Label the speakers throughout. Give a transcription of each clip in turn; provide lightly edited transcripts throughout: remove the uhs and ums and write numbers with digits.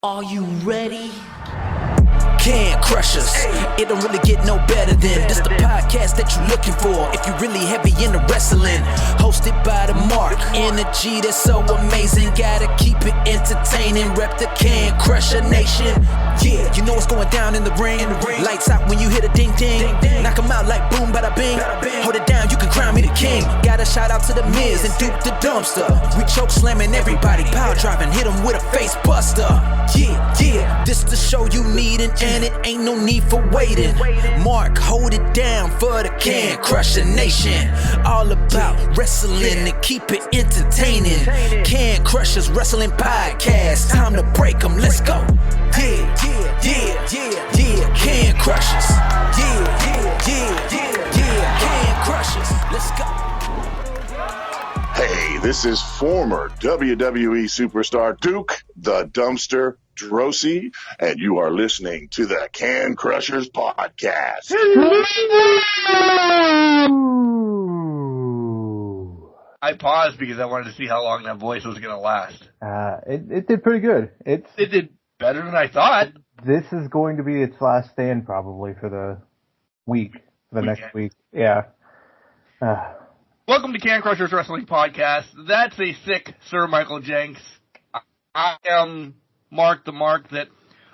Speaker 1: Are you ready? Can Crush Us. It don't really get no better than this the podcast that you're looking for if you're really heavy into wrestling. Hosted by the Mark. Energy that's so amazing. Gotta keep it entertaining. Rep the Can Crusher Nation. Yeah, you know what's going down in the ring. Lights out when you hit a ding ding. Knock 'em out like boom bada bing. Hold it down, you can crown me the king. Got a shout out to the Miz and Duke the Dumpster. We choke slamming everybody. Power driving, hit 'em with a face buster. Yeah, this the show you need and it ain't no need for waiting. Mark, hold it down for the Can Crusher Nation. All about wrestling and keep it entertaining. Can Crushers Wrestling Podcast. Time to break 'em, let's go. Yeah, Can Crushers. Yeah, Can Crushers. Let's go.
Speaker 2: Hey, this is former WWE superstar Duke the Dumpster Drosy, and you are listening to the Can Crushers Podcast.
Speaker 3: I paused because I wanted to see how long that voice was going to last.
Speaker 4: It did pretty good. It
Speaker 3: did better than I thought.
Speaker 4: This is going to be its last stand probably for the week, next week. Yeah.
Speaker 3: Welcome to Can Crushers Wrestling Podcast. That's a sick Sir Michael Jenks. I am Mark the Mark that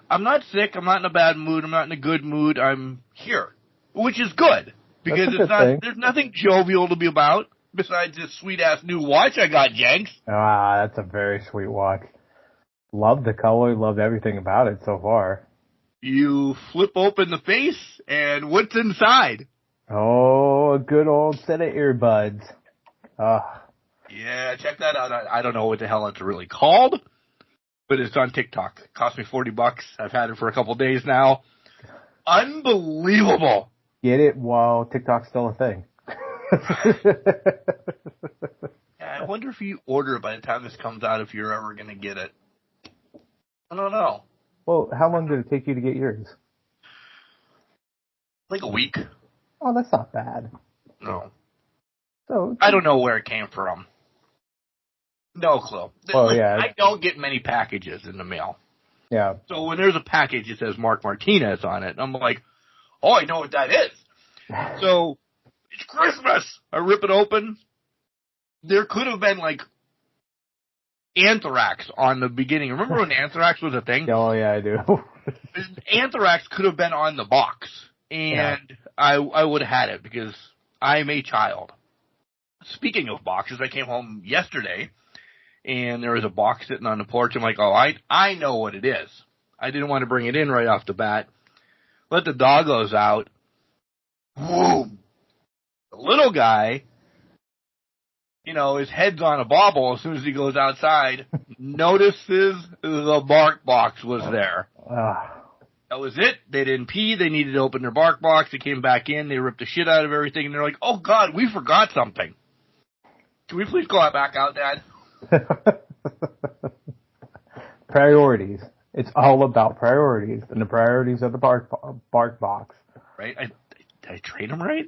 Speaker 3: I'm not sick, I'm not in a bad mood, I'm not in a good mood, I'm here. Which is good. Because there's nothing jovial to be about besides this sweet ass new watch I got, Jenks.
Speaker 4: That's a very sweet watch. Love the color, love everything about it so far.
Speaker 3: You flip open the face and what's inside?
Speaker 4: Oh, a good old set of earbuds.
Speaker 3: Yeah, check that out. I don't know what the hell it's really called, but it's on TikTok. It cost me $40. I've had it for a couple days now. Unbelievable. Get
Speaker 4: it while TikTok's still a thing.
Speaker 3: I wonder if you order it by the time this comes out, if you're ever going to get it. I don't know.
Speaker 4: Well, how long did it take you to get yours?
Speaker 3: Like a week.
Speaker 4: Oh, that's not bad.
Speaker 3: No.
Speaker 4: So
Speaker 3: I don't know where it came from. No clue.
Speaker 4: Oh, yeah.
Speaker 3: I don't get many packages in the mail.
Speaker 4: Yeah.
Speaker 3: So when there's a package that says Mark Martinez on it, I'm like, oh, I know what that is. So it's Christmas. I rip it open. There could have been like anthrax on the beginning. Remember when anthrax was a thing?
Speaker 4: Oh, yeah, I do.
Speaker 3: Anthrax could have been on the box. And I would have had it because I'm a child. Speaking of boxes, I came home yesterday and there was a box sitting on the porch. I'm like, oh, I know what it is. I didn't want to bring it in right off the bat. Let the doggos out. Boom. The little guy, his head's on a bobble as soon as he goes outside, notices the bark box was there. That was it. They didn't pee. They needed to open their bark box. They came back in. They ripped the shit out of everything. And they're like, oh, God, we forgot something. Can we please go back out, Dad?
Speaker 4: Priorities. It's all about priorities. And the priorities are the bark box.
Speaker 3: Right? Did I train him right?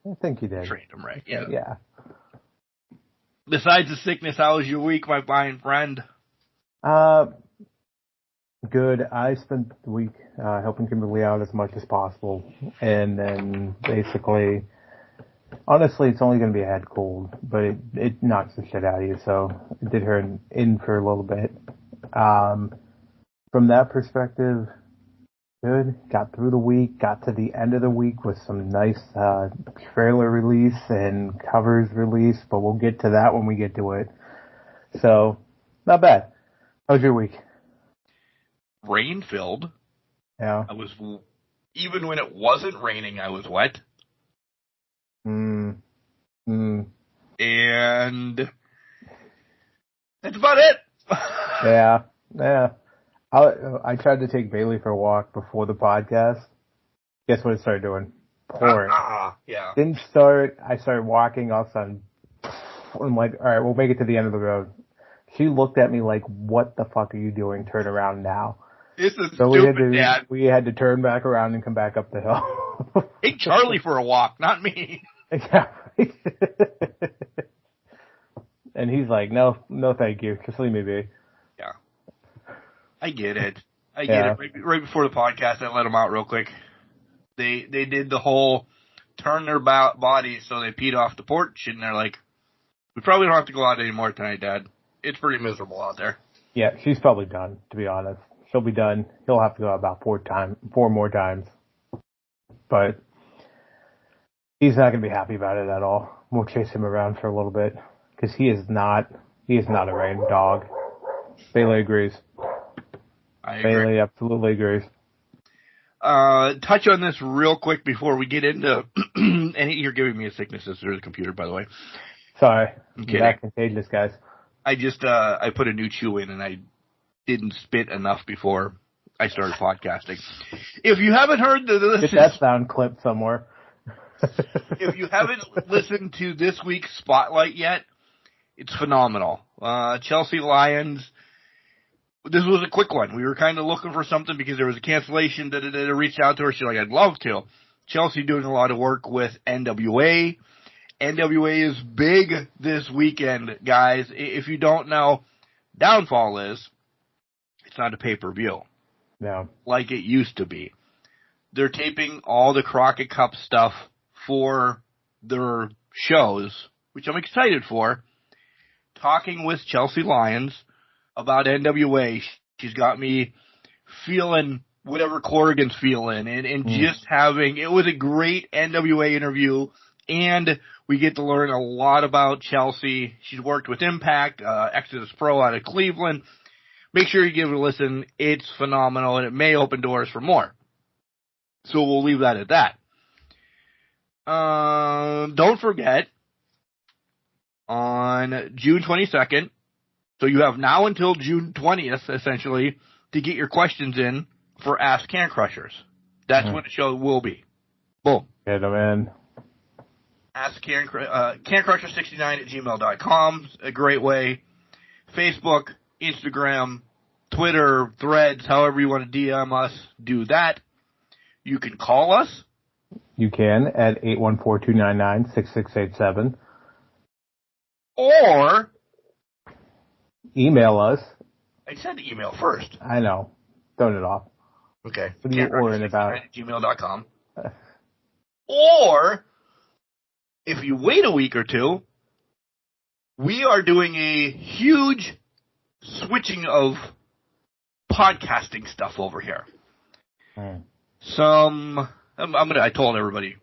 Speaker 4: I think you did.
Speaker 3: Trained him right, yeah.
Speaker 4: Yeah.
Speaker 3: Besides the sickness, how was your week, my fine friend?
Speaker 4: Good. I spent the week helping Kimberly out as much as possible. And then basically, honestly, it's only going to be a head cold, but it knocks the shit out of you. So it did her in for a little bit. From that perspective, good. Got through the week, got to the end of the week with some nice trailer release and covers release, but we'll get to that when we get to it. So, not bad. How's your week?
Speaker 3: Rain-filled.
Speaker 4: Yeah.
Speaker 3: Even when it wasn't raining, I was wet. And that's about it.
Speaker 4: Yeah. I tried to take Bailey for a walk before the podcast. Guess what it started doing? Pouring.
Speaker 3: Yeah.
Speaker 4: Didn't start. I started walking. All of a sudden, I'm like, all right, we'll make it to the end of the road. She looked at me like, what the fuck are you doing? Turn around now.
Speaker 3: This is stupid, Dad.
Speaker 4: We had to turn back around and come back up the hill.
Speaker 3: Take Charlie for a walk, not me.
Speaker 4: Yeah. And he's like, no, thank you. Just leave me be.
Speaker 3: Yeah. I get it. I get it. Right before the podcast, I let them out real quick. They did the whole turn their body so they peed off the porch, and they're like, we probably don't have to go out anymore tonight, Dad. It's pretty miserable out there. Yeah,
Speaker 4: she's probably done, to be honest. She'll be done. He'll have to go out about 4 more times. But he's not going to be happy about it at all. We'll chase him around for a little bit because he is not a rain dog. Bailey agrees.
Speaker 3: I agree.
Speaker 4: Bailey absolutely agrees.
Speaker 3: Touch on this real quick before we get into, and you're giving me a sickness through the computer, by the way.
Speaker 4: Sorry. I'm that contagious, guys.
Speaker 3: I just, I put a new chew in and I didn't spit enough before I started podcasting. If you haven't heard
Speaker 4: get that sound clip somewhere.
Speaker 3: If you haven't listened to this week's Spotlight yet, it's phenomenal. Chelsea Lyons, this was a quick one. We were kind of looking for something because there was a cancellation that reached out to her. She's like, I'd love to. Chelsea doing a lot of work with NWA. NWA is big this weekend, guys. If you don't know, downfall is it's not a pay-per-view.
Speaker 4: No.
Speaker 3: Like it used to be. They're taping all the Crockett Cup stuff for their shows, which I'm excited for. Talking with Chelsea Lyons about NWA. She's got me feeling whatever Corrigan's feeling and just having, it was a great NWA interview, and we get to learn a lot about Chelsea. She's worked with Impact, Exodus Pro out of Cleveland. Make sure you give it a listen. It's phenomenal, and it may open doors for more. So we'll leave that at that. Don't forget, on June 22nd, so you have now until June 20th, essentially, to get your questions in for Ask Can Crushers. That's when the show will be. Boom.
Speaker 4: Get them in.
Speaker 3: Ask cancrusher69@gmail.com. A great way. Facebook, Instagram, Twitter, Threads, however you want to DM us, do that. You can call us.
Speaker 4: You can at 814-299-6687.
Speaker 3: Or
Speaker 4: email us.
Speaker 3: I said email first.
Speaker 4: I know. Throwing it off.
Speaker 3: Okay.
Speaker 4: What are you worrying about?
Speaker 3: gmail.com. Or, if you wait a week or two, we are doing a huge switching of podcasting stuff over here. I told everybody.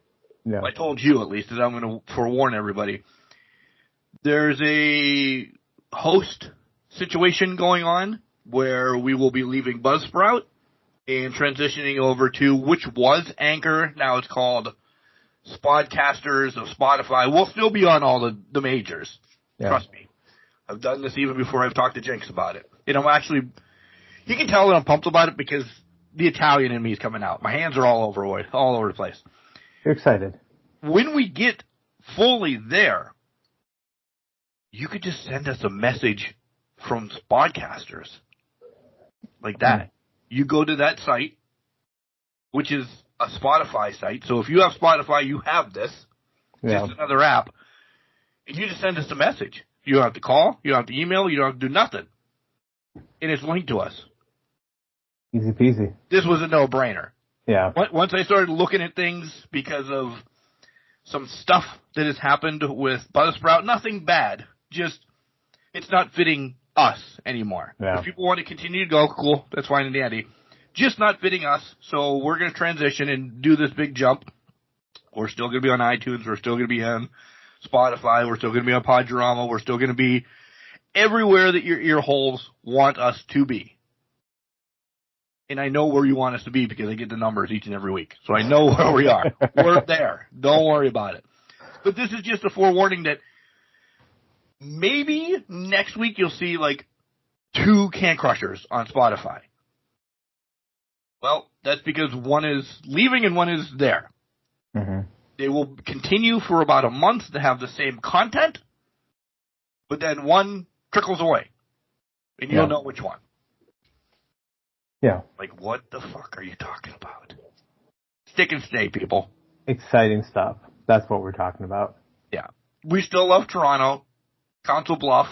Speaker 3: Yeah. I told you at least, that I'm going to forewarn everybody. There's a host situation going on where we will be leaving Buzzsprout and transitioning over to, which was Anchor, now it's called Spodcasters of Spotify. We'll still be on all the majors. Yeah. Trust me. I've done this even before I've talked to Jenks about it. And I'm actually, you can tell that I'm pumped about it because the Italian in me is coming out. My hands are all over the place.
Speaker 4: You're excited.
Speaker 3: When we get fully there, you could just send us a message from Spodcasters. Like that. You go to that site, which is a Spotify site. So if you have Spotify, you have this. Yeah. Just another app. And you just send us a message. You don't have to call. You don't have to email. You don't have to do nothing. And it's linked to us.
Speaker 4: Easy peasy.
Speaker 3: This was a no-brainer.
Speaker 4: Yeah.
Speaker 3: Once I started looking at things because of some stuff that has happened with Buzzsprout, nothing bad. Just, it's not fitting us anymore. Yeah. If people want to continue to go, cool, that's fine and dandy. Just not fitting us, so we're going to transition and do this big jump. We're still going to be on iTunes. We're still going to be on Spotify. We're still going to be on Podurama. We're still going to be everywhere that your ear holes want us to be. And I know where you want us to be because I get the numbers each and every week. So I know where we are. We're there. Don't worry about it. But this is just a forewarning that maybe next week you'll see like 2 Can Crushers on Spotify. Well, that's because one is leaving and one is there. Mm-hmm. They will continue for about a month to have the same content, but then one trickles away. And you'll know which one.
Speaker 4: Yeah.
Speaker 3: Like, what the fuck are you talking about? Stick and stay, people.
Speaker 4: Exciting stuff. That's what we're talking about.
Speaker 3: Yeah. We still love Toronto. Council Bluff.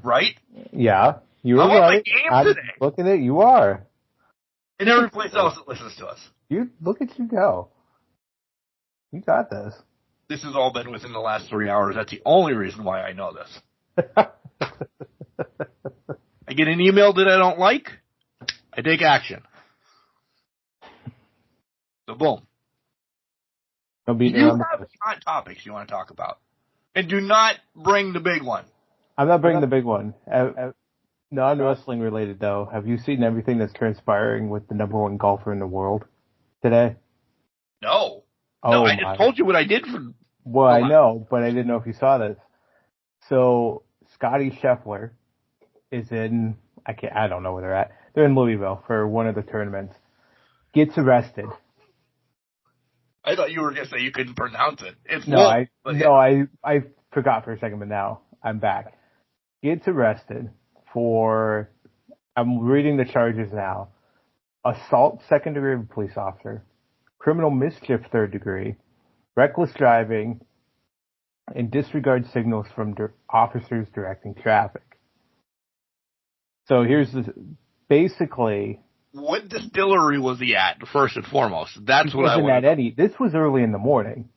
Speaker 3: Right?
Speaker 4: Yeah. You were
Speaker 3: I'm on my
Speaker 4: right.
Speaker 3: game
Speaker 4: I'm
Speaker 3: today.
Speaker 4: looking at you are.
Speaker 3: And every place else that listens to us.
Speaker 4: You look at you go. You got this.
Speaker 3: This has all been within the last 3 hours. That's the only reason why I know this. I get an email that I don't like, I take action. So boom. You have hot topics you want to talk about. And do not bring the big one.
Speaker 4: I'm not bringing the big one. Non-wrestling related, though. Have you seen everything that's transpiring with the number one golfer in the world today?
Speaker 3: No.
Speaker 4: Oh,
Speaker 3: no, I just told you what I did for...
Speaker 4: Well, I know, but I didn't know if you saw this. So, Scotty Scheffler is in... I don't know where they're at. They're in Louisville for one of the tournaments. Gets arrested.
Speaker 3: I thought you were going to say you couldn't pronounce it. It's
Speaker 4: I forgot for a second, but now I'm back. Gets arrested for, I'm reading the charges now, assault second degree of a police officer, criminal mischief third degree, reckless driving, and disregard signals from officers directing traffic. So here's basically...
Speaker 3: What distillery was he at, first and foremost? That's what I want to know.
Speaker 4: This was early in the morning.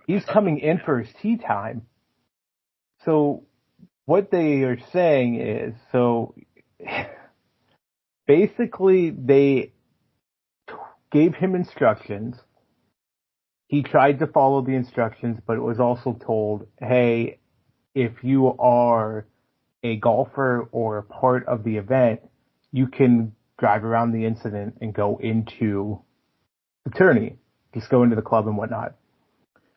Speaker 4: He's coming in for his tea time. So what they are saying is, basically they gave him instructions. He tried to follow the instructions, but it was also told, hey, if you are a golfer or a part of the event, you can drive around the incident and go into the tourney. Just go into the club and whatnot.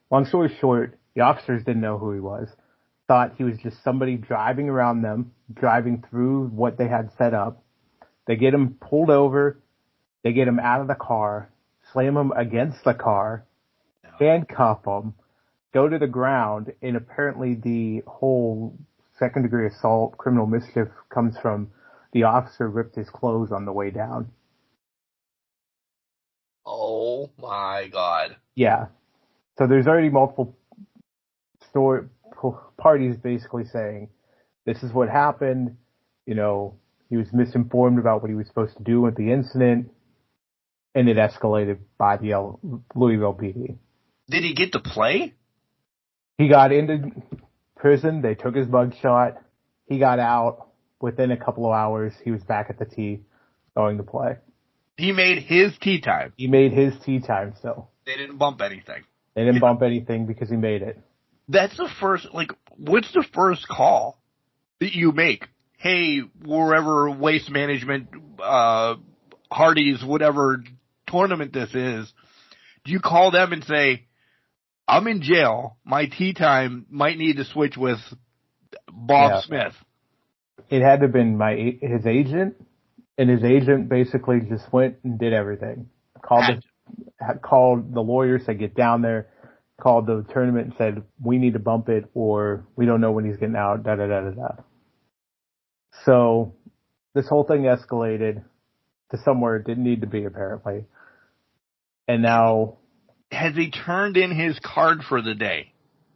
Speaker 4: Long story short, the officers didn't know who he was. Thought he was just somebody driving around them, driving through what they had set up. They get him pulled over. They get him out of the car, slam him against the car, handcuff him, go to the ground, and apparently the whole second degree assault, criminal mischief comes from the officer ripped his clothes on the way down.
Speaker 3: Oh my God.
Speaker 4: Yeah. So there's already multiple parties basically saying, this is what happened. You know, he was misinformed about what he was supposed to do with the incident, and it escalated by the Louisville PD.
Speaker 3: Did he get to play?
Speaker 4: He got into prison. They took his mugshot. He got out. Within a couple of hours, he was back at the tee going to play.
Speaker 3: He made his tee time.
Speaker 4: He made his tee time still.
Speaker 3: They didn't bump anything.
Speaker 4: They didn't bump anything because he made it.
Speaker 3: That's the first, what's the first call that you make? Hey, wherever Waste Management, Hardy's, whatever tournament this is, do you call them and say, I'm in jail, my tee time might need to switch with Bob Smith?
Speaker 4: It had to have been his agent, and his agent basically just went and did everything. Called the lawyer, said get down there, called the tournament and said we need to bump it or we don't know when he's getting out, da-da-da-da-da. So this whole thing escalated to somewhere it didn't need to be apparently. And now...
Speaker 3: Has he turned in his card for the day?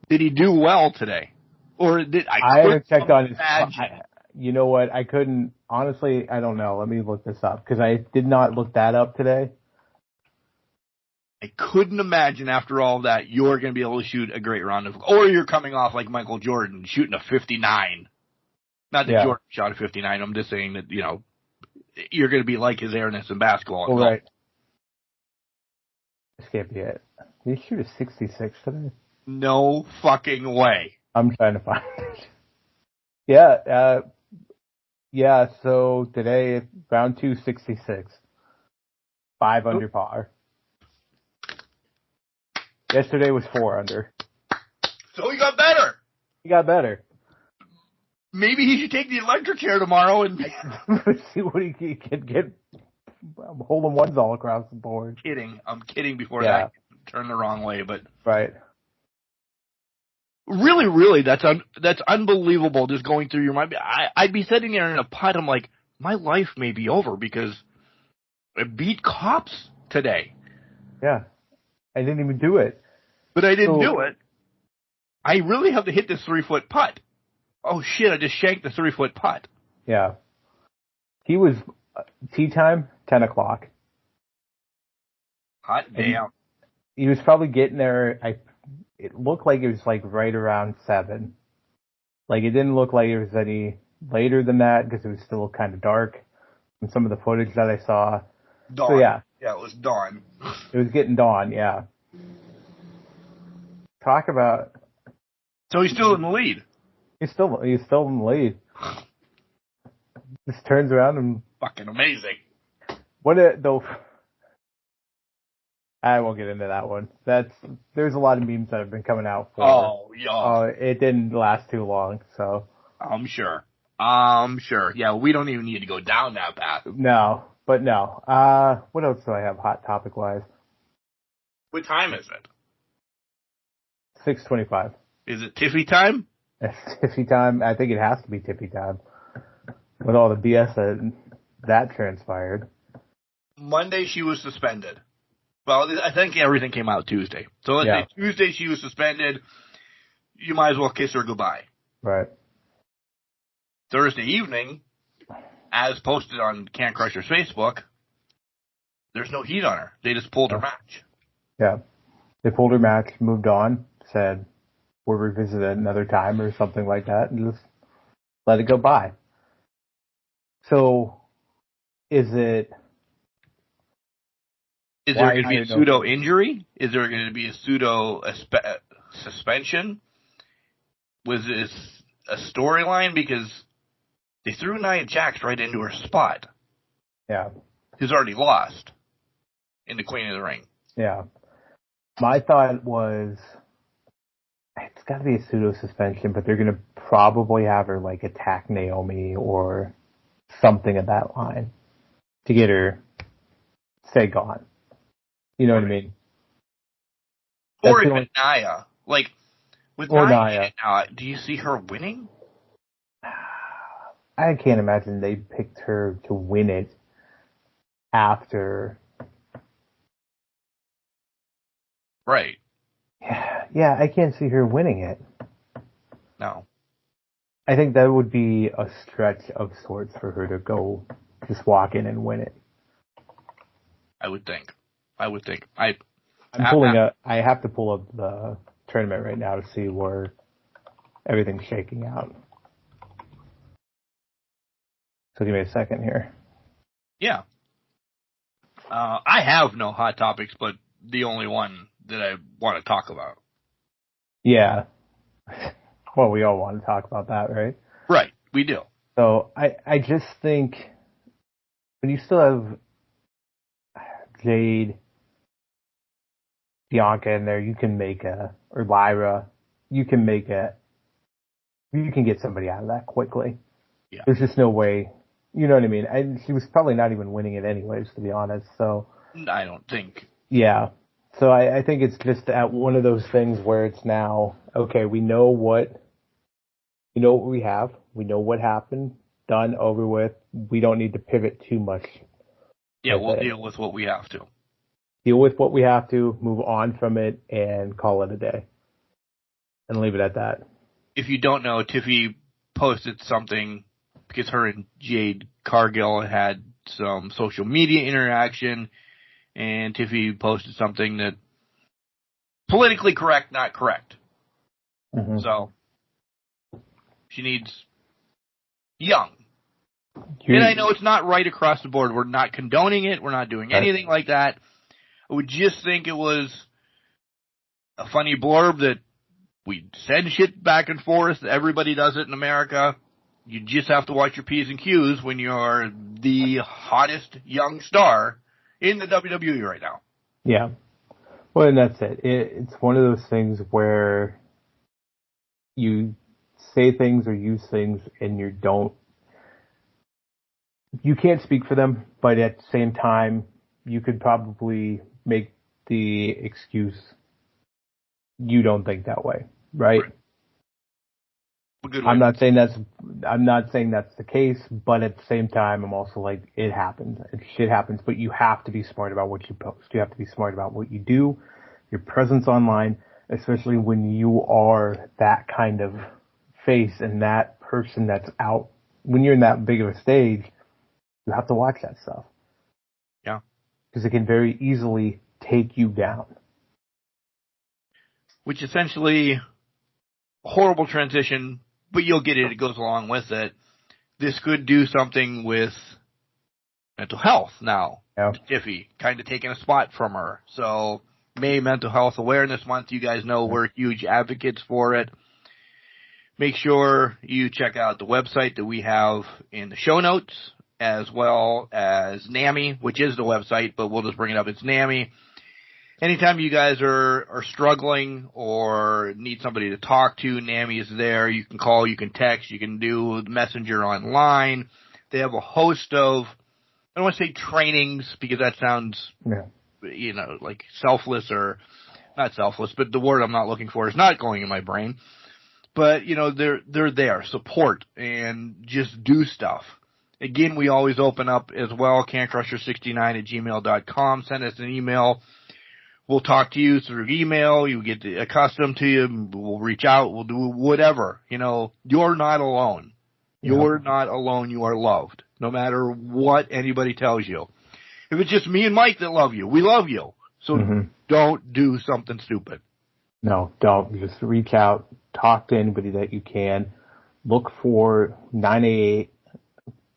Speaker 3: Did he do well today? Or did I
Speaker 4: haven't checked on his... You know what? I couldn't, honestly, I don't know. Let me look this up because I did not look that up today.
Speaker 3: I couldn't imagine after all that you're going to be able to shoot a great round of, or you're coming off like Michael Jordan shooting a 59. Not that Jordan shot a 59. I'm just saying that, you know, you're going to be like his airness in basketball.
Speaker 4: Oh, right. This can't be it. Did he shoot a 66 today?
Speaker 3: No fucking way.
Speaker 4: I'm trying to find it. Yeah, so today, round 2, 66. 5 under par. Yesterday was 4 under.
Speaker 3: So he got better.
Speaker 4: He got better.
Speaker 3: Maybe he should take the electric chair tomorrow and
Speaker 4: see what he can get. Holding ones all across the board.
Speaker 3: I'm kidding before that turned the wrong way, but.
Speaker 4: Right.
Speaker 3: Really, that's unbelievable. Just going through your mind, I'd be sitting there in a putt. I'm like, my life may be over because I beat cops today.
Speaker 4: Yeah, I didn't even do it.
Speaker 3: But I didn't do it. I really have to hit this 3-foot putt. Oh shit! I just shanked the 3-foot putt.
Speaker 4: Yeah. He was tea time, 10 o'clock.
Speaker 3: Hot damn.
Speaker 4: He was probably getting there. It looked like it was like right around 7. Like it didn't look like it was any later than that because it was still kind of dark from some of the footage that I saw.
Speaker 3: Dawn.
Speaker 4: So yeah.
Speaker 3: Yeah, it was dawn.
Speaker 4: It was getting dawn, yeah. Talk about...
Speaker 3: So he's still in the lead.
Speaker 4: He's still in the lead. Just turns around and...
Speaker 3: Fucking amazing.
Speaker 4: Though... I won't get into that one. There's a lot of memes that have been coming out for...
Speaker 3: Oh, yeah.
Speaker 4: It didn't last too long, so...
Speaker 3: I'm sure. Yeah, we don't even need to go down that path.
Speaker 4: No. What else do I have hot topic-wise?
Speaker 3: What time is it?
Speaker 4: 6:25.
Speaker 3: Is it Tiffy time?
Speaker 4: It's Tiffy time. I think it has to be Tiffy time. With all the BS that transpired.
Speaker 3: Monday she was suspended. Well, I think everything came out Tuesday. So let's say Tuesday she was suspended. You might as well kiss her goodbye.
Speaker 4: Right.
Speaker 3: Thursday evening, as posted on Can Crusher's Facebook, there's no heat on her. They just pulled her match.
Speaker 4: Yeah. They pulled her match, moved on, said, we'll revisit it another time or something like that, and just let it go by. So, is there going to be a
Speaker 3: pseudo injury? Is there going to be a pseudo suspension? Was this a storyline? Because they threw Nia Jax right into her spot.
Speaker 4: Yeah.
Speaker 3: Who's already lost in the Queen of the Ring.
Speaker 4: Yeah. My thought was, it's got to be a pseudo suspension, but they're going to probably have her like attack Naomi or something of that line to get her stay gone. You know what I mean?
Speaker 3: Or even Nia. Like, with
Speaker 4: Nia,
Speaker 3: do you see her winning?
Speaker 4: I can't imagine they picked her to win it after.
Speaker 3: Right.
Speaker 4: Yeah, I can't see her winning it.
Speaker 3: No.
Speaker 4: I think that would be a stretch of sorts for her to go just walk in and win it.
Speaker 3: I would think.
Speaker 4: I have to pull up the tournament right now to see where everything's shaking out. So give me a second here.
Speaker 3: Yeah. I have no hot topics, but the only one that I want to talk about.
Speaker 4: Yeah. Well, we all want to talk about that, right?
Speaker 3: Right, we do.
Speaker 4: So I just think when you still have Jade, Bianca in there, you can make or Lyra, you can get somebody out of that quickly.
Speaker 3: Yeah.
Speaker 4: There's just no way, you know what I mean? She was probably not even winning it anyways, to be honest, so.
Speaker 3: I don't think.
Speaker 4: Yeah. So I think it's just at one of those things where it's now, okay, we know what we have. We know what happened, done, over with. We don't need to pivot too much.
Speaker 3: Yeah, we'll deal with what we have to.
Speaker 4: Deal with what we have to, move on from it, and call it a day. And leave it at that.
Speaker 3: If you don't know, Tiffy posted something because her and Jade Cargill had some social media interaction, and Tiffy posted something that politically correct, not correct.
Speaker 4: Mm-hmm.
Speaker 3: So she needs young. And I know it's not right across the board. We're not condoning it. We're not doing anything like that. I would just think it was a funny blurb that we send shit back and forth. Everybody does it in America. You just have to watch your P's and Q's when you're the hottest young star in the WWE right now.
Speaker 4: Yeah. Well, and that's it. It's one of those things where you say things or use things and you can't speak for them, but at the same time, you could probably make the excuse you don't think that way, right? I'm not saying that's the case, but at the same time, I'm also like, it happens. Shit happens, but you have to be smart about what you post. You have to be smart about what you do, your presence online, especially when you are that kind of face and that person that's out. When you're in that big of a stage, you have to watch that stuff.
Speaker 3: Yeah.
Speaker 4: Because it can very easily take you down.
Speaker 3: Which essentially, horrible transition, but you'll get it. It goes along with it. This could do something with mental health now.
Speaker 4: Yeah.
Speaker 3: Tiffy kind of taking a spot from her. So, May Mental Health Awareness Month. You guys know we're huge advocates for it. Make sure you check out the website that we have in the show notes, as well as NAMI, which is the website, but we'll just bring it up. It's NAMI. Anytime you guys are struggling or need somebody to talk to, NAMI is there. You can call, you can text, you can do Messenger online. They have a host of, I don't want to say trainings because that sounds, like selfless or not selfless, but the word I'm not looking for is not going in my brain. But, they're there, support, and just do stuff. Again, we always open up as well, cancrusher69@gmail.com. Send us an email. We'll talk to you through email. You get accustomed to you. We'll reach out. We'll do whatever. You're not alone. You're not alone. You are loved, no matter what anybody tells you. If it's just me and Mike that love you, we love you. So don't do something stupid.
Speaker 4: No, don't. Just reach out. Talk to anybody that you can. Look for 988.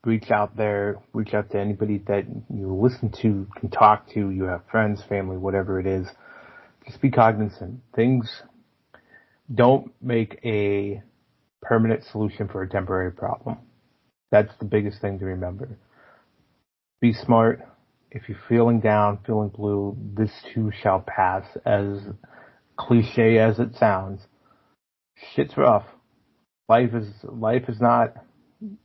Speaker 4: Reach out there. Reach out to anybody that you listen to, can talk to. You have friends, family, whatever it is. Just be cognizant. Things don't make a permanent solution for a temporary problem. That's the biggest thing to remember. Be smart. If you're feeling down, feeling blue, this too shall pass. As cliche as it sounds, shit's rough. Life is not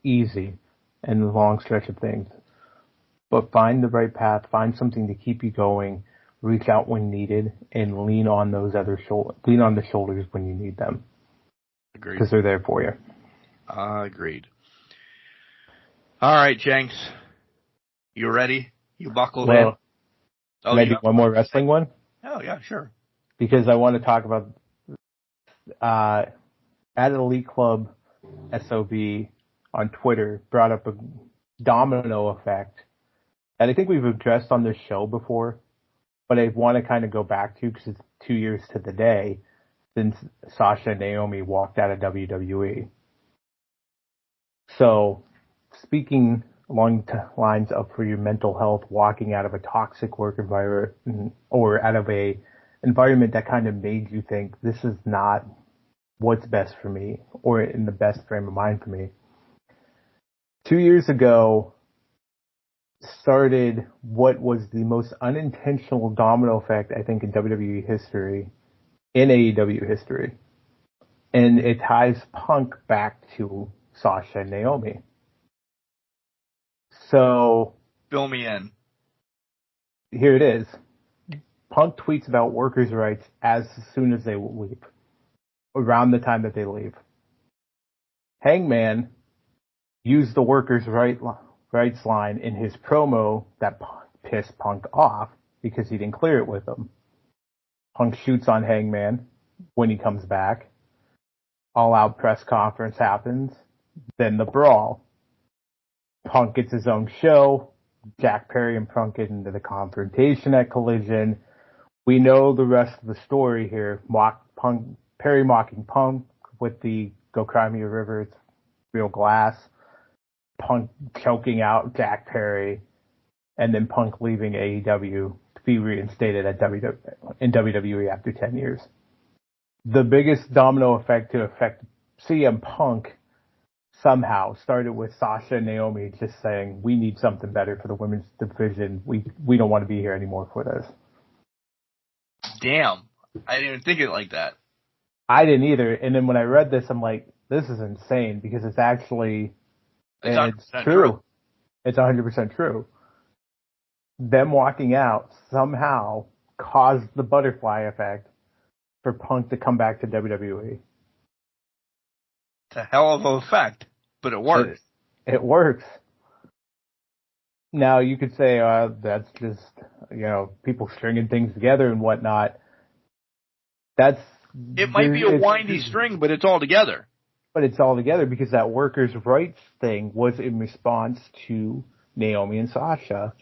Speaker 4: easy in the long stretch of things. But find the right path, find something to keep you going, reach out when needed, and lean on the shoulders when you need them.
Speaker 3: Agreed.
Speaker 4: Because they're there for you.
Speaker 3: Agreed. All right, Jenks. You ready? You buckled in?
Speaker 4: Can I do one more wrestling one?
Speaker 3: Oh, yeah, sure.
Speaker 4: Because I want to talk about at Elite Club SOB on Twitter brought up a domino effect that I think we've addressed on this show before, but I want to kind of go back to because it's 2 years to the day since Sasha and Naomi walked out of WWE. So, speaking along the lines of for your mental health, walking out of a toxic work environment or out of a environment that kind of made you think this is not what's best for me or in the best frame of mind for me. 2 years ago started what was the most unintentional domino effect, I think, in WWE history, in AEW history. And it ties Punk back to Sasha and Naomi. So,
Speaker 3: fill me in.
Speaker 4: Here it is. Punk tweets about workers' rights as soon as they leave, around the time that they leave. Hangman used the workers' rights line in his promo that pissed Punk off because he didn't clear it with him. Punk shoots on Hangman when he comes back. All-out press conference happens. Then the brawl. Punk gets his own show. Jack Perry and Punk get into the confrontation at Collision. We know the rest of the story here. Perry mocking Punk with the "Go Cry Me a River, it's real glass." Punk choking out Jack Perry, and then Punk leaving AEW to be reinstated in WWE after 10 years. The biggest domino effect to affect CM Punk somehow started with Sasha and Naomi just saying, we need something better for the women's division. We don't want to be here anymore for this.
Speaker 3: Damn. I didn't even think of it like that.
Speaker 4: I didn't either. And then when I read this, I'm like, this is insane because it's actually, it's true. It's 100% true. Them walking out somehow caused the butterfly effect for Punk to come back to WWE.
Speaker 3: It's a hell of an effect, but it works.
Speaker 4: It works. Now you could say that's just people stringing things together and whatnot.
Speaker 3: It might be a windy string, but it's all together.
Speaker 4: But it's all together because that workers' rights thing was in response to Naomi and Sasha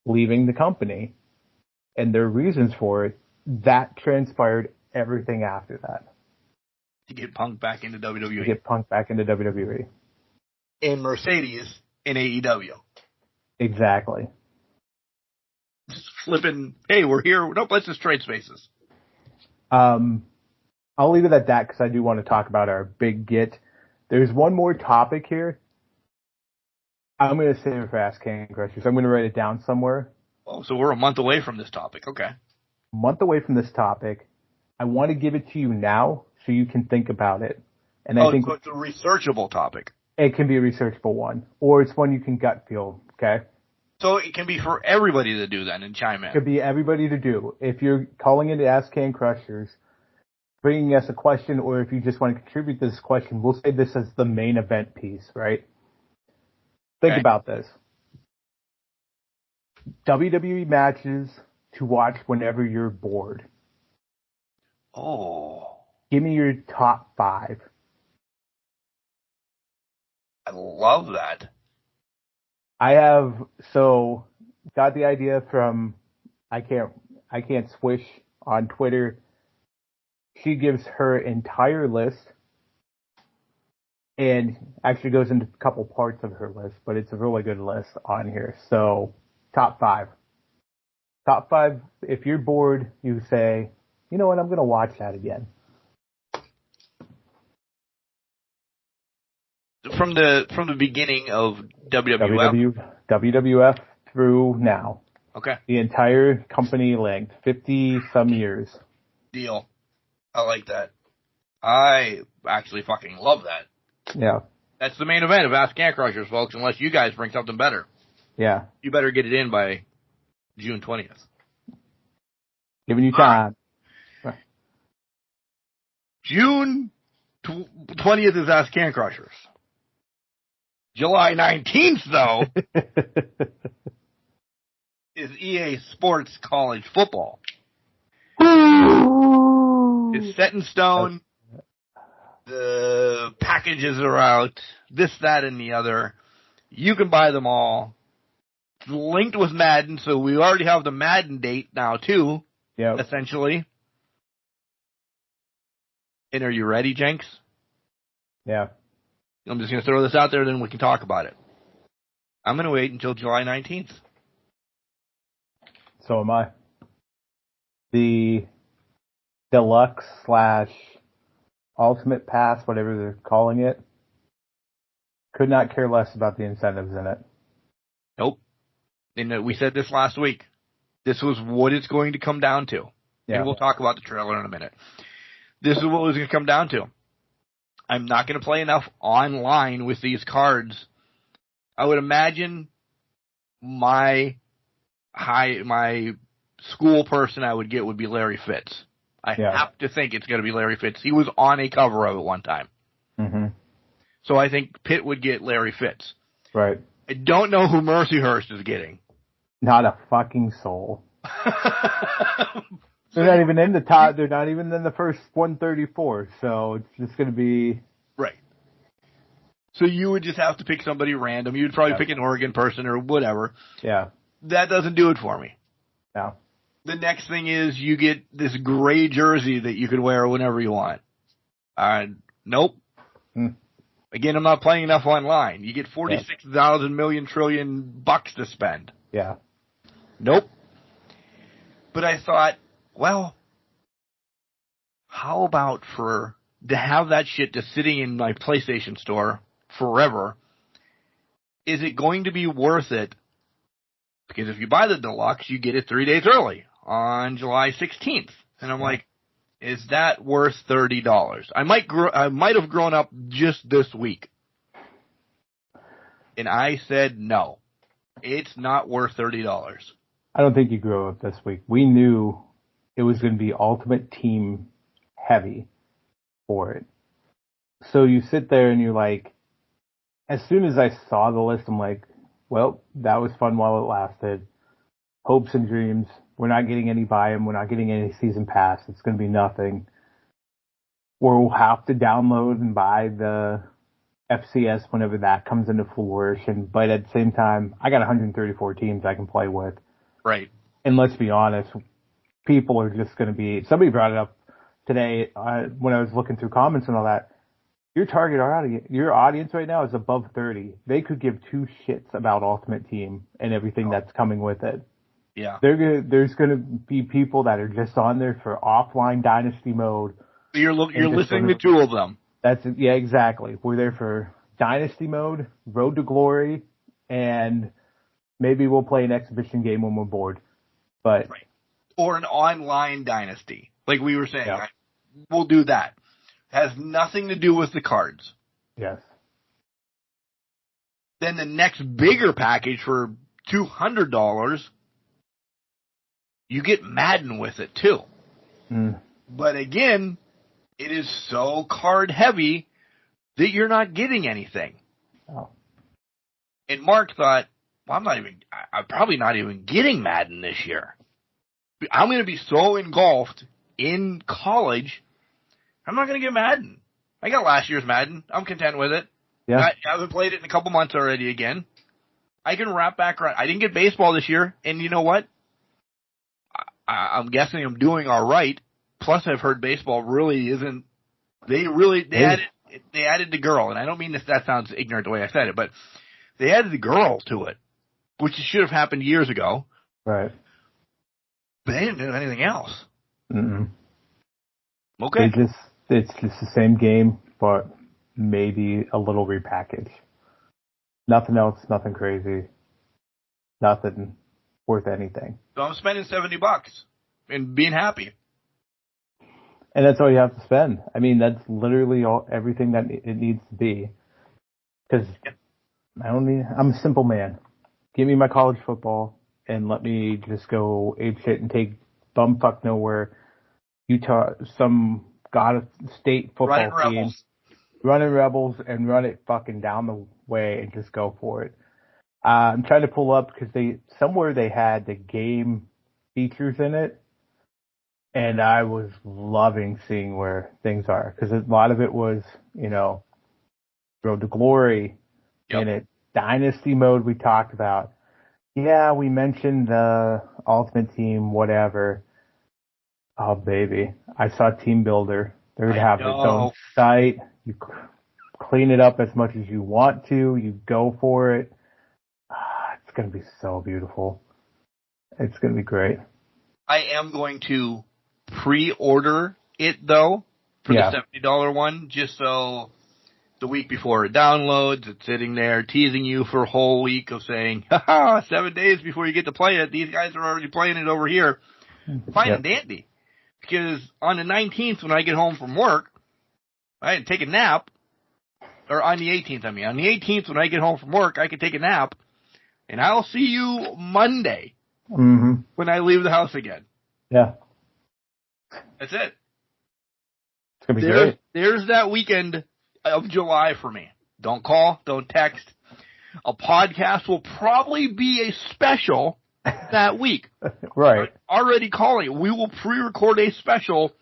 Speaker 4: leaving the company and their reasons for it, that transpired everything after that.
Speaker 3: To get Punk back into WWE.
Speaker 4: To get Punk back into WWE.
Speaker 3: And Mercedes in AEW.
Speaker 4: Exactly.
Speaker 3: Just flipping, hey, we're here. Nope, let's just trade spaces.
Speaker 4: I'll leave it at that because I do want to talk about our big get. There's one more topic here. I'm going to save it for Ask Can Crushers. I'm going to write it down somewhere.
Speaker 3: Oh, so we're a month away from this topic. Okay.
Speaker 4: A month away from this topic. I want to give it to you now so you can think about it. And I think
Speaker 3: so it's a researchable topic.
Speaker 4: It can be a researchable one, or it's one you can gut feel, okay?
Speaker 3: So it can be for everybody to do then and chime in.
Speaker 4: It could be everybody to do. If you're calling in to Ask Can Crushers, bringing us a question, or if you just want to contribute to this question, we'll say this as the main event piece, right? Think about this. WWE matches to watch whenever you're bored.
Speaker 3: Oh.
Speaker 4: Give me your top 5.
Speaker 3: I love that.
Speaker 4: I got the idea from, I can't swish on Twitter. She gives her entire list and actually goes into a couple parts of her list, but it's a really good list on here. So top 5. Top 5, if you're bored, you say, you know what, I'm going to watch that again.
Speaker 3: From the beginning of WWF?
Speaker 4: WWF through now.
Speaker 3: Okay.
Speaker 4: The entire company length, 50-some years.
Speaker 3: Deal. I like that. I actually fucking love that.
Speaker 4: Yeah.
Speaker 3: That's the main event of Ask Can Crushers, folks, unless you guys bring something better.
Speaker 4: Yeah.
Speaker 3: You better get it in by June 20th.
Speaker 4: Giving you time.
Speaker 3: June 20th is Ask Can Crushers. July 19th, though, is EA Sports College Football. It's set in stone. The packages are out. This, that, and the other. You can buy them all. It's linked with Madden, so we already have the Madden date now, too.
Speaker 4: Yeah.
Speaker 3: Essentially. And are you ready, Jenks?
Speaker 4: Yeah.
Speaker 3: I'm just going to throw this out there, then we can talk about it. I'm going to wait until July 19th.
Speaker 4: So am I. The deluxe / ultimate pass, whatever they're calling it, could not care less about the incentives in it.
Speaker 3: Nope. And we said this last week. This was what it's going to come down to.
Speaker 4: Yeah.
Speaker 3: And we'll talk about the trailer in a minute. This is what it was going to come down to. I'm not going to play enough online with these cards. I would imagine my school person I would get would be Larry Fitz. I have to think it's going to be Larry Fitz. He was on a cover of it one time.
Speaker 4: Mm-hmm.
Speaker 3: So I think Pitt would get Larry Fitz.
Speaker 4: Right.
Speaker 3: I don't know who Mercyhurst is getting.
Speaker 4: Not a fucking soul. They're not even in the top. They're not even in the first 134. So it's just going to be
Speaker 3: right. So you would just have to pick somebody random. You'd probably pick an Oregon person or whatever.
Speaker 4: Yeah.
Speaker 3: That doesn't do it for me.
Speaker 4: No.
Speaker 3: The next thing is you get this gray jersey that you can wear whenever you want. Nope. Again, I'm not playing enough online. You get 46,000 million trillion bucks to spend.
Speaker 4: Yeah.
Speaker 3: Nope. But I thought, well, how about to have that shit just sitting in my PlayStation store forever? Is it going to be worth it? Because if you buy the deluxe, you get it 3 days early on July 16th. And I'm like, is that worth $30? I might have grown up just this week. And I said no. It's not worth $30.
Speaker 4: I don't think you grew up this week. We knew it was going to be Ultimate Team heavy for it. So you sit there and you're like, as soon as I saw the list, I'm like, well, that was fun while it lasted. Hopes and dreams. We're not getting any buy-in. We're not getting any season pass. It's going to be nothing. We'll have to download and buy the FCS whenever that comes into fruition. But at the same time, I got 134 teams I can play with.
Speaker 3: Right.
Speaker 4: And let's be honest, people are just going to be, somebody brought it up today when I was looking through comments and all that. Your audience right now is above 30. They could give two shits about Ultimate Team and everything that's coming with it.
Speaker 3: Yeah.
Speaker 4: There's going to be people that are just on there for offline Dynasty mode.
Speaker 3: You're listening to two of them.
Speaker 4: Yeah, exactly. We're there for Dynasty mode, Road to Glory, and maybe we'll play an exhibition game when we're bored. But
Speaker 3: right. Or an online Dynasty, like we were saying.
Speaker 4: Yeah.
Speaker 3: We'll do that. Has nothing to do with the cards.
Speaker 4: Yes.
Speaker 3: Then the next bigger package for $200, you get Madden with it too.
Speaker 4: Mm.
Speaker 3: But again, it is so card heavy that you're not getting anything.
Speaker 4: Oh.
Speaker 3: And Mark thought, well, I'm probably not even getting Madden this year. I'm going to be so engulfed in college, I'm not going to get Madden. I got last year's Madden. I'm content with it.
Speaker 4: Yeah.
Speaker 3: I haven't played it in a couple months already again. I can wrap back around. I didn't get baseball this year, and you know what? I'm guessing I'm doing all right. Plus, I've heard baseball really isn't. They added the girl, and I don't mean that sounds ignorant the way I said it, but they added the girl to it, which should have happened years ago.
Speaker 4: Right.
Speaker 3: But they didn't do anything else.
Speaker 4: Mm-mm.
Speaker 3: Okay.
Speaker 4: It's just the same game, but maybe a little repackaged. Nothing else, nothing crazy, nothing worth anything.
Speaker 3: So I'm spending $70 and being happy.
Speaker 4: And that's all you have to spend. I mean, that's literally everything that it needs to be. Because I'm a simple man. Give me my college football and let me just go ape shit and take bumfuck nowhere Utah, some state football team, running Rebels and run it fucking down the way and just go for it. I'm trying to pull up because somewhere they had the game features in it. And I was loving seeing where things are because a lot of it was, Road to Glory in it. Dynasty mode we talked about. Yeah, we mentioned the Ultimate Team, whatever. Oh, baby. I saw Team Builder. They're going to have its own site. You clean it up as much as you want to. You go for it. It's going to be so beautiful. It's going to be great.
Speaker 3: I am going to pre-order it, though, for the $70 one, just so the week before it downloads, it's sitting there teasing you for a whole week of saying, 7 days before you get to play it, these guys are already playing it over here. Fine and dandy. Because on the 19th, when I get home from work, I can take a nap, or on the 18th, on the 18th, when I get home from work, I can take a nap, and I'll see you Monday when I leave the house again.
Speaker 4: Yeah.
Speaker 3: That's it.
Speaker 4: It's going to be great.
Speaker 3: There's that weekend of July for me. Don't call, don't text. A podcast will probably be a special that week.
Speaker 4: Right.
Speaker 3: I'm already calling it. We will pre-record a special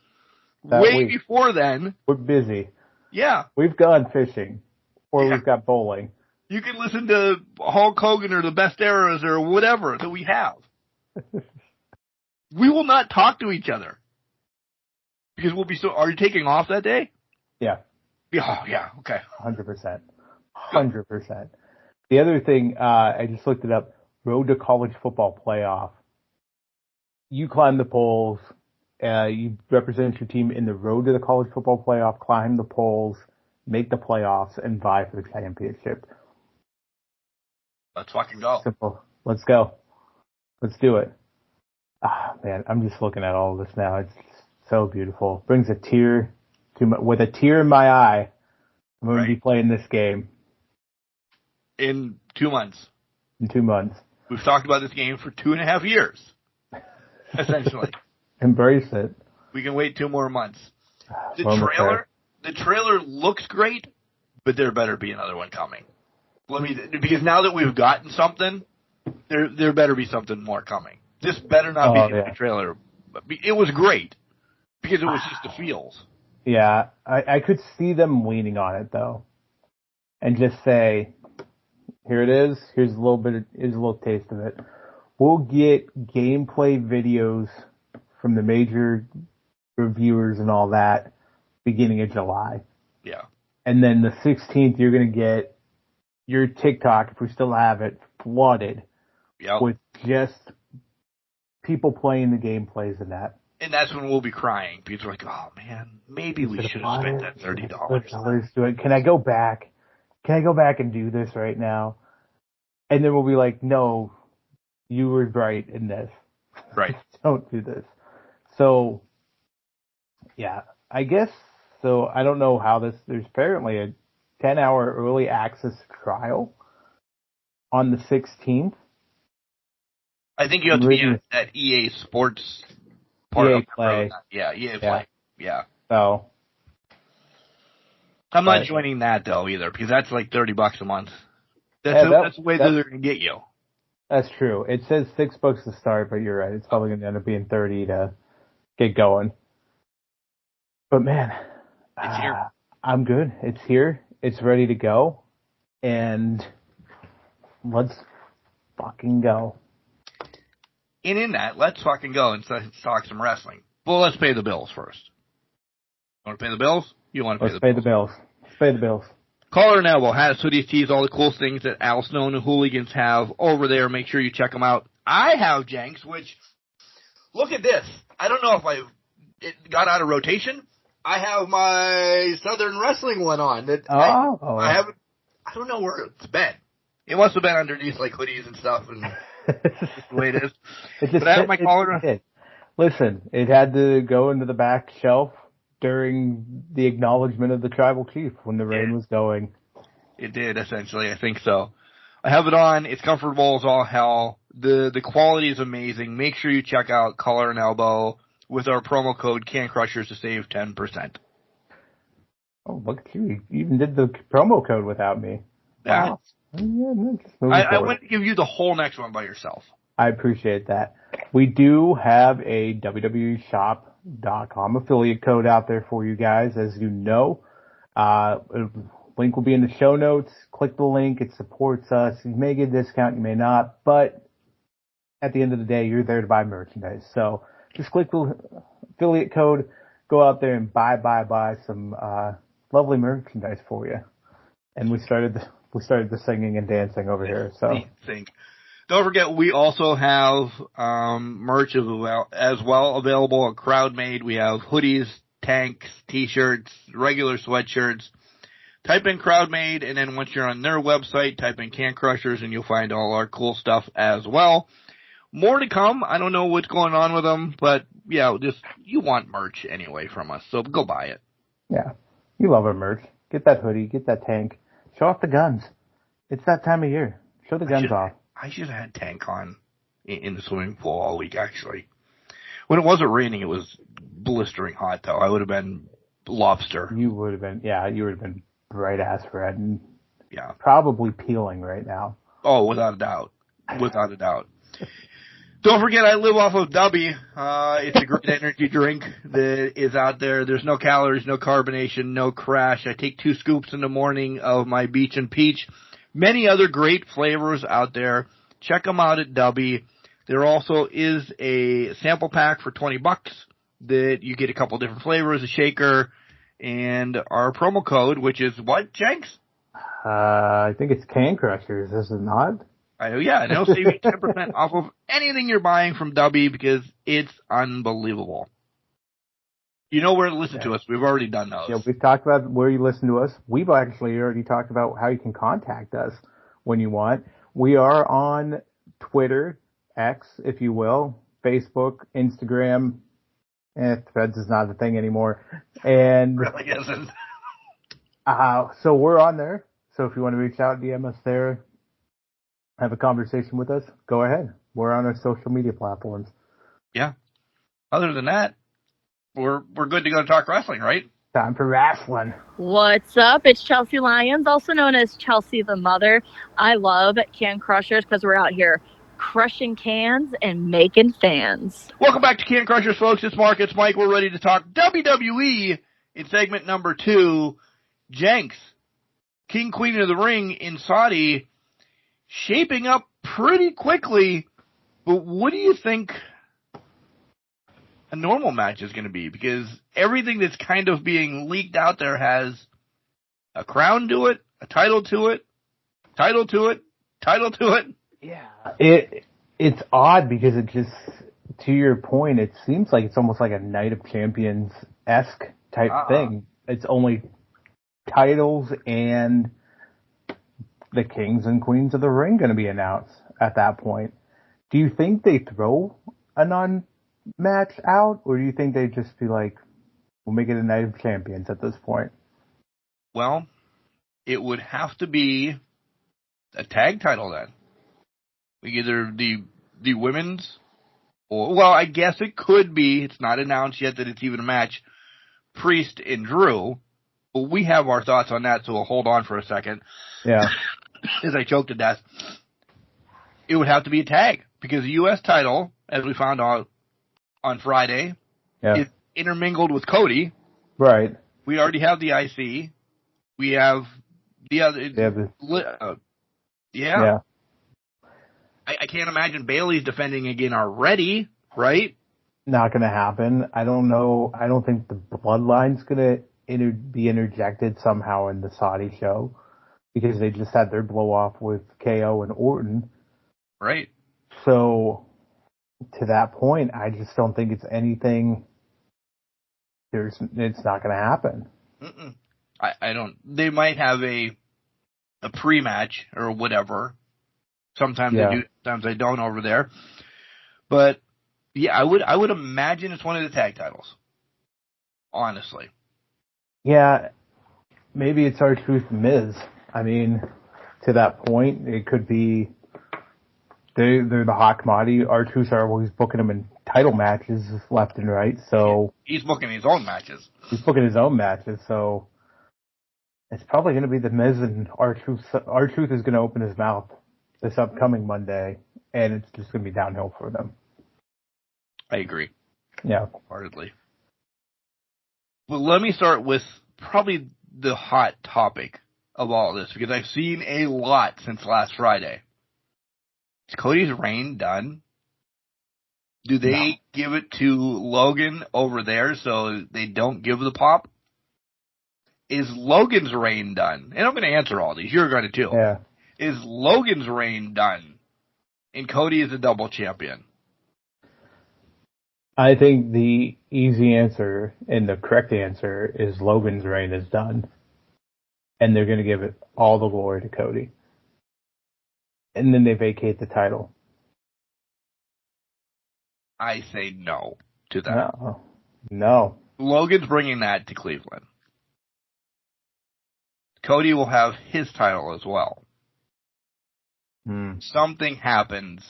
Speaker 3: way before then.
Speaker 4: We're busy.
Speaker 3: Yeah.
Speaker 4: We've gone fishing. Or we've got bowling.
Speaker 3: You can listen to Hulk Hogan or the best eras or whatever that we have. We will not talk to each other. Because we'll be are you taking off that day?
Speaker 4: Yeah.
Speaker 3: Oh, yeah, okay.
Speaker 4: 100%. 100%. The other thing, I just looked it up, Road to College Football Playoff. You climb the polls, you represent your team in the Road to the College Football Playoff, climb the polls, make the playoffs, and vie for the championship.
Speaker 3: Let's fucking go.
Speaker 4: Simple. Let's go. Let's do it. Man, I'm just looking at all of this now. It's so beautiful. Brings a tear with a tear in my eye. I'm going to be playing this game.
Speaker 3: In 2 months.
Speaker 4: In 2 months.
Speaker 3: We've talked about this game for 2.5 years. Essentially.
Speaker 4: Embrace it.
Speaker 3: We can wait 2 more months. The trailer looks great, but there better be another one coming. Because now that we've gotten something, there better be something more coming. This better not be the trailer. It was great. Because it was just the feels.
Speaker 4: Yeah, I could see them leaning on it, though. and just say, here it is. Here's a little taste of it. We'll get gameplay videos from the major reviewers and all that beginning of July.
Speaker 3: Yeah.
Speaker 4: And then the 16th, you're going to get your TikTok, if we still have it, flooded with just people playing the gameplays in that.
Speaker 3: And that's when we'll be crying. People are like, oh, man, maybe we should have spent that $30.
Speaker 4: Can I go back? Can I go back and do this right now? And then we'll be like, no, you were right in this.
Speaker 3: Right.
Speaker 4: Don't do this. So, yeah, I guess, so I don't know how there's apparently a 10-hour early access trial on the 16th.
Speaker 3: I think you have to be in that EA Sports part
Speaker 4: EA
Speaker 3: of
Speaker 4: Play.
Speaker 3: Yeah, EA Play. Yeah.
Speaker 4: So.
Speaker 3: I'm not joining that, though, either, because that's like $30 a month. That's the way that they're going to get you. That's true. It says $6 to start, but you're right. It's probably going to end up being 30 to get going. But man, it's here.
Speaker 4: I'm good. It's here. It's ready to go. And let's fucking go.
Speaker 3: And in that, let's fucking go and talk some wrestling. Well, let's pay the bills first. You want to pay the bills? You want to
Speaker 4: pay the bills? Let's pay the bills.
Speaker 3: Collar and Elbow has hoodies, tees, all the cool things that Al Snow and the Hooligans have over there. Make sure you check them out. I have Jenks, which, look at this. I don't know if it got out of rotation. I have my Southern Wrestling one on. I don't know where it's been. It must have been underneath like hoodies and stuff, and that's just the way it is. But I have my collar.
Speaker 4: Listen, it had to go into the back shelf during the acknowledgement of the tribal chief when the rain was going.
Speaker 3: It did, essentially. I think so. I have it on. It's comfortable as all hell. The quality is amazing. Make sure you check out Collar and Elbow with our promo code CanCrushers to save 10%.
Speaker 4: Oh, look at you. You even did the promo code without me.
Speaker 3: Yeah.
Speaker 4: Wow.
Speaker 3: I wouldn't give you the whole next one by yourself.
Speaker 4: I appreciate that. We do have a WWEshop.com affiliate code out there for you guys, as you know. Link will be in the show notes. Click the link. It supports us. You may get a discount, you may not, but at the end of the day, you're there to buy merchandise. So just click the affiliate code, go out there and buy some lovely merchandise for you. And we started the singing and dancing over here. So
Speaker 3: don't forget, we also have merch as well available at CrowdMade. We have hoodies, tanks, t-shirts, regular sweatshirts. Type in CrowdMade, and then once you're on their website, type in Can Crushers, and you'll find all our cool stuff as well. More to come. I don't know what's going on with them, but yeah, you want merch anyway from us, so go buy it.
Speaker 4: Yeah, you love our merch. Get that hoodie, get that tank. Show off the guns. It's that time of year. Show the guns off.
Speaker 3: I should have had tank on in the swimming pool all week, actually. When it wasn't raining, it was blistering hot, though. I would have been lobster.
Speaker 4: You would have been bright ass red and
Speaker 3: yeah,
Speaker 4: probably peeling right now.
Speaker 3: Oh, without a doubt. Without a doubt. Don't forget, I live off of Dubby. It's a great energy drink that is out there. There's no calories, no carbonation, no crash. I take 2 scoops in the morning of my Beach and Peach. Many other great flavors out there. Check them out at Dubby. There also is a sample pack for $20 that you get a couple different flavors, a shaker, and our promo code, which is what, Jenks?
Speaker 4: I think it's Can Crushers, is it not?
Speaker 3: I know, yeah. And it'll save you 10% off of anything you're buying from Dubby because it's unbelievable. You know where to listen to us. We've already done those.
Speaker 4: Yeah, we've talked about where you listen to us. We've actually already talked about how you can contact us when you want. We are on Twitter, X, if you will, Facebook, Instagram. Threads is not a thing anymore. And
Speaker 3: really isn't.
Speaker 4: So we're on there. So if you want to reach out, DM us there, have a conversation with us, go ahead. We're on our social media platforms.
Speaker 3: Yeah. Other than that, we're good to go to talk wrestling, right?
Speaker 4: Time for wrestling.
Speaker 5: What's up? It's Chelsea Lyons, also known as Chelsea the Mother. I love Can Crushers because we're out here crushing cans and making fans.
Speaker 3: Welcome back to Can Crushers, folks. It's Mark. It's Mike. We're ready to talk WWE in segment number 2. Jenks, King Queen of the Ring in Saudi shaping up pretty quickly. But what do you think a normal match is going to be? Because everything that's kind of being leaked out there has a crown to it, a title to it, title to it, title to it.
Speaker 4: Yeah. It's odd because it just, to your point, it seems like it's almost like a Night of Champions-esque type thing. It's only titles and the Kings and Queens of the Ring going to be announced at that point. Do you think they throw a non-match out, or do you think they just be like, we'll make it a Night of Champions at this point?
Speaker 3: Well, it would have to be a tag title then. Either the women's, or, well, I guess it could be, it's not announced yet that it's even a match, Priest and Drew. But we have our thoughts on that, so we'll hold on for a second.
Speaker 4: Yeah.
Speaker 3: As I choked to death. It would have to be a tag, because the U.S. title, as we found out on Friday, is intermingled with Cody.
Speaker 4: Right.
Speaker 3: We already have the IC. We have the other. Yeah. I can't imagine Bayley's defending again already, right?
Speaker 4: Not going to happen. I don't know. I don't think the Bloodline's going to be interjected somehow in the Saudi show, because they just had their blow off with KO and Orton.
Speaker 3: Right.
Speaker 4: So, to that point, I just don't think it's anything. It's not going to happen.
Speaker 3: Mm-mm. I don't. They might have a pre-match or whatever. Sometimes they do, sometimes they don't over there. But yeah, I would imagine it's one of the tag titles. Honestly. Yeah.
Speaker 4: Maybe it's R-Truth Miz. I mean, to that point, it could be they're the hot commodity. R-Truth are always booking them in title matches left and right. So
Speaker 3: he's booking his own matches.
Speaker 4: He's booking his own matches. So it's probably going to be the Miz and R-Truth. R-Truth is going to open his mouth this upcoming Monday, and it's just going to be downhill for them.
Speaker 3: I agree.
Speaker 4: Yeah.
Speaker 3: Wholeheartedly. Well, let me start with probably the hot topic of all of this, because I've seen a lot since last Friday. Is Cody's reign done? Do they give it to Logan over there so they don't give the pop? Is Logan's reign done? And I'm going to answer all these. You're going to too.
Speaker 4: Yeah.
Speaker 3: Is Logan's reign done? And Cody is a double champion.
Speaker 4: I think the easy answer and the correct answer is Logan's reign is done. And they're going to give it all the glory to Cody. And then they vacate the title.
Speaker 3: I say no to that.
Speaker 4: No.
Speaker 3: Logan's bringing that to Cleveland. Cody will have his title as well. Something happens.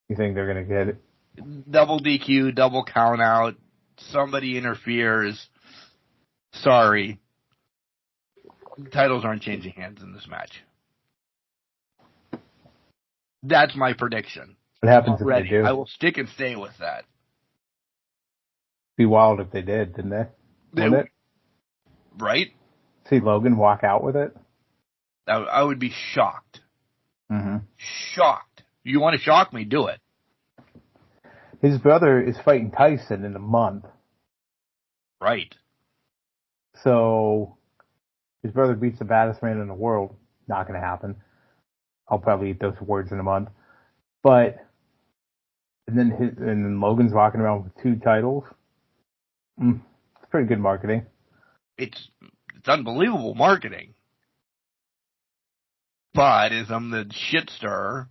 Speaker 4: You think they're going to get it?
Speaker 3: Double DQ, double count out. Somebody interferes. Sorry. Titles aren't changing hands in this match. That's my prediction.
Speaker 4: What happens if they do?
Speaker 3: I will stick and stay with that.
Speaker 4: Be wild if they did, didn't they? Wouldn't it?
Speaker 3: Right?
Speaker 4: See Logan walk out with it?
Speaker 3: I would be shocked.
Speaker 4: Mm-hmm.
Speaker 3: Shocked. You want to shock me? Do it.
Speaker 4: His brother is fighting Tyson in a month.
Speaker 3: Right.
Speaker 4: So, his brother beats the baddest man in the world. Not going to happen. I'll probably eat those words in a month. But, and then Logan's walking around with 2 titles. It's pretty good marketing.
Speaker 3: It's unbelievable marketing. But as I'm the shit stirrer,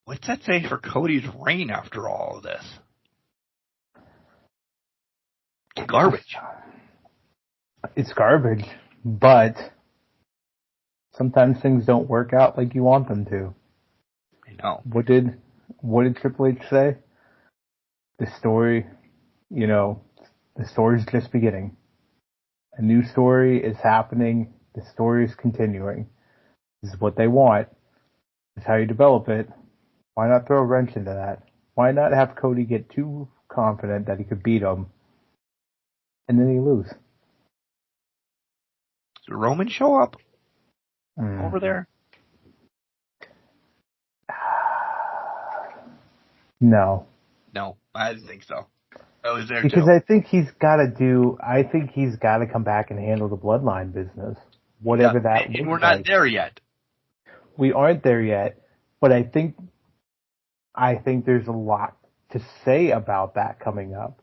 Speaker 3: what's that say for Cody's reign after all of this? Garbage.
Speaker 4: It's garbage, but sometimes things don't work out like you want them to.
Speaker 3: I know.
Speaker 4: What did Triple H say? The story, the story's just beginning. A new story is happening. The story is continuing. This is what they want. This is how you develop it. Why not throw a wrench into that? Why not have Cody get too confident that he could beat him, and then he lose?
Speaker 3: Does Roman show up? over there?
Speaker 4: No.
Speaker 3: No, I didn't think so. I was there
Speaker 4: Because
Speaker 3: too.
Speaker 4: I think he's got to come back and handle the bloodline business. Whatever that looks
Speaker 3: And we're
Speaker 4: like.
Speaker 3: not there yet.
Speaker 4: We aren't there yet, but I think there's a lot to say about that coming up.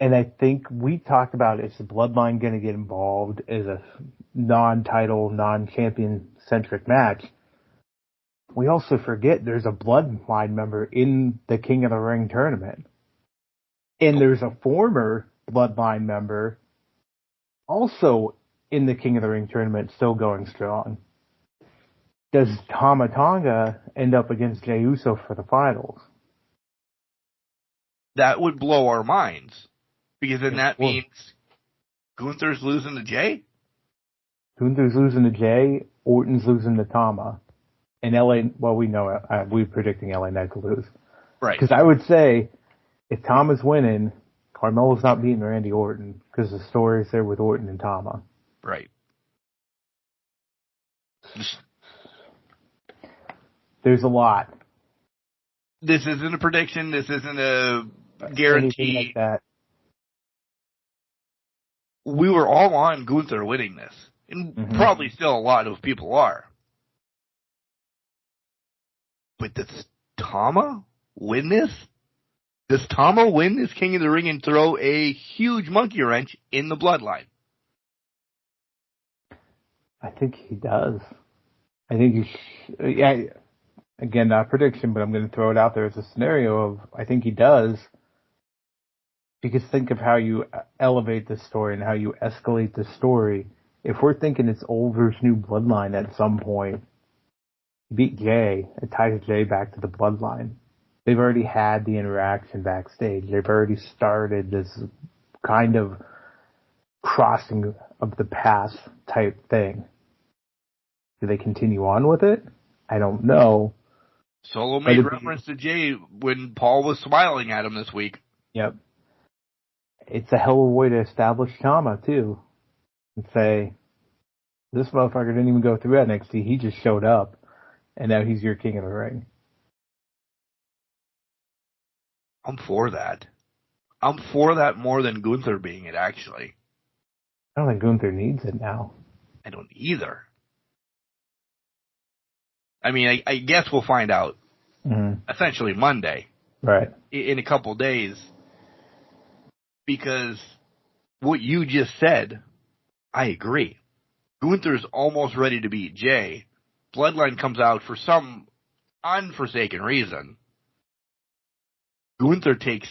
Speaker 4: And I think we talked about, is the bloodline going to get involved as a non-title, non-champion centric match? We also forget there's a bloodline member in the King of the Ring tournament. And there's a former bloodline member also in the King of the Ring tournament still going strong. Does Tama Tonga end up against Jey Uso for the finals?
Speaker 3: That would blow our minds. Because then that means Gunther's losing to Jay?
Speaker 4: Gunther's losing to Jay, Orton's losing to Tama. And we know, we're predicting LA Knight to lose.
Speaker 3: Right.
Speaker 4: Because I would say, if Tama's winning, Carmelo's not beating Randy Orton, because the story's there with Orton and Tama.
Speaker 3: Right.
Speaker 4: There's a lot.
Speaker 3: This isn't a prediction. This isn't a guarantee.
Speaker 4: Anything like that.
Speaker 3: We were all on Gunther winning this. And probably still a lot of people are. But does Tama win this? Does Tama win this King of the Ring and throw a huge monkey wrench in the bloodline?
Speaker 4: I think he does. I think again, not a prediction, but I'm going to throw it out there as a scenario of, I think he does. Because think of how you elevate the story and how you escalate the story. If we're thinking it's old versus new bloodline at some point, beat Jay, it ties Jay back to the bloodline. They've already had the interaction backstage. They've already started this kind of crossing of the paths type thing. Do they continue on with it? I don't know.
Speaker 3: Solo made reference to Jay when Paul was smiling at him this week.
Speaker 4: Yep. It's a hell of a way to establish Tama, too. And say, this motherfucker didn't even go through NXT. He just showed up. And now he's your King of the Ring.
Speaker 3: I'm for that. I'm for that more than Gunther being it, actually.
Speaker 4: I don't think Gunther needs it now.
Speaker 3: I don't either. I mean, I guess we'll find out essentially Monday.
Speaker 4: Right.
Speaker 3: In a couple days. Because what you just said, I agree. Gunther's almost ready to beat Jay. Bloodline comes out for some unforsaken reason. Gunther takes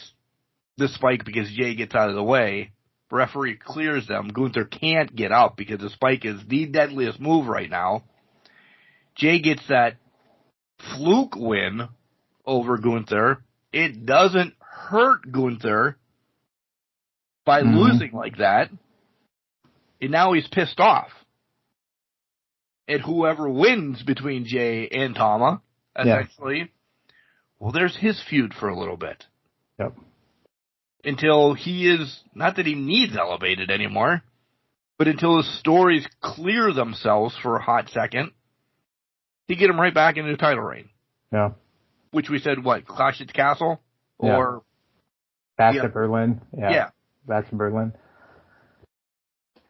Speaker 3: the spike because Jay gets out of the way. Referee clears them. Gunther can't get up because the spike is the deadliest move right now. Jay gets that fluke win over Gunther. It doesn't hurt Gunther by losing like that. And now he's pissed off at whoever wins between Jay and Tama, essentially. Yeah. Well, there's his feud for a little bit.
Speaker 4: Yep.
Speaker 3: Until he is, not that he needs elevated anymore, but until his stories clear themselves for a hot second, to get him right back into the title reign.
Speaker 4: Yeah.
Speaker 3: Which we said, what, Clash at the Castle?
Speaker 4: Yeah.
Speaker 3: Or
Speaker 4: Bash at Berlin. Yeah. Bash in Berlin.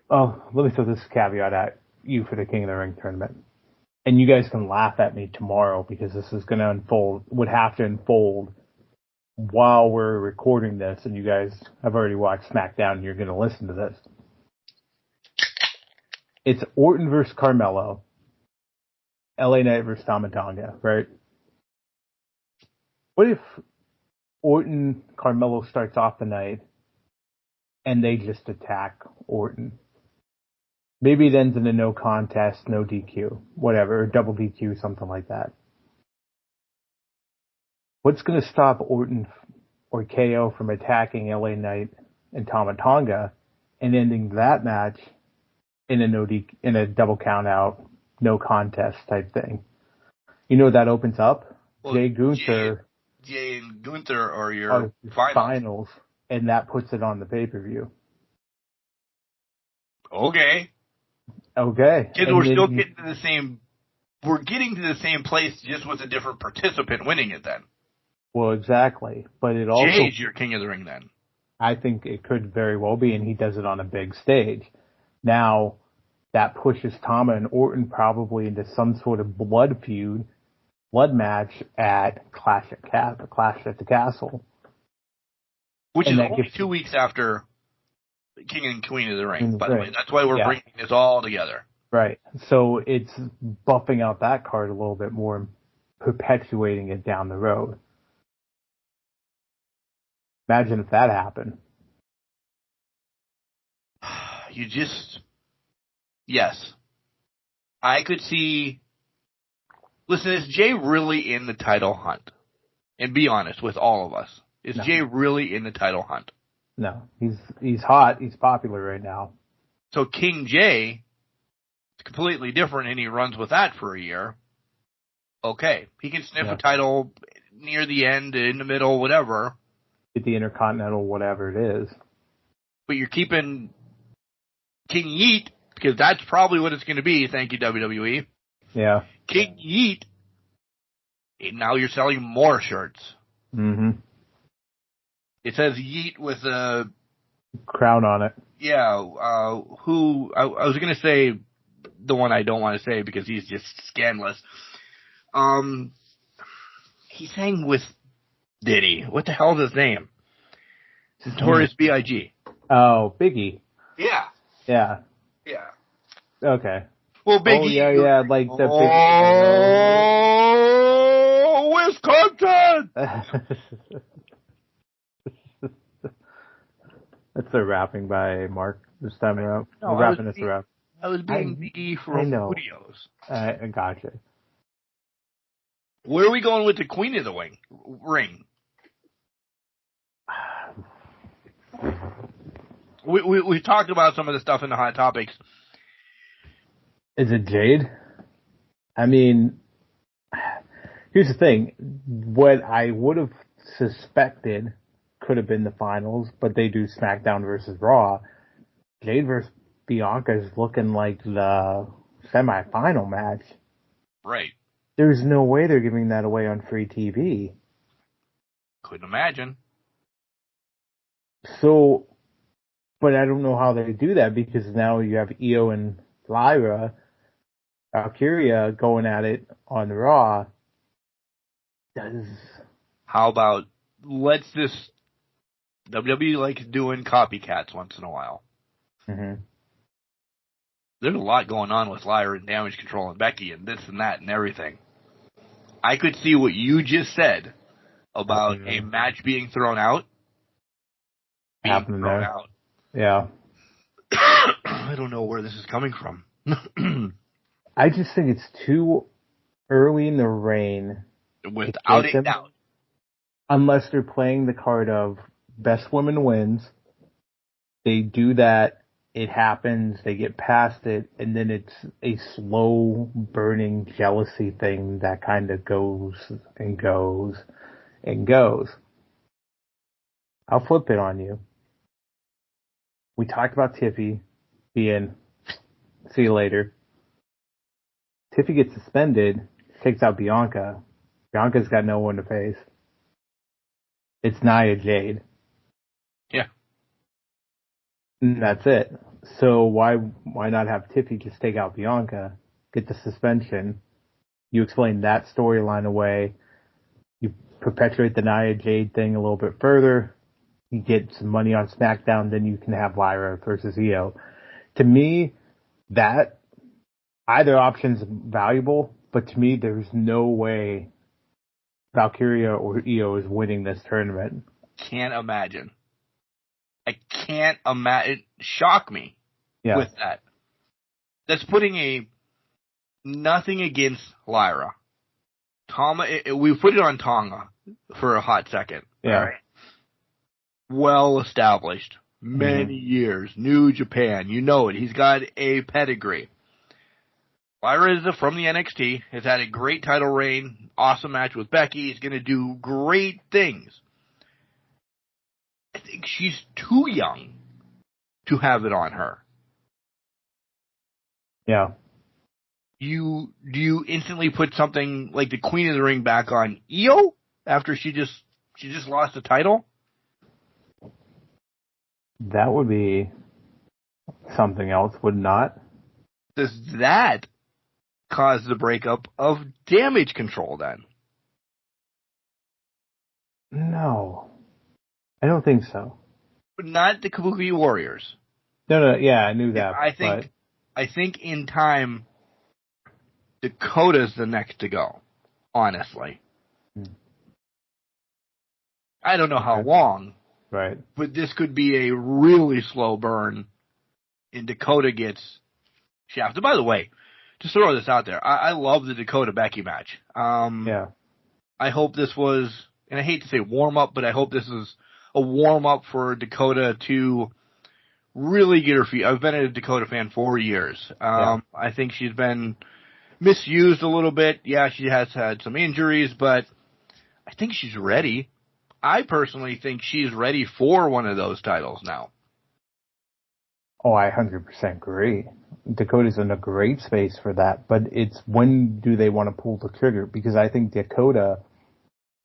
Speaker 4: Oh, let me throw this caveat at you for the King of the Ring tournament. And you guys can laugh at me tomorrow because this is going to unfold, would have to unfold while we're recording this, and you guys have already watched SmackDown and you're going to listen to this. It's Orton versus Carmelo. LA Knight versus Tama Tonga, right? What if Orton, Carmelo starts off the night and they just attack Orton? Maybe it ends in a no contest, no DQ, whatever, or double DQ, something like that. What's going to stop Orton or KO from attacking LA Knight and Tama Tonga and ending that match in a double count out, no contest type thing? You know what that opens up?
Speaker 3: Well,
Speaker 4: Jay and
Speaker 3: Gunther are your
Speaker 4: finals, and that puts it on the pay-per-view.
Speaker 3: Okay.
Speaker 4: Okay.
Speaker 3: Because we're still getting to the same. We're getting to the same place, just with a different participant winning it. Then.
Speaker 4: Well, exactly. But it also,
Speaker 3: Jay's your King of the Ring. Then.
Speaker 4: I think it could very well be, and he does it on a big stage. Now, that pushes Tama and Orton probably into some sort of blood match at Clash at the Castle.
Speaker 3: Which
Speaker 4: And
Speaker 3: is
Speaker 4: that
Speaker 3: only
Speaker 4: gives
Speaker 3: 2 weeks after King and Queen of the Ring, by the
Speaker 4: Right.
Speaker 3: way. That's why we're bringing this all together.
Speaker 4: Right. So it's buffing out that card a little bit more and perpetuating it down the road. Imagine if that happened.
Speaker 3: Yes. I could see, listen, is Jay really in the title hunt? And be honest with all of us. Is
Speaker 4: No.
Speaker 3: Jay really in the title hunt?
Speaker 4: No. He's hot. He's popular right now.
Speaker 3: So King Jay is completely different, and he runs with that for a year. Okay. He can sniff a title near the end, in the middle, whatever.
Speaker 4: Get the Intercontinental, whatever it is.
Speaker 3: But you're keeping King Yeet, because that's probably what it's going to be. Thank you, WWE.
Speaker 4: Yeah.
Speaker 3: King Yeet. And now you're selling more shirts.
Speaker 4: Mm-hmm.
Speaker 3: It says Yeet with a
Speaker 4: crown on it.
Speaker 3: Yeah. I was going to say the one I don't want to say because he's just scandalous. He sang with Diddy. What the hell is his name? Notorious B.I.G.
Speaker 4: Oh, Biggie.
Speaker 3: Yeah.
Speaker 4: Yeah.
Speaker 3: Yeah.
Speaker 4: Okay.
Speaker 3: Well, Biggie.
Speaker 4: Oh, yeah, like the
Speaker 3: Wisconsin!
Speaker 4: That's a rapping by Mark this time around.
Speaker 3: No,
Speaker 4: rapping this around.
Speaker 3: I was being Biggie from Studios.
Speaker 4: I gotcha.
Speaker 3: Where are we going with the Queen of the Ring? We talked about some of the stuff in the Hot Topics.
Speaker 4: Is it Jade? I mean, here's the thing. What I would have suspected could have been the finals, but they do SmackDown versus Raw. Jade versus Bianca is looking like the semifinal match.
Speaker 3: Right.
Speaker 4: There's no way they're giving that away on free TV.
Speaker 3: Couldn't imagine.
Speaker 4: So, but I don't know how they do that because now you have Io and Lyra, Valkyria going at it on Raw.
Speaker 3: How about WWE likes doing copycats once in a while.
Speaker 4: Mm-hmm.
Speaker 3: There's a lot going on with Lyra and Damage Control and Becky and this and that and everything. I could see what you just said about a match being thrown out.
Speaker 4: Yeah.
Speaker 3: I don't know where this is coming from.
Speaker 4: I just think it's too early in the reign.
Speaker 3: Without a doubt.
Speaker 4: Unless they're playing the card of best woman wins. They do that. It happens. They get past it. And then it's a slow burning jealousy thing that kind of goes and goes and goes. I'll flip it on you. We talked about Tiffy being, see you later. Tiffy gets suspended, takes out Bianca. Bianca's got no one to face. It's Nia Jade.
Speaker 3: Yeah.
Speaker 4: And that's it. So why not have Tiffy just take out Bianca, get the suspension? You explain that storyline away. You perpetuate the Nia Jade thing a little bit further. You get some money on SmackDown, then you can have Lyra versus Io. To me, that either option's valuable, but to me, there's no way Valkyria or Io is winning this tournament.
Speaker 3: Can't imagine. I can't imagine. Shock me with that. That's putting nothing against Lyra. We put it on Tonga for a hot second.
Speaker 4: Yeah.
Speaker 3: Right? Well established. Many years. New Japan. You know it. He's got a pedigree. Lyra is from the NXT. Has had a great title reign. Awesome match with Becky. He's going to do great things. I think she's too young to have it on her.
Speaker 4: Yeah.
Speaker 3: Do you instantly put something like the Queen of the Ring back on Io after she just lost the title?
Speaker 4: That would be something else, would not?
Speaker 3: Does that cause the breakup of Damage Control then?
Speaker 4: No. I don't think so.
Speaker 3: But not the Kabuki Warriors.
Speaker 4: No, yeah, I knew that.
Speaker 3: I think in time, Dakota's the next to go, honestly. I don't know how long.
Speaker 4: Right.
Speaker 3: But this could be a really slow burn, and Dakota gets shafted. By the way, just throw this out there. I love the Dakota Becky match.
Speaker 4: Yeah.
Speaker 3: I hope this was, and I hate to say warm up, but I hope this is a warm up for Dakota to really get her feet. I've been a Dakota fan for years. I think she's been misused a little bit. Yeah, she has had some injuries, but I think she's ready. I personally think she's ready for one of those titles now.
Speaker 4: Oh, I 100% agree. Dakota's in a great space for that, but it's when do they want to pull the trigger? Because I think Dakota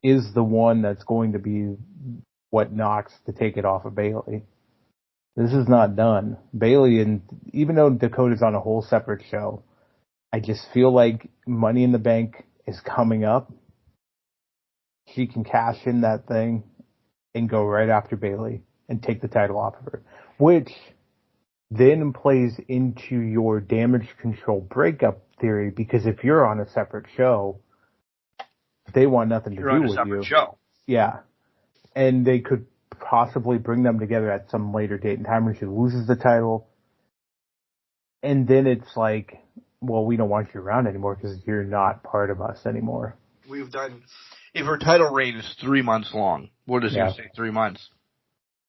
Speaker 4: is the one that's going to be what knocks to take it off of Bayley. This is not done. Bayley, and even though Dakota's on a whole separate show, I just feel like Money in the Bank is coming up. She can cash in that thing and go right after Bayley and take the title off of her, which then plays into your Damage Control breakup theory, because if you're on a separate show, they want nothing to do with you.
Speaker 3: You're on a separate show.
Speaker 4: Yeah. And they could possibly bring them together at some later date and time when she loses the title. And then it's like, well, we don't want you around anymore because you're not part of us anymore.
Speaker 3: We've done, if her title reign is 3 months long, what does it say, 3 months?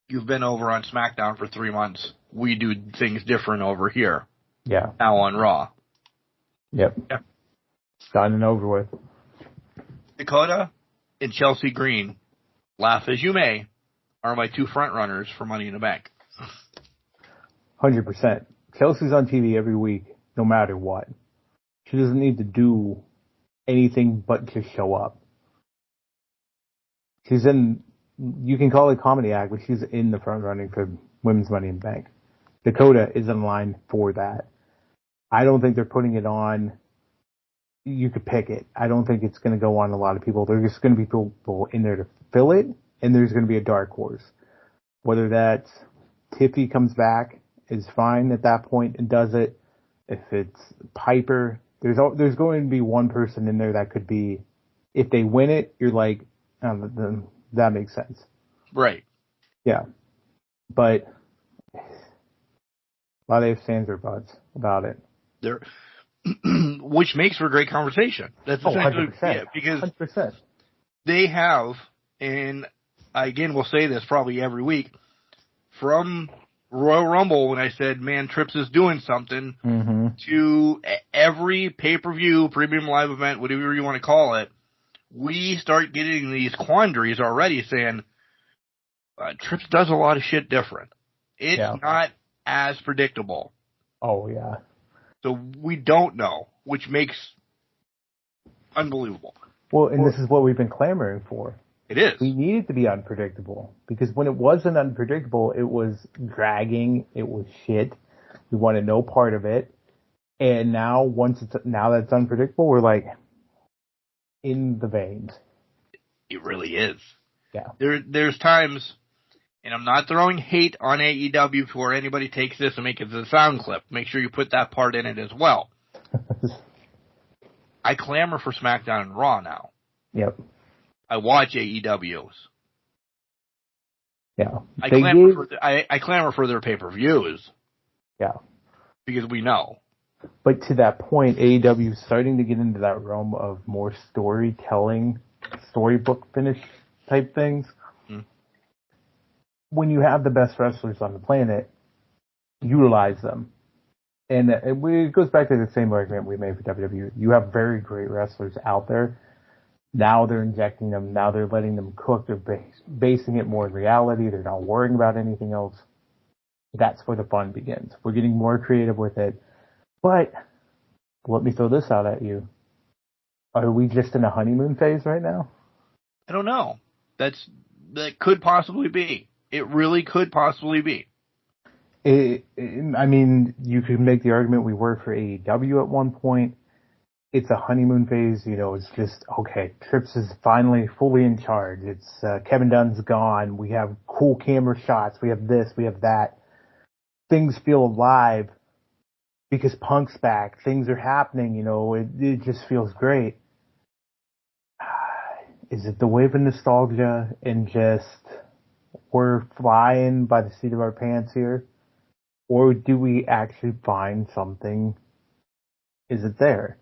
Speaker 3: You've been over on SmackDown for 3 months. We do things different over here.
Speaker 4: Yeah.
Speaker 3: Now on Raw.
Speaker 4: Yep.
Speaker 3: Yeah.
Speaker 4: Done and over with.
Speaker 3: Dakota and Chelsea Green, laugh as you may, are my two front runners for Money in the Bank.
Speaker 4: 100%. Chelsea's on TV every week, no matter what. She doesn't need to do anything but just show up. She's in, you can call it a comedy act, but she's in the front running for Women's Money in the Bank. Dakota is in line for that. I don't think they're putting it on. You could pick it. I don't think it's going to go on a lot of people. There's just going to be people in there to fill it, and there's going to be a dark horse. Whether that's Tiffy comes back is fine at that point and does it. If it's Piper, there's going to be one person in there that could be, if they win it, you're like, oh, that makes sense.
Speaker 3: Right.
Speaker 4: Yeah. But a lot of ifs, ands, or buts about it.
Speaker 3: There, which makes for a great conversation. That's essentially
Speaker 4: 100%.
Speaker 3: Yeah, because
Speaker 4: 100%.
Speaker 3: they have, and again, we'll say this probably every week, from Royal Rumble when I said, man, Trips is doing something, to every pay-per-view, premium live event, whatever you want to call it, we start getting these quandaries already saying, Trips does a lot of shit different. It's not as predictable.
Speaker 4: Oh, yeah.
Speaker 3: So we don't know, which makes unbelievable.
Speaker 4: Well, and this is what we've been clamoring for.
Speaker 3: It is.
Speaker 4: We need it to be unpredictable, because when it wasn't unpredictable, it was dragging, it was shit. We wanted no part of it. And now, now that it's unpredictable, we're like in the veins.
Speaker 3: It really is.
Speaker 4: Yeah.
Speaker 3: There's times, and I'm not throwing hate on AEW before anybody takes this and make it a sound clip. Make sure you put that part in it as well. I clamor for SmackDown and Raw now.
Speaker 4: Yep.
Speaker 3: I watch AEWs.
Speaker 4: Yeah.
Speaker 3: I clamor for their pay-per-views.
Speaker 4: Yeah.
Speaker 3: Because we know.
Speaker 4: But to that point, AEW is starting to get into that realm of more storytelling, storybook finish type things. When you have the best wrestlers on the planet, utilize them. And it goes back to the same argument we made for WWE. You have very great wrestlers out there. Now they're injecting them. Now they're letting them cook. They're basing it more in reality. They're not worrying about anything else. That's where the fun begins. We're getting more creative with it. But let me throw this out at you. Are we just in a honeymoon phase right now?
Speaker 3: I don't know. That could possibly be. It really could possibly be.
Speaker 4: I mean, you could make the argument we were for AEW at one point. It's a honeymoon phase, it's just, okay, Trips is finally fully in charge. It's, Kevin Dunn's gone. We have cool camera shots. We have this, we have that. Things feel alive because Punk's back. Things are happening, it just feels great. Is it the wave of nostalgia and just we're flying by the seat of our pants here? Or do we actually find something? Is it there?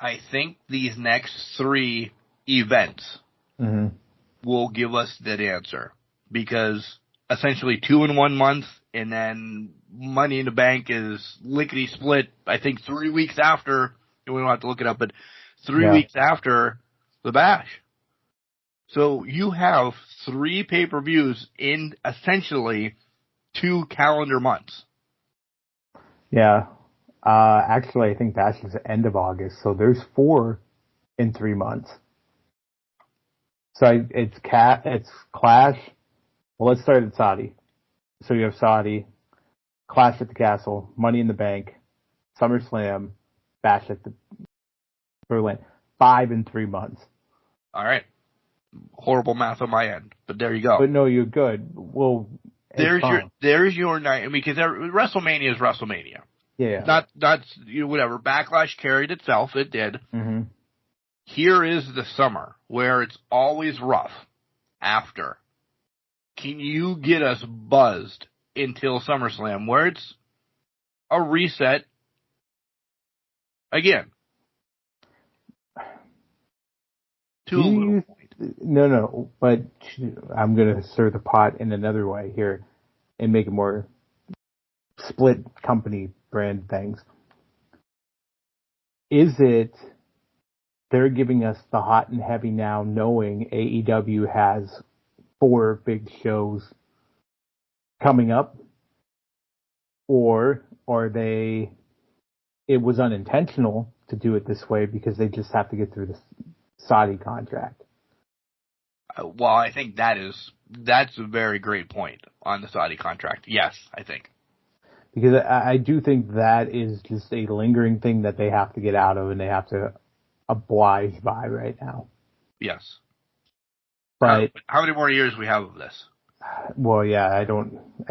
Speaker 3: I think these next 3 events will give us that answer. Because essentially 2 in 1 month, and then Money in the Bank is lickety split, I think 3 weeks after, and we don't have to look it up, but 3 weeks after the Bash. So you have 3 pay-per-views in essentially 2 calendar months.
Speaker 4: Yeah. Actually, I think Bash is the end of August, so there's 4 in 3 months. So it's Clash. Well, let's start at Saudi. So you have Saudi, Clash at the Castle, Money in the Bank, SummerSlam, Bash at the Berlin. 5 in 3 months.
Speaker 3: All right. Horrible math on my end, but there you go.
Speaker 4: But no, you're good. Well,
Speaker 3: there's your night. I mean, because WrestleMania is WrestleMania.
Speaker 4: Yeah.
Speaker 3: Not whatever. Backlash carried itself. It did.
Speaker 4: Mm-hmm.
Speaker 3: Here is the summer where it's always rough. After, can you get us buzzed until SummerSlam, where it's a reset again?
Speaker 4: No, but I'm going to stir the pot in another way here and make it more split company brand things. Is it they're giving us the hot and heavy now, knowing AEW has 4 big shows coming up? Or are they, it was unintentional to do it this way because they just have to get through the Saudi contract?
Speaker 3: Well, I think that's a very great point on the Saudi contract. Yes, I think.
Speaker 4: Because I do think that is just a lingering thing that they have to get out of and they have to oblige by right now.
Speaker 3: Yes.
Speaker 4: But
Speaker 3: how many more years we have of this?
Speaker 4: Well, yeah, I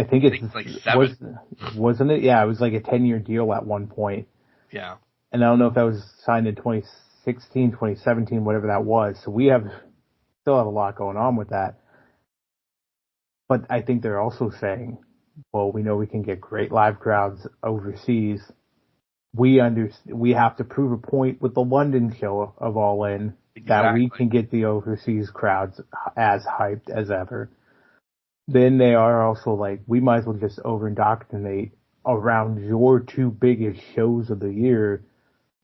Speaker 4: think it's
Speaker 3: like 7.
Speaker 4: Wasn't it? Yeah, it was like a 10-year deal at one point.
Speaker 3: Yeah.
Speaker 4: And I don't know if that was signed in 2016, 2017, whatever that was. So we still have a lot going on with that. But I think they're also saying, well, we know we can get great live crowds overseas. We have to prove a point with the London show of All In that we can get the overseas crowds as hyped as ever. Then they are also like, we might as well just over-indoctrinate around your 2 biggest shows of the year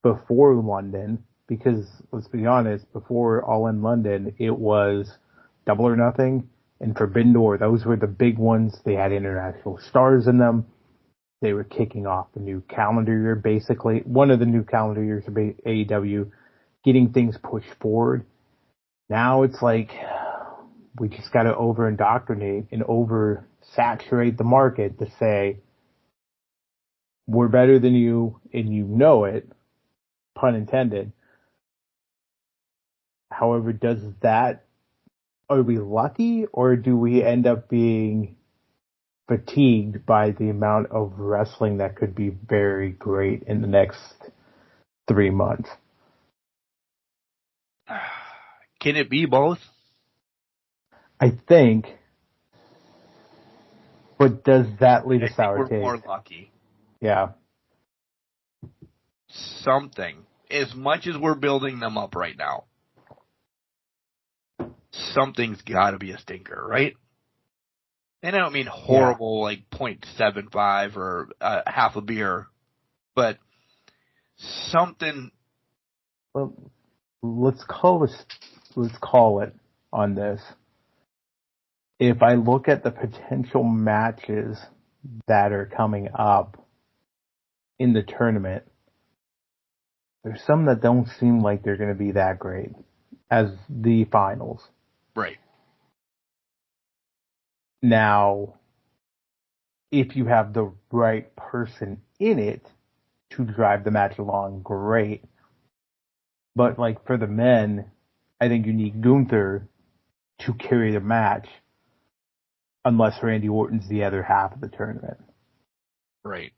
Speaker 4: before London. Because, let's be honest, before All In London, it was Double or Nothing and Forbidden Door. Those were the big ones. They had international stars in them. They were kicking off the new calendar year, basically. One of the new calendar years of AEW, getting things pushed forward. Now it's like, we just got to over-indoctrinate and over-saturate the market to say, we're better than you, and you know it, pun intended. However, are we lucky, or do we end up being fatigued by the amount of wrestling that could be very great in the next 3 months?
Speaker 3: Can it be both?
Speaker 4: I think. But does that leave a sour taste?
Speaker 3: We're more lucky.
Speaker 4: Yeah.
Speaker 3: Something. As much as we're building them up right now, something's got to be a stinker, right? And I don't mean horrible, like 0.75 or half a beer, but something.
Speaker 4: Well, let's call it on this. If I look at the potential matches that are coming up in the tournament, there's some that don't seem like they're going to be that great as the finals.
Speaker 3: Right.
Speaker 4: Now, if you have the right person in it to drive the match along, great. But like for the men, I think you need Gunther to carry the match unless Randy Orton's the other half of the tournament.
Speaker 3: Right.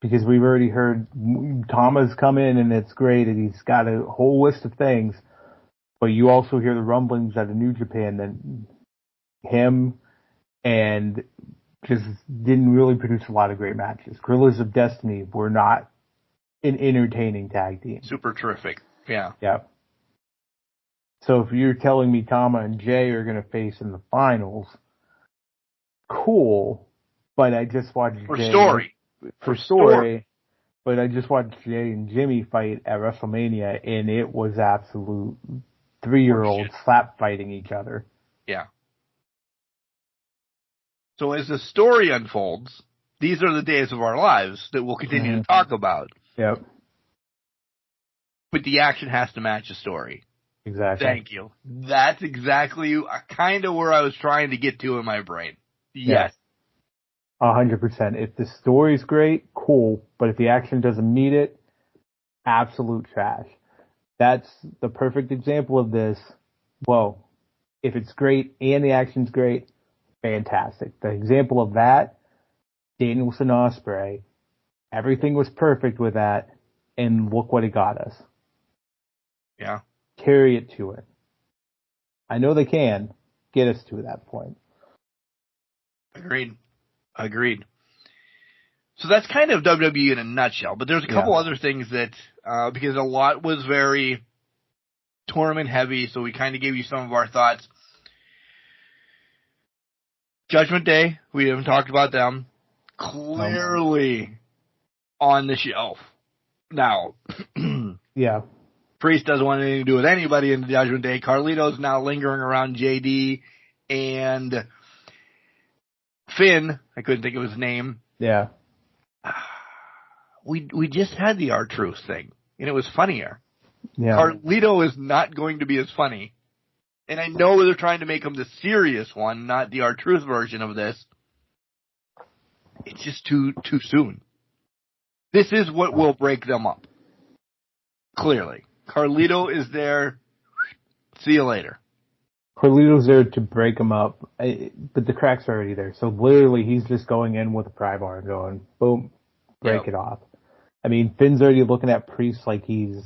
Speaker 4: Because we've already heard Tama's come in and it's great and he's got a whole list of things, but you also hear the rumblings out of New Japan that him and just didn't really produce a lot of great matches. Gorillas of Destiny were not an entertaining tag team.
Speaker 3: Super terrific. Yeah.
Speaker 4: Yeah. So if you're telling me Tama and Jay are going to face in the finals, cool, but I just watched Jay. For story. But I just watched Jay and Jimmy fight at WrestleMania, and it was absolute 3-year-olds slap fighting each other.
Speaker 3: Yeah. So as the story unfolds, these are the days of our lives that we'll continue to talk about.
Speaker 4: Yep.
Speaker 3: But the action has to match the story.
Speaker 4: Exactly.
Speaker 3: Thank you. That's exactly kind of where I was trying to get to in my brain. Yes.
Speaker 4: 100%. If the story's great, cool. But if the action doesn't meet it, absolute trash. That's the perfect example of this. Well, if it's great and the action's great, fantastic. The example of that, Danielson Ospreay, everything was perfect with that, and look what it got us.
Speaker 3: Yeah.
Speaker 4: Carry it to it. I know they can get us to that point.
Speaker 3: Agreed. So that's kind of WWE in a nutshell, but there's a couple other things that, because a lot was very tournament heavy, so we kind of gave you some of our thoughts. Judgment Day, we haven't talked about them. Clearly on the shelf. Now,
Speaker 4: yeah.
Speaker 3: Priest doesn't want anything to do with anybody in the Judgment Day. Carlito's now lingering around JD, and Finn, I couldn't think of his name.
Speaker 4: Yeah.
Speaker 3: We just had the R-Truth thing, and it was funnier.
Speaker 4: Yeah.
Speaker 3: Carlito is not going to be as funny. And I know they're trying to make him the serious one, not the R-Truth version of this. It's just too soon. This is what will break them up. Clearly. Carlito is there. See you later.
Speaker 4: Carlito's there to break him up, but the crack's are already there. So literally, he's just going in with a pry bar and going, boom, break it off. I mean, Finn's already looking at Priest like he's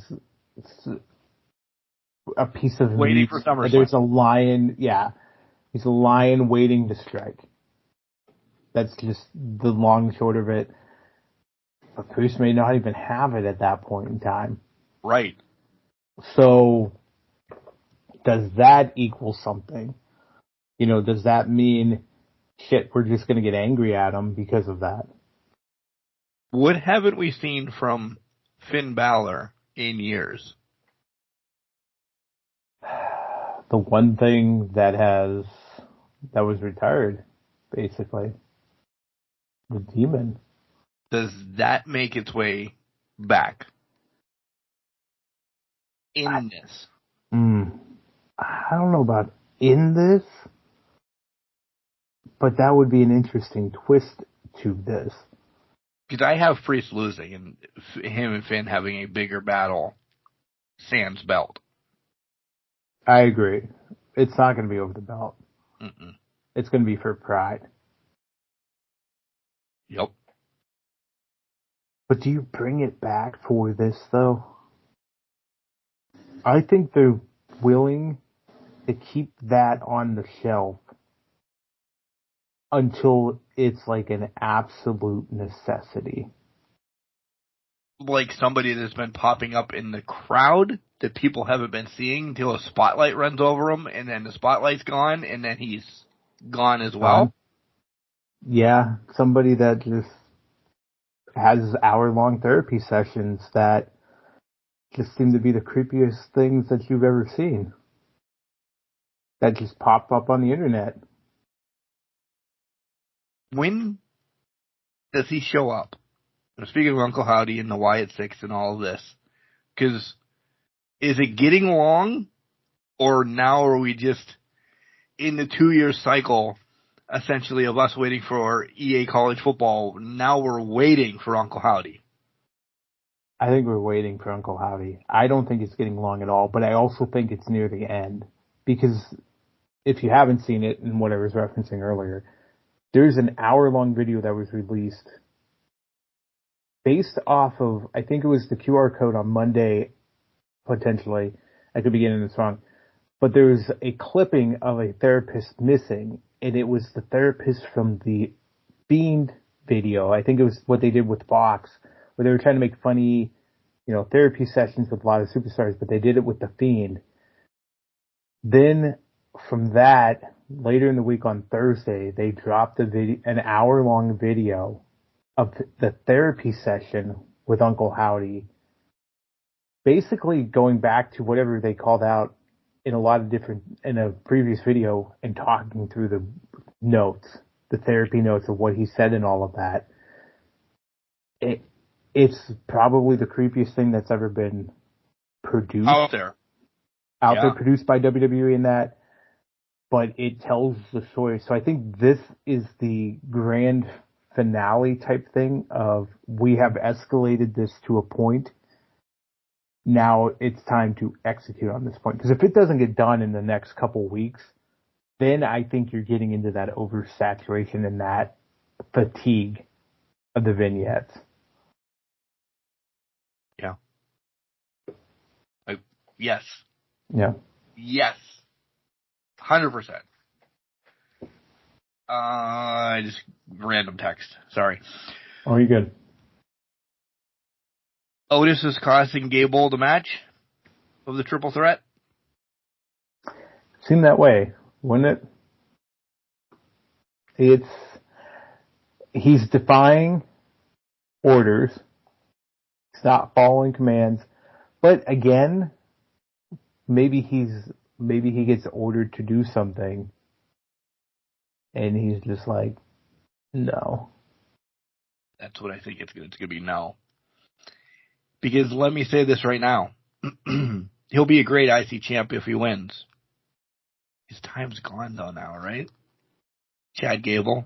Speaker 4: a piece of
Speaker 3: waiting
Speaker 4: meat.
Speaker 3: for SummerSlam.
Speaker 4: There's a lion, he's a lion waiting to strike. That's just the long and short of it. But Priest may not even have it at that point in time.
Speaker 3: Right.
Speaker 4: So, does that equal something? You know, does that mean, shit, we're just going to get angry at him because of that?
Speaker 3: What haven't we seen from Finn Balor in years?
Speaker 4: The one thing that was retired, basically. The Demon.
Speaker 3: Does that make its way back in this?
Speaker 4: I don't know about in this, but that would be an interesting twist to this.
Speaker 3: Because I have Priest losing and him and Finn having a bigger battle sans belt.
Speaker 4: I agree. It's not going to be over the belt.
Speaker 3: Mm-mm.
Speaker 4: It's going to be for pride.
Speaker 3: Yep.
Speaker 4: But do you bring it back for this, though? I think they're willing to keep that on the shelf until it's like an absolute necessity.
Speaker 3: Like somebody that's been popping up in the crowd that people haven't been seeing until a spotlight runs over him, and then the spotlight's gone, and then he's gone as well.
Speaker 4: Yeah, somebody that just has hour-long therapy sessions that just seem to be the creepiest things that you've ever seen. That just pop up on the internet.
Speaker 3: When does he show up? speaking of Uncle Howdy and the Wyatt Six and all of this, because is it getting long, or now are we just in the 2-year cycle, essentially, of us waiting for EA College Football? Now we're waiting for Uncle Howdy.
Speaker 4: I think we're waiting for Uncle Howdy. I don't think it's getting long at all, but I also think it's near the end. Because if you haven't seen it, and what I was referencing earlier, there's an hour-long video that was released based off of, I think it was the QR code on Monday, potentially. I could be getting this wrong. But there was a clipping of a therapist missing, and it was the therapist from the Fiend video. I think it was what they did with Fox, where they were trying to make funny, therapy sessions with a lot of superstars, but they did it with the Fiend. Then from that, later in the week on Thursday, they dropped an hour-long video of the therapy session with Uncle Howdy, basically going back to whatever they called out in a previous video and talking through the notes, the therapy notes of what he said and all of that. It's probably the creepiest thing that's ever been produced.
Speaker 3: Out there,
Speaker 4: produced by WWE in that, but it tells the story. So I think this is the grand finale type thing of, we have escalated this to a point. Now it's time to execute on this point. Because if it doesn't get done in the next couple weeks, then I think you're getting into that oversaturation and that fatigue of the vignettes.
Speaker 3: Yeah. Yes.
Speaker 4: Yeah.
Speaker 3: Yes. 100%. Just random text. Sorry.
Speaker 4: Oh, you're good.
Speaker 3: Otis is costing Gable the match of the triple threat.
Speaker 4: Seemed that way, wouldn't it? He's defying orders. He's not following commands. But again, maybe he gets ordered to do something, and he's just like, no.
Speaker 3: That's what I think it's going to be, no. Because let me say this right now. He'll be a great IC champ if he wins. His time's gone, though, now, right? Chad Gable?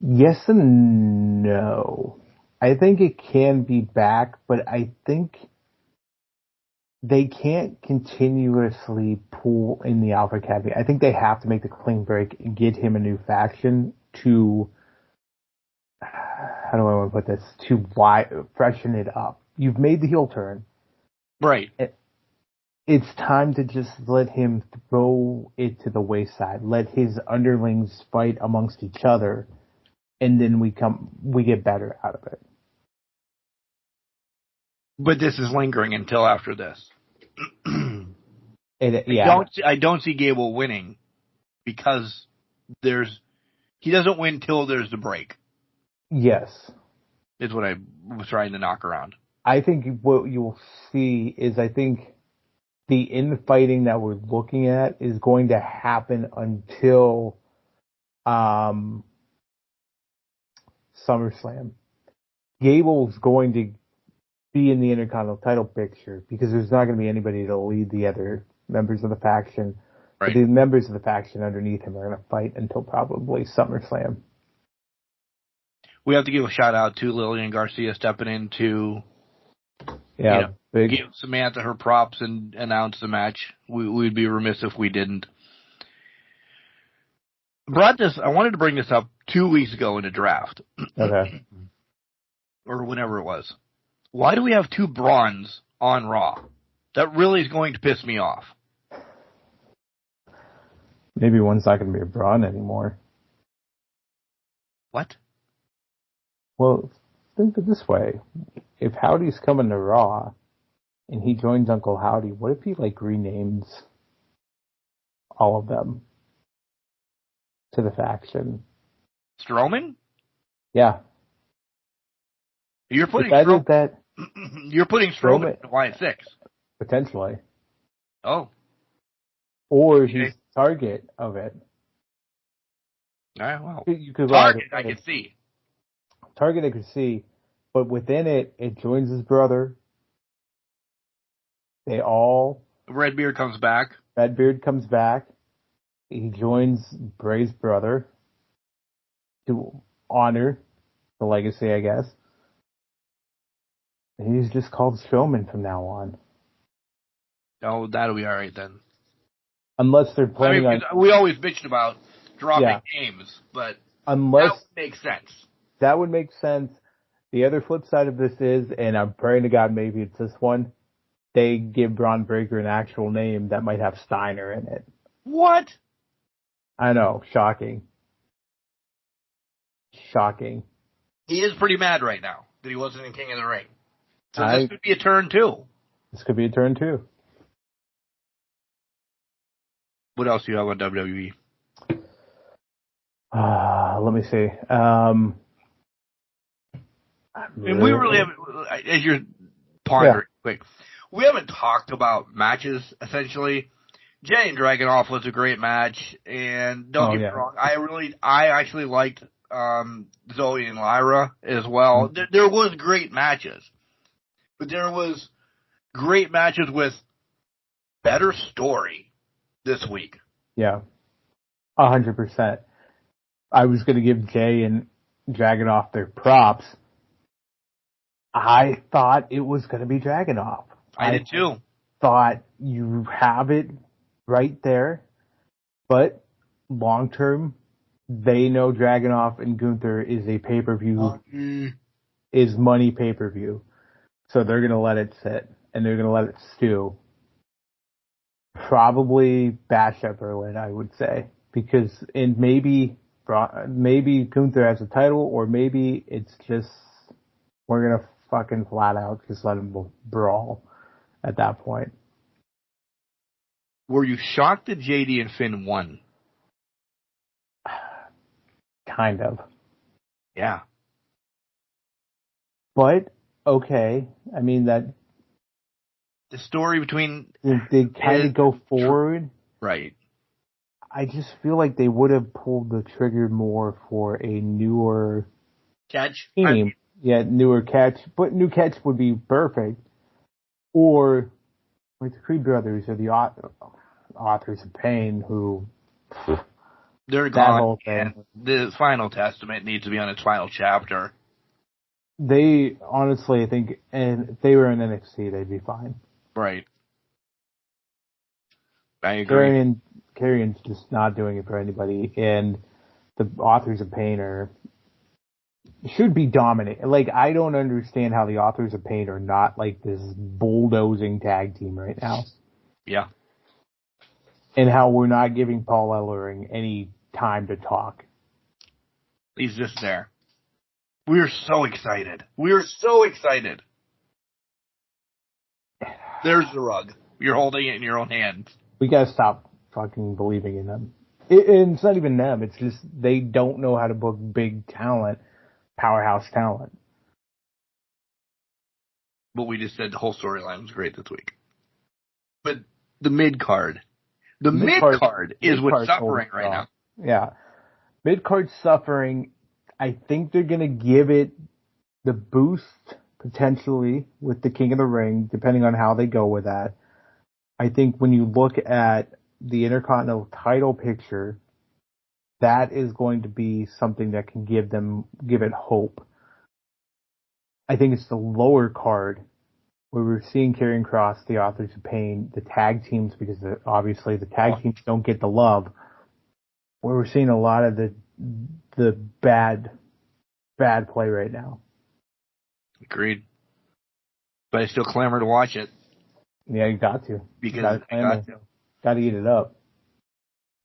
Speaker 4: Yes and no. I think it can be back, but I think they can't continuously pull in the Alpha Academy. I think they have to make the clean break and get him a new faction to, how do I want to put this, to freshen it up. You've made the heel turn.
Speaker 3: Right.
Speaker 4: It's time to just let him throw it to the wayside. Let his underlings fight amongst each other, and then we get better out of it.
Speaker 3: But this is lingering until after this.
Speaker 4: Yeah.
Speaker 3: I don't see Gable winning because he doesn't win till there's the break.
Speaker 4: Yes.
Speaker 3: Is what I was trying to knock around.
Speaker 4: I think what you'll see is, I think the infighting that we're looking at is going to happen until SummerSlam. Gable's going to be in the Intercontinental title picture because there's not going to be anybody to lead the other members of the faction.
Speaker 3: Right.
Speaker 4: But the members of the faction underneath him are going to fight until probably SummerSlam.
Speaker 3: We have to give a shout out to Lillian Garcia stepping in to
Speaker 4: big.
Speaker 3: give Samantha her props and announce the match. We'd be remiss if we didn't. I wanted to bring this up 2 weeks ago in a draft.
Speaker 4: Okay.
Speaker 3: Or whenever it was. Why do we have 2 Brawns on Raw? That really is going to piss me off.
Speaker 4: Maybe one's not going to be a Braun anymore.
Speaker 3: What?
Speaker 4: Well, think of it this way. If Howdy's coming to Raw and he joins Uncle Howdy, what if he renames all of them to the faction?
Speaker 3: Strowman?
Speaker 4: Yeah.
Speaker 3: You're putting You're putting Strowman in Wyatt 6.
Speaker 4: Potentially.
Speaker 3: Oh.
Speaker 4: Or he's target of it.
Speaker 3: All right, well.
Speaker 4: You could
Speaker 3: target, I can see.
Speaker 4: target I could see, but within it, it joins his brother.
Speaker 3: Redbeard comes back.
Speaker 4: Redbeard comes back. He joins Bray's brother to honor the legacy, I guess. And he's just called Strowman from now on.
Speaker 3: Oh, that'll be all right then.
Speaker 4: Unless they're planning on...
Speaker 3: We always bitched about dropping names, but that would make sense.
Speaker 4: That would make sense. The other flip side of this is, and I'm praying to God maybe it's this one, they give Braun Breaker an actual name that might have Steiner in it.
Speaker 3: What?
Speaker 4: I know. Shocking. Shocking.
Speaker 3: He is pretty mad right now that he wasn't in King of the Ring. So this could be a turn, too.
Speaker 4: This could be a turn, too.
Speaker 3: What else do you have on WWE?
Speaker 4: Let me see.
Speaker 3: And we really haven't, as you're pondering quick, we haven't talked about matches, essentially. Jay and Dragunov was a great match, and don't get me wrong, I actually liked Zoe and Lyra as well.
Speaker 4: Mm-hmm.
Speaker 3: There was great matches, but there was great matches with better story this week.
Speaker 4: Yeah, 100%. I was going to give Jay and Dragunov their props. I thought it was going to be Dragunov.
Speaker 3: I did too.
Speaker 4: Thought you have it right there, but long term, they know Dragunov and Gunther is a pay-per-view, is money pay-per-view. So they're going to let it sit, and they're going to let it stew. Probably Bash at Berlin, I would say, because maybe Gunther has a title, or maybe it's just we're going to fucking flat out just let him brawl at that point.
Speaker 3: Were you shocked that JD and Finn won?
Speaker 4: Kind of.
Speaker 3: Yeah.
Speaker 4: But, okay. I mean, that...
Speaker 3: The story between...
Speaker 4: They kind of go forward.
Speaker 3: Right.
Speaker 4: I just feel like they would have pulled the trigger more for a newer...
Speaker 3: Catch?
Speaker 4: Team. Newer catch. But new catch would be perfect. Or, like the Creed brothers or the authors of Pain, who...
Speaker 3: They're gone, and the final testament needs to be on its final chapter.
Speaker 4: They, honestly, I think, and if they were in NXT, they'd be fine.
Speaker 3: Right. I agree.
Speaker 4: Karrion's just not doing it for anybody, and the authors of Pain should be dominant. Like, I don't understand how the authors of Pain are not, like, this bulldozing tag team right now.
Speaker 3: Yeah.
Speaker 4: And how we're not giving Paul Ellering any time to talk.
Speaker 3: He's just there. We're so excited. We're so excited. There's the rug. You're holding it in your own hands.
Speaker 4: We gotta stop fucking believing in them. And it's not even them. It's just they don't know how to book big talent, powerhouse talent.
Speaker 3: But we just said the whole storyline was great this week. But the mid-card. The mid-card is what's suffering right now.
Speaker 4: Yeah. Mid-card suffering. I think they're going to give it the boost, potentially, with the King of the Ring, depending on how they go with that. I think when you look at the Intercontinental title picture, that is going to be something that can give it hope. I think it's the lower card where we're seeing Karrion Kross, the Authors of Pain, the tag teams, because obviously the tag teams don't get the love, where we're seeing a lot of the bad play right now.
Speaker 3: Agreed. But I still clamor to watch it.
Speaker 4: Yeah, you got to.
Speaker 3: Because I got to.
Speaker 4: Got to eat it up.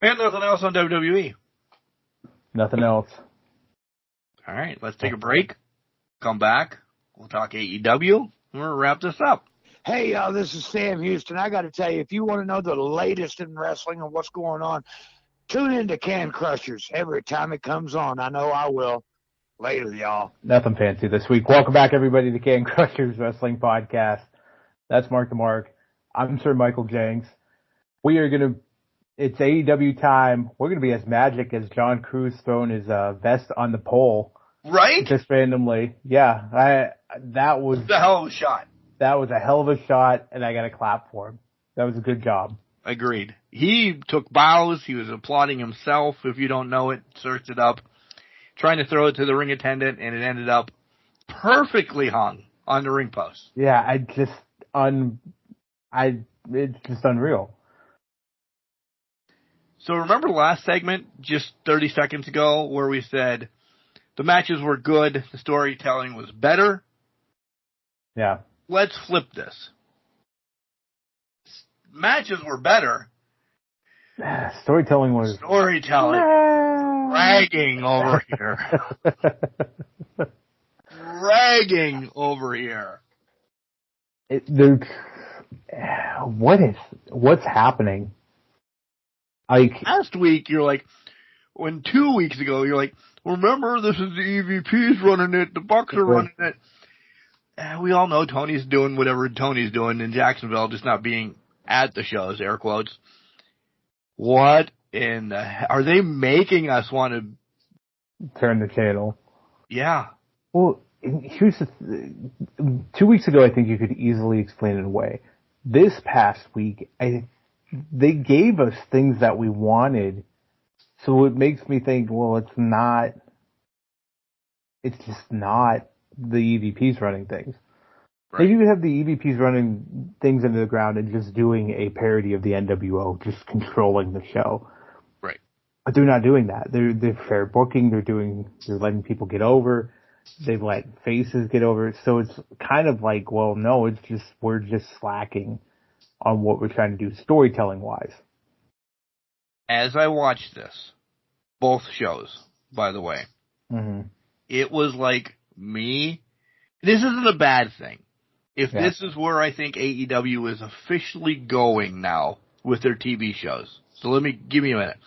Speaker 3: And nothing else on WWE.
Speaker 4: Nothing else.
Speaker 3: All right, let's take a break. Come back. We'll talk AEW. We're going to wrap this up.
Speaker 6: Hey, this is Sam Houston. I got to tell you, if you want to know the latest in wrestling and what's going on, tune into Can Crushers every time it comes on. I know I will. Later, y'all.
Speaker 4: Nothing fancy this week. Welcome back, everybody, to Can Crushers Wrestling Podcast. That's Mark the Mark. I'm Sir Michael Jenks. It's AEW time. We're going to be as magic as John Cruz throwing his vest on the pole
Speaker 3: Right?
Speaker 4: Just randomly. Yeah. That was
Speaker 3: The hell of a shot.
Speaker 4: That was a hell of a shot, and I got a clap for him. That was a good job.
Speaker 3: Agreed. He took bows. He was applauding himself. If you don't know it, search it up. Trying to throw it to the ring attendant, and it ended up perfectly hung on the ring post.
Speaker 4: Yeah, it's just unreal.
Speaker 3: So remember last segment, just 30 seconds ago, where we said the matches were good, the storytelling was better?
Speaker 4: Yeah.
Speaker 3: Let's flip this. Matches were better.
Speaker 4: Storytelling was...
Speaker 3: Dragging over here. Dragging over here.
Speaker 4: What's happening? Like
Speaker 3: last week, you're like, 2 weeks ago, you're like, remember, this is the EVP's running it, the Bucks are running it. We all know Tony's doing whatever Tony's doing in Jacksonville, just not being at the shows, air quotes. What in the hell? Are they making us want to
Speaker 4: turn the channel?
Speaker 3: Yeah.
Speaker 4: Well, here's 2 weeks ago, I think you could easily explain it away. This past week, they gave us things that we wanted, so it makes me think, well, it's just not the EVPs running things.
Speaker 3: Right.
Speaker 4: Maybe you have the EVPs running things into the ground and just doing a parody of the NWO, just controlling the show.
Speaker 3: Right.
Speaker 4: But they're not doing that. They're fair booking. They're letting people get over. They let faces get over. So it's kind of like, well, no, we're just slacking on what we're trying to do storytelling wise.
Speaker 3: As I watched this, both shows, by the way, It was like me. This isn't a bad thing. This is where I think AEW is officially going now with their TV shows. So give me a minute.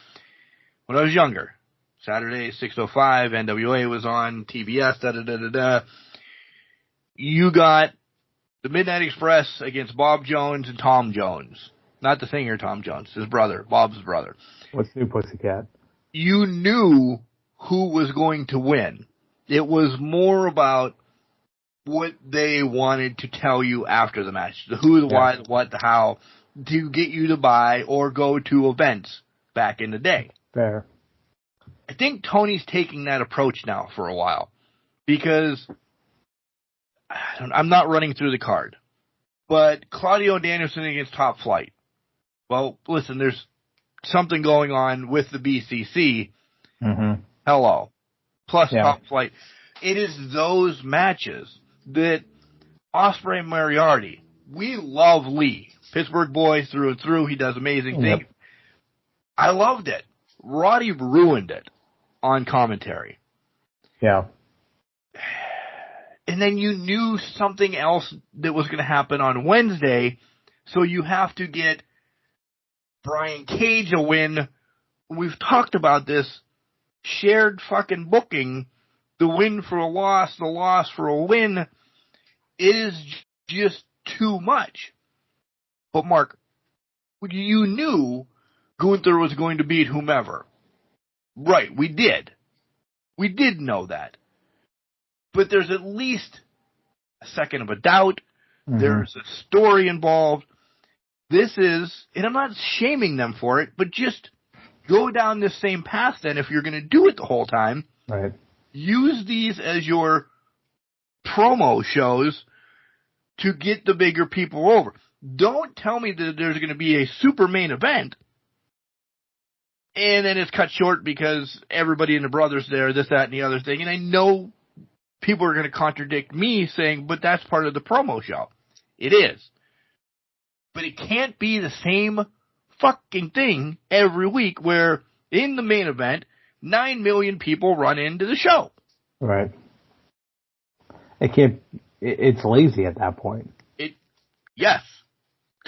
Speaker 3: When I was younger, Saturday, 6:05, NWA was on, TBS, You got the Midnight Express against Bob Jones and Tom Jones. Not the singer Tom Jones, his brother, Bob's brother.
Speaker 4: What's New Pussycat?
Speaker 3: You knew who was going to win. It was more about what they wanted to tell you after the match. The who, the why, the what, the how, to get you to buy or go to events back in the day.
Speaker 4: Fair.
Speaker 3: I think Tony's taking that approach now for a while because I'm not running through the card. But Claudio Danielson against Top Flight. Well, listen, there's something going on with the BCC. Hello. Plus Top Flight. It is those matches that Ospreay and Moriarty. We love Lee. Pittsburgh boy through and through. He does amazing things. I loved it. Roddy ruined it on commentary.
Speaker 4: Yeah.
Speaker 3: And then you knew something else that was going to happen on Wednesday, so you have to get Brian Cage a win. We've talked about this shared fucking booking, the win for a loss, the loss for a win. It is just too much. But Mark, you knew Gunther was going to beat whomever. Right, we did. We did know that. But there's at least a second of a doubt. There's a story involved. This is, and I'm not shaming them for it, but just go down this same path then if you're going to do it the whole time.
Speaker 4: Right.
Speaker 3: Use these as your promo shows to get the bigger people over. Don't tell me that there's going to be a super main event and then it's cut short because everybody and the brothers there, this, that, and the other thing. And I know people are going to contradict me saying, but that's part of the promo show. It is. But it can't be the same fucking thing every week where in the main event, 9 million people run into the show.
Speaker 4: Right. It's lazy at that point.
Speaker 3: Yes.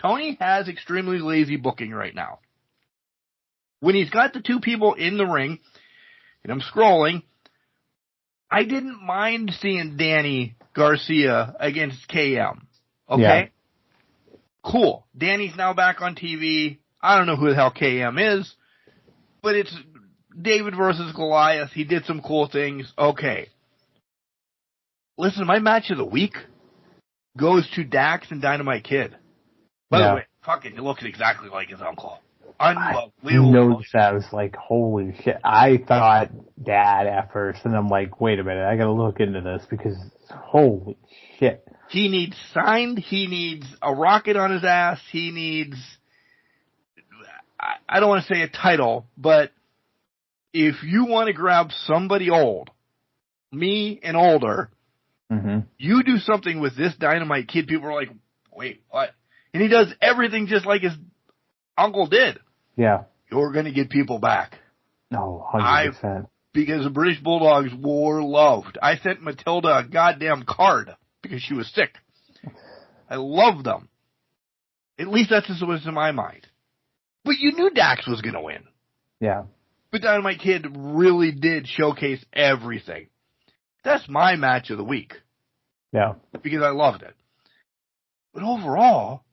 Speaker 3: Tony has extremely lazy booking right now. When he's got the two people in the ring, and I'm scrolling, I didn't mind seeing Danny Garcia against KM. Okay?
Speaker 4: Yeah.
Speaker 3: Cool. Danny's now back on TV. I don't know who the hell KM is, but it's David versus Goliath. He did some cool things. Okay. Listen, my match of the week goes to Dax and Dynamite Kid. By the way, fucking, he looks exactly like his uncle. Unbelievable.
Speaker 4: I noticed that. I was like, holy shit. I thought Dad at first, and I'm like, wait a minute, I gotta look into this because holy shit.
Speaker 3: He needs signed, he needs a rocket on his ass, he needs, I don't want to say a title, but if you want to grab somebody old, me and older, you do something with this Dynamite Kid, people are like, wait, what? And he does everything just like his uncle did.
Speaker 4: Yeah.
Speaker 3: You're going to get people back.
Speaker 4: No, 100%.
Speaker 3: Because the British Bulldogs were loved. I sent Matilda a goddamn card because she was sick. I love them. At least that's just what was in my mind. But you knew Dax was going to win.
Speaker 4: Yeah.
Speaker 3: But Dynamite Kid really did showcase everything. That's my match of the week.
Speaker 4: Yeah.
Speaker 3: Because I loved it. But overall,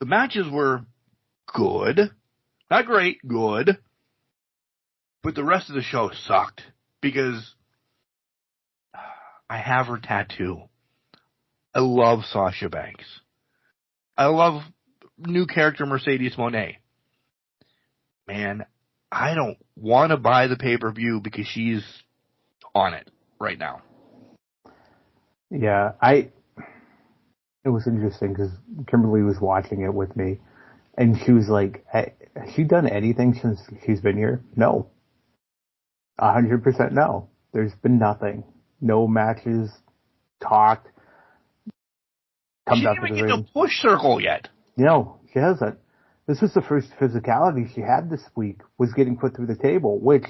Speaker 3: the matches were good. Not great, good. But the rest of the show sucked. Because I have her tattoo. I love Sasha Banks. I love new character Mercedes Moné. Man, I don't want to buy the pay-per-view because she's on it right now.
Speaker 4: Yeah, it was interesting because Kimberly was watching it with me, and she was like, has she done anything since she's been here? No. 100% no. There's been nothing. No matches, talked,
Speaker 3: She didn't even get to push circle yet.
Speaker 4: No, she hasn't. This was the first physicality she had this week, was getting put through the table, which,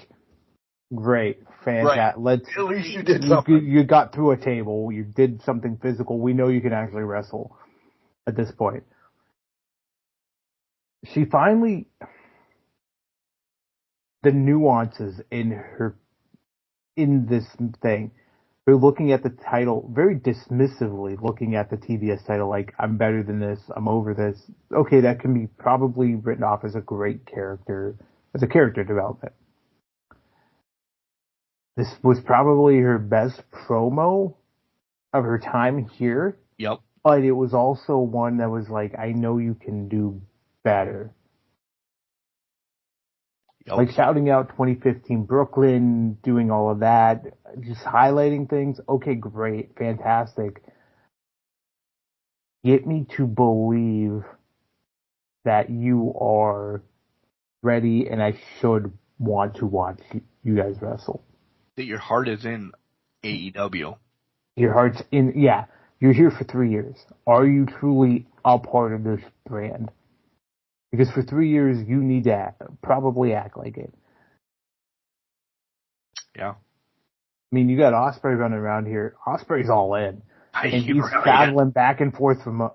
Speaker 4: great, fantastic.
Speaker 3: Right. At least you did something.
Speaker 4: You got through a table, you did something physical. We know you can actually wrestle at this point. She finally, the nuances in this thing, they're looking at the title very dismissively, looking at the TBS title like, I'm better than this, I'm over this. Okay, that can be probably written off as a great character, as a character development. This was probably her best promo of her time here.
Speaker 3: Yep.
Speaker 4: But it was also one that was like, I know you can do better.
Speaker 3: Yep.
Speaker 4: Like shouting out 2015 Brooklyn, doing all of that, just highlighting things. Okay, great, fantastic. Get me to believe that you are ready and I should want to watch you guys wrestle.
Speaker 3: That your heart is in AEW.
Speaker 4: Your heart's in, yeah. You're here for 3 years. Are you truly a part of this brand? Because for 3 years, you need to probably act like it.
Speaker 3: Yeah.
Speaker 4: I mean, you got Ospreay running around here. Ospreay's all in. And he's
Speaker 3: really
Speaker 4: traveling back and forth from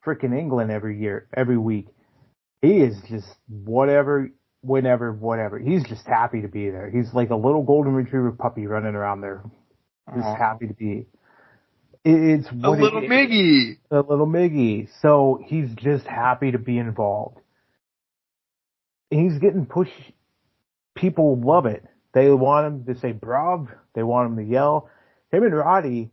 Speaker 4: frickin' England every week. He is just whatever, whenever, whatever. He's just happy to be there. He's like a little golden retriever puppy running around there. Just happy to be. It's
Speaker 3: a little Miggy.
Speaker 4: A little Miggy. So he's just happy to be involved. And he's getting pushed. People love it. They want him to say brav. They want him to yell. Him and Roddy,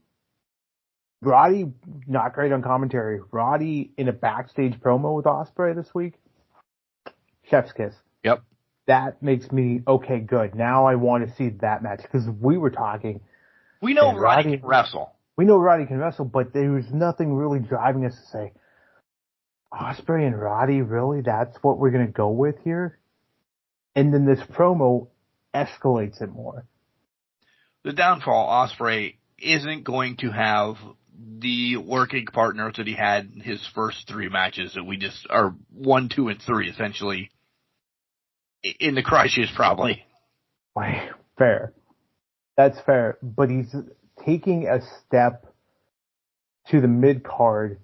Speaker 4: not great on commentary. Roddy in a backstage promo with Ospreay this week. Chef's kiss.
Speaker 3: Yep.
Speaker 4: That makes me, okay, good. Now I want to see that match. Because we were talking.
Speaker 3: We know Roddy can wrestle.
Speaker 4: We know Roddy can wrestle, but there was nothing really driving us to say, Ospreay and Roddy, really? That's what we're going to go with here? And then this promo escalates it more.
Speaker 3: The downfall, Ospreay isn't going to have the working partners that he had in his first 3 matches that we just are 1, 2, and 3 essentially in the crushes probably.
Speaker 4: Fair. That's fair. But he's taking a step to the mid-card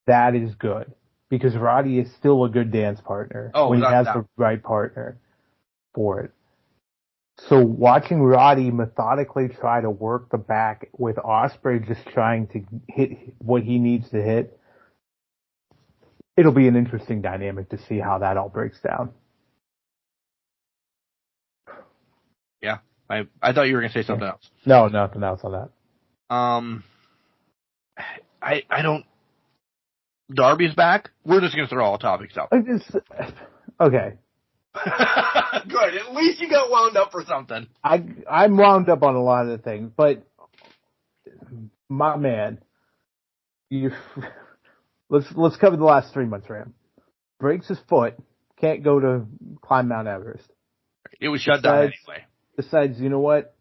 Speaker 4: that is good. Because Roddy is still a good dance partner when he has the right partner for it. So watching Roddy methodically try to work the back with Ospreay just trying to hit what he needs to hit, it'll be an interesting dynamic to see how that all breaks down.
Speaker 3: Yeah. I thought you were going to say something else.
Speaker 4: No, nothing else on that.
Speaker 3: I don't. Darby's back. We're just gonna throw all topics out.
Speaker 4: Okay.
Speaker 3: Good. At least you got wound up for something.
Speaker 4: I'm wound up on a lot of the things, but my man, let's cover the last 3 months for him. Breaks his foot, can't go to climb Mount Everest.
Speaker 3: It was shut down anyway.
Speaker 4: Decides, you know what?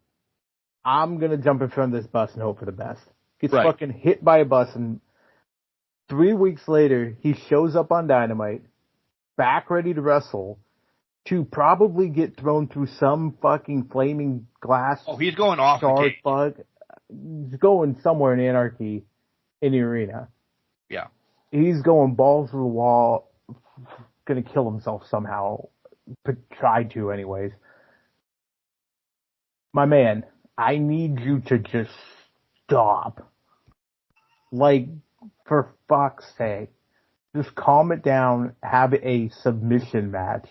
Speaker 4: I'm gonna jump in front of this bus and hope for the best. Gets
Speaker 3: Right.
Speaker 4: fucking hit by a bus, and 3 weeks later, he shows up on Dynamite, back ready to wrestle, to probably get thrown through some fucking flaming glass.
Speaker 3: Oh, he's going off the
Speaker 4: charge
Speaker 3: cage.
Speaker 4: bug. He's going somewhere in Anarchy in the arena.
Speaker 3: Yeah.
Speaker 4: He's going balls to the wall, gonna kill himself somehow. Try to, anyways. My man, I need you to just stop. Like, for fuck's sake. Just calm it down, have a submission match.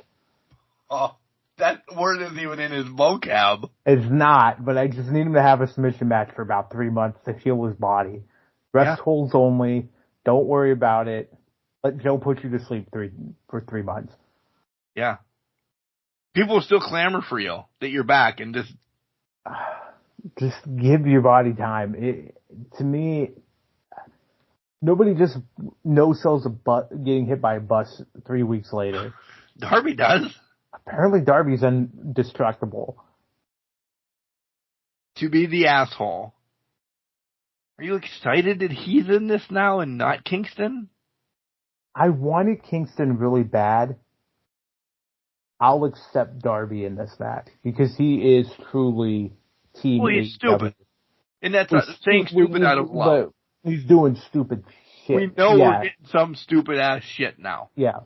Speaker 3: Oh, that word isn't even in his vocab.
Speaker 4: It's not, but I just need him to have a submission match for about 3 months to heal his body. Rest holds only. Don't worry about it. Let Joe put you to sleep for 3 months.
Speaker 3: Yeah. People will still clamor for you that you're back and just
Speaker 4: give your body time. To me, nobody just no-sells getting hit by a bus 3 weeks later.
Speaker 3: Darby does.
Speaker 4: Apparently Darby's indestructible.
Speaker 3: To be the asshole. Are you excited that he's in this now and not Kingston?
Speaker 4: I wanted Kingston really bad. I'll accept Darby in this match because he is truly team.
Speaker 3: Well, he's stupid. And that's saying stupid out of love.
Speaker 4: But he's doing stupid shit.
Speaker 3: We know we're getting some stupid ass shit now.
Speaker 4: Yeah.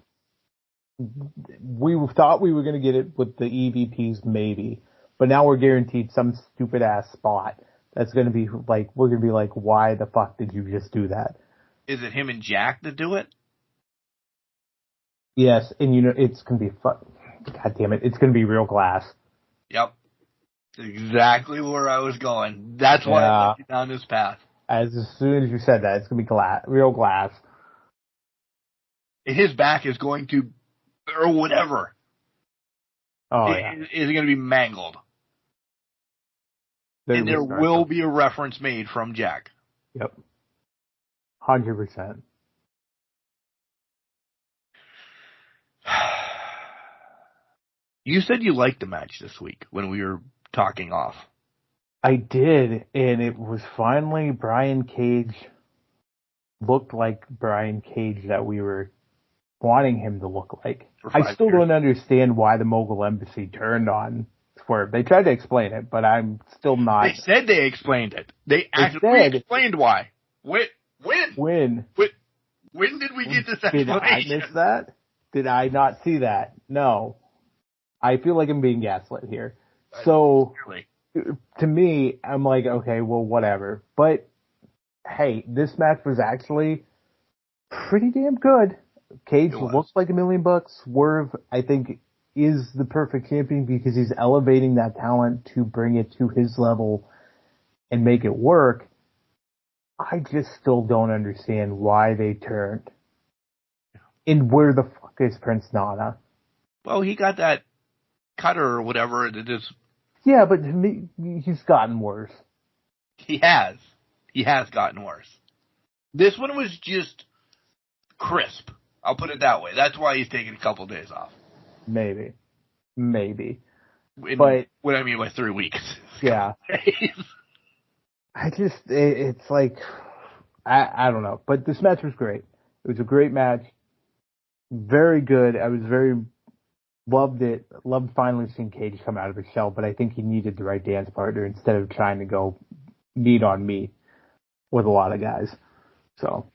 Speaker 4: We thought we were going to get it with the EVPs maybe, but now we're guaranteed some stupid ass spot that's going to be like, we're going to be like, why the fuck did you just do that?
Speaker 3: Is it him and Jack that do it?
Speaker 4: Yes, and it's going to be God damn it, it's going to be real glass.
Speaker 3: Yep. Exactly where I was going. That's why I led you down this path.
Speaker 4: As soon as you said that, it's going to be real glass.
Speaker 3: And his back is going to, or whatever.
Speaker 4: Oh,
Speaker 3: is going to be mangled. And there will be a reference made from Jack.
Speaker 4: Yep. 100%.
Speaker 3: You said you liked the match this week when we were talking off.
Speaker 4: I did, and it was finally Brian Cage. Looked like Brian Cage that we were wanting him to look like. I still don't understand why the Mogul Embassy turned on Swerve. They tried to explain it, but I'm still not.
Speaker 3: They said they explained it. They actually explained why. When? When did we get this explanation?
Speaker 4: Did I miss that? Did I not see that? No. I feel like I'm being gaslit here. So, to me, I'm like, okay, well, whatever. But, hey, this match was actually pretty damn good. Cage looks like $1 million. Swerve, I think, is the perfect champion because he's elevating that talent to bring it to his level and make it work. I just still don't understand why they turned. And where the fuck is Prince Nana?
Speaker 3: Well, he got that cutter or whatever that is.
Speaker 4: Yeah, but to me, he's gotten worse.
Speaker 3: He has. He has gotten worse. This one was just crisp. I'll put it that way. That's why he's taking a couple of days off.
Speaker 4: Maybe.
Speaker 3: But what I mean by 3 weeks.
Speaker 4: Yeah. It's like, I don't know. But this match was great. It was a great match. Very good. Loved it. Loved finally seeing Cage come out of his shell, but I think he needed the right dance partner instead of trying to go meat on meat with a lot of guys. So.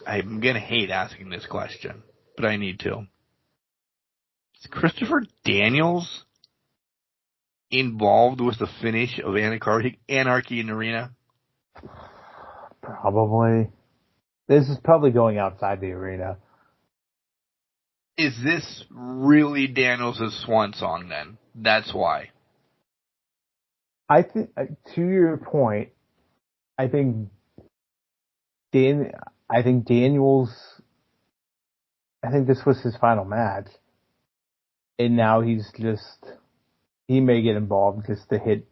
Speaker 3: I'm going to hate asking this question, but I need to. Is Christopher Daniels involved with the finish of Anarchy in the Arena?
Speaker 4: Probably. This is probably going outside the arena.
Speaker 3: Is this really Daniels' swan song then? That's why.
Speaker 4: I think, to your point, I think Daniels, I think this was his final match. And now he may get involved just to hit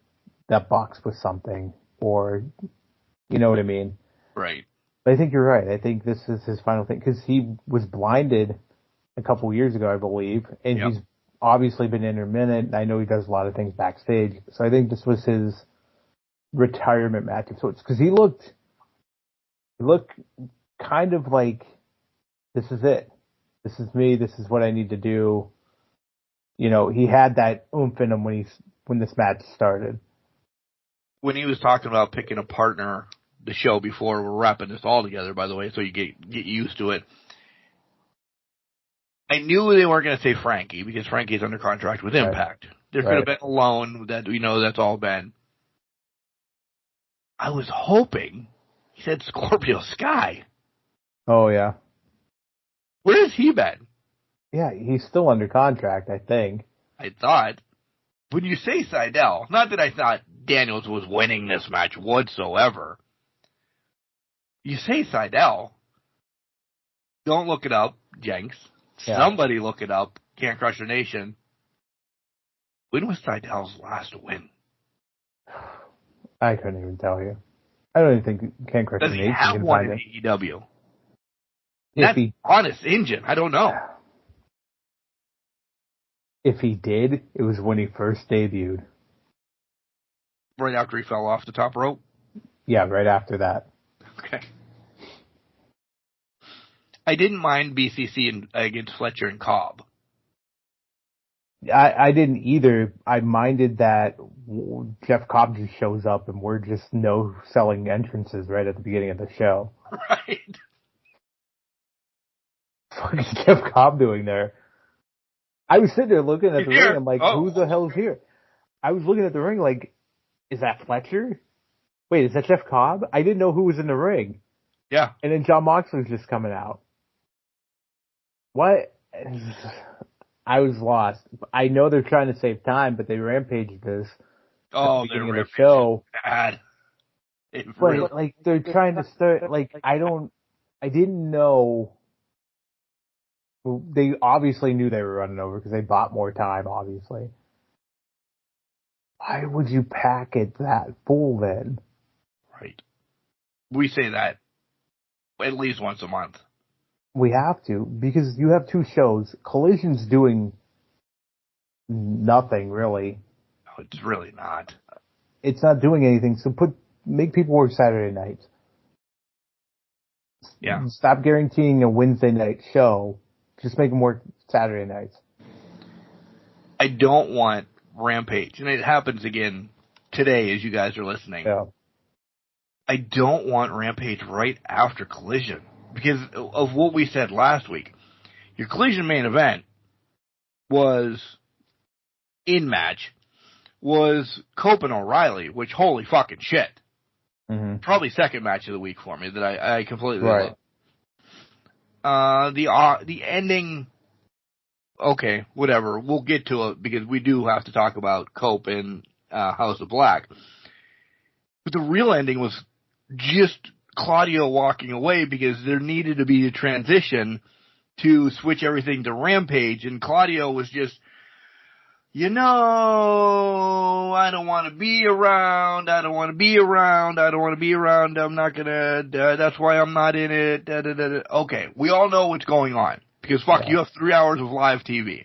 Speaker 4: that box with something, or, you know what I mean?
Speaker 3: Right.
Speaker 4: But I think you're right. I think this is his final thing, because he was blinded a couple years ago, I believe, and he's obviously been intermittent. I know he does a lot of things backstage, so I think this was his retirement match of sorts, because he looked kind of like, this is it. This is me. This is what I need to do. You know, he had that oomph in him when this match started.
Speaker 3: When he was talking about picking a partner, the show before, we're wrapping this all together, by the way, so you get used to it. I knew they weren't going to say Frankie, because Frankie's under contract with Impact. Right. There could have been a loan that we know that's all been. I was hoping he said Scorpio Sky.
Speaker 4: Oh, yeah.
Speaker 3: Where has he been?
Speaker 4: Yeah, he's still under contract, I think.
Speaker 3: I thought. When you say Seidel, not that I thought Daniels was winning this match whatsoever. You say Seidel. Don't look it up, Jenks. Yeah. Somebody look it up. Can't Crush Your Nation. When was Seidel's last win?
Speaker 4: I couldn't even tell you. I don't even think Can't Crush Your Nation can find it. Does he have one in
Speaker 3: AEW? That's honest engine. I don't know.
Speaker 4: If he did, it was when he first debuted.
Speaker 3: Right after he fell off the top rope?
Speaker 4: Yeah, right after that.
Speaker 3: Okay. I didn't mind BCC against Fletcher and Cobb.
Speaker 4: I didn't either. I minded that Jeff Cobb just shows up and we're just no-selling entrances right at the beginning of the show.
Speaker 3: Right.
Speaker 4: What is Jeff Cobb doing there? I was sitting there looking at the ring. I'm like, who the hell is here? I was looking at the ring like, is that Fletcher? Wait, is that Jeff Cobb? I didn't know who was in the ring.
Speaker 3: Yeah.
Speaker 4: And then John Moxley was just coming out. What? I was lost. I know they're trying to save time, but they rampaged this.
Speaker 3: Oh,
Speaker 4: at the beginning of the show.
Speaker 3: Bad.
Speaker 4: But like they're trying to start. Like I didn't know. They obviously knew they were running over because they bought more time. Obviously. Why would you pack it that full then?
Speaker 3: Right. We say that at least once a month.
Speaker 4: We have to, because you have two shows. Collision's doing nothing, really.
Speaker 3: No, it's really not.
Speaker 4: It's not doing anything, so make people work Saturday nights.
Speaker 3: Yeah.
Speaker 4: Stop guaranteeing a Wednesday night show. Just make them work Saturday nights.
Speaker 3: I don't want Rampage, and it happens again today as you guys are listening.
Speaker 4: Yeah.
Speaker 3: I don't want Rampage right after Collision. Because of what we said last week. Your Collision main event was Cope and O'Reilly, which holy fucking shit.
Speaker 4: Mm-hmm.
Speaker 3: Probably second match of the week for me that I completely love. The ending, okay, whatever. We'll get to it because we do have to talk about Cope and House of Black. But the real ending was just Claudio walking away because there needed to be a transition to switch everything to Rampage, and Claudio was just, I don't want to be around, I'm not gonna, that's why I'm not in it, Okay, we all know what's going on, because you have 3 hours of live TV.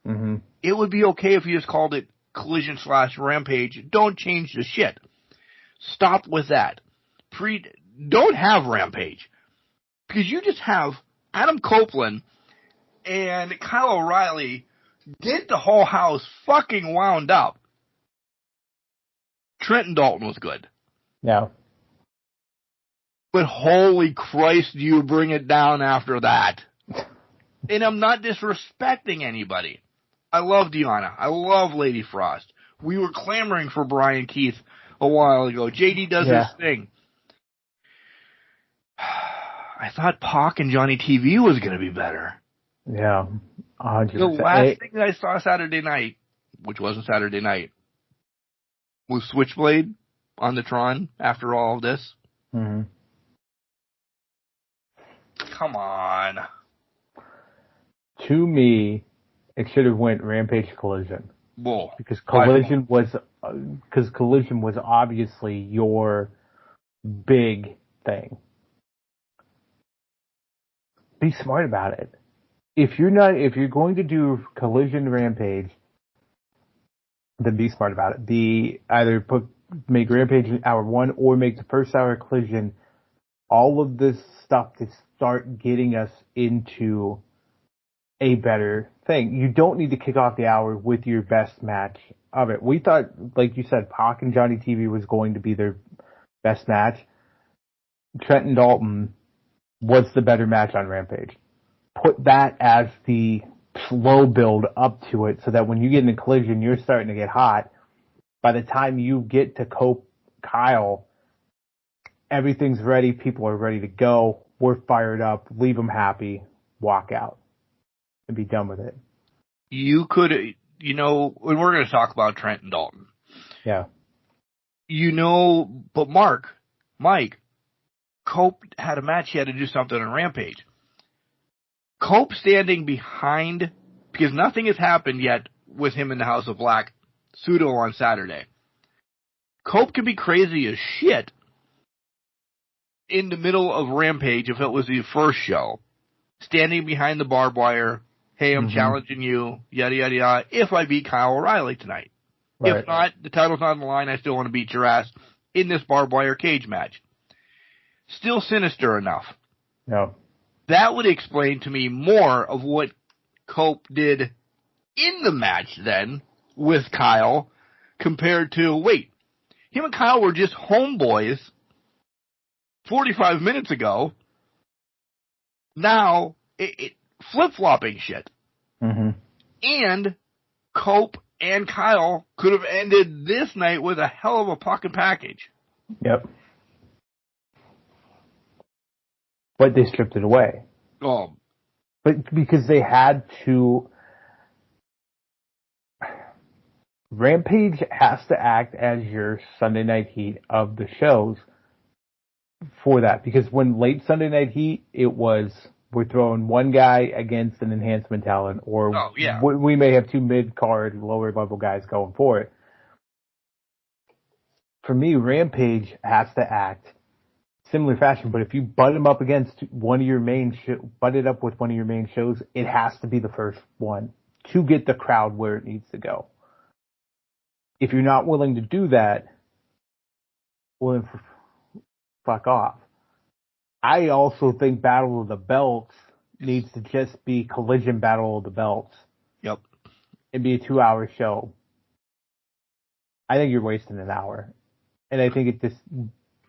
Speaker 4: Mm-hmm.
Speaker 3: It would be okay if you just called it Collision/Rampage, don't change the shit. Stop with that. Don't have Rampage. Because you just have Adam Copeland and Kyle O'Reilly get the whole house fucking wound up. Trenton Dalton was good.
Speaker 4: Yeah.
Speaker 3: But holy Christ, do you bring it down after that. And I'm not disrespecting anybody. I love Deanna. I love Lady Frost. We were clamoring for Brian Keith a while ago. JD does his thing. I thought Pac and Johnny TV was going to be better.
Speaker 4: Yeah. 100%.
Speaker 3: The last thing that I saw Saturday night, which wasn't Saturday night, with Switchblade on the Tron after all of this.
Speaker 4: Mm-hmm.
Speaker 3: Come on.
Speaker 4: To me, it should have went Rampage Collision.
Speaker 3: Bull.
Speaker 4: Because Collision was obviously your big thing. Be smart about it. If you're going to do Collision Rampage, then be smart about it. Make Rampage hour 1 or make the first hour Collision. All of this stuff to start getting us into a better thing. You don't need to kick off the hour with your best match of it. We thought, like you said, Pac and Johnny TV was going to be their best match. Trent and Dalton was the better match on Rampage. Put that as the slow build up to it so that when you get in a Collision, you're starting to get hot. By the time you get to Kyle, everything's ready. People are ready to go. We're fired up. Leave them happy. Walk out. And be done with it.
Speaker 3: You could, when we're going to talk about Trent and Dalton.
Speaker 4: Yeah.
Speaker 3: But Mike, Cope had a match. He had to do something on Rampage. Cope standing behind, because nothing has happened yet with him in the House of Black pseudo on Saturday. Cope can be crazy as shit in the middle of Rampage if it was the first show. Standing behind the barbed wire. Hey, I'm challenging you, yada, yada, yada, if I beat Kyle O'Reilly tonight. Right. If not, the title's not on the line, I still want to beat your ass in this barbed wire cage match. Still sinister enough.
Speaker 4: No.
Speaker 3: That would explain to me more of what Cope did in the match then with Kyle compared to, him and Kyle were just homeboys 45 minutes ago. Now, flip-flopping shit.
Speaker 4: Mm-hmm.
Speaker 3: And Cope and Kyle could have ended this night with a hell of a fucking package.
Speaker 4: Yep. But they stripped it away.
Speaker 3: Oh.
Speaker 4: But because they had to... Rampage has to act as your Sunday Night Heat of the shows for that. Because when late Sunday Night Heat, it was... We're throwing one guy against an enhancement talent, or we may have two mid-card, lower-level guys going for it. For me, Rampage has to act similar fashion, but if you butt him up against one of your main butt it up with one of your main shows, it has to be the first one to get the crowd where it needs to go. If you're not willing to do that, well, then fuck off. I also think Battle of the Belts needs to just be Collision Battle of the Belts.
Speaker 3: Yep.
Speaker 4: It'd be a 2-hour show. I think you're wasting an hour. And I think it just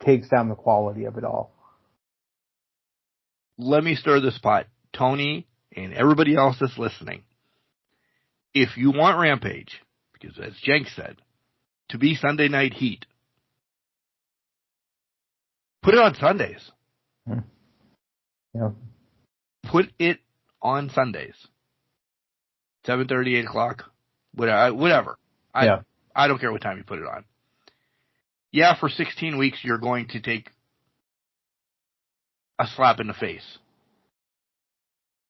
Speaker 4: takes down the quality of it all.
Speaker 3: Let me stir this pot. Tony and everybody else that's listening. If you want Rampage, because as Jenks said, to be Sunday Night Heat, put it on Sundays.
Speaker 4: Yeah.
Speaker 3: Put it on Sundays. 7:30, 8 o'clock, whatever. I don't care what time you put it on. Yeah, for 16 weeks, you're going to take a slap in the face.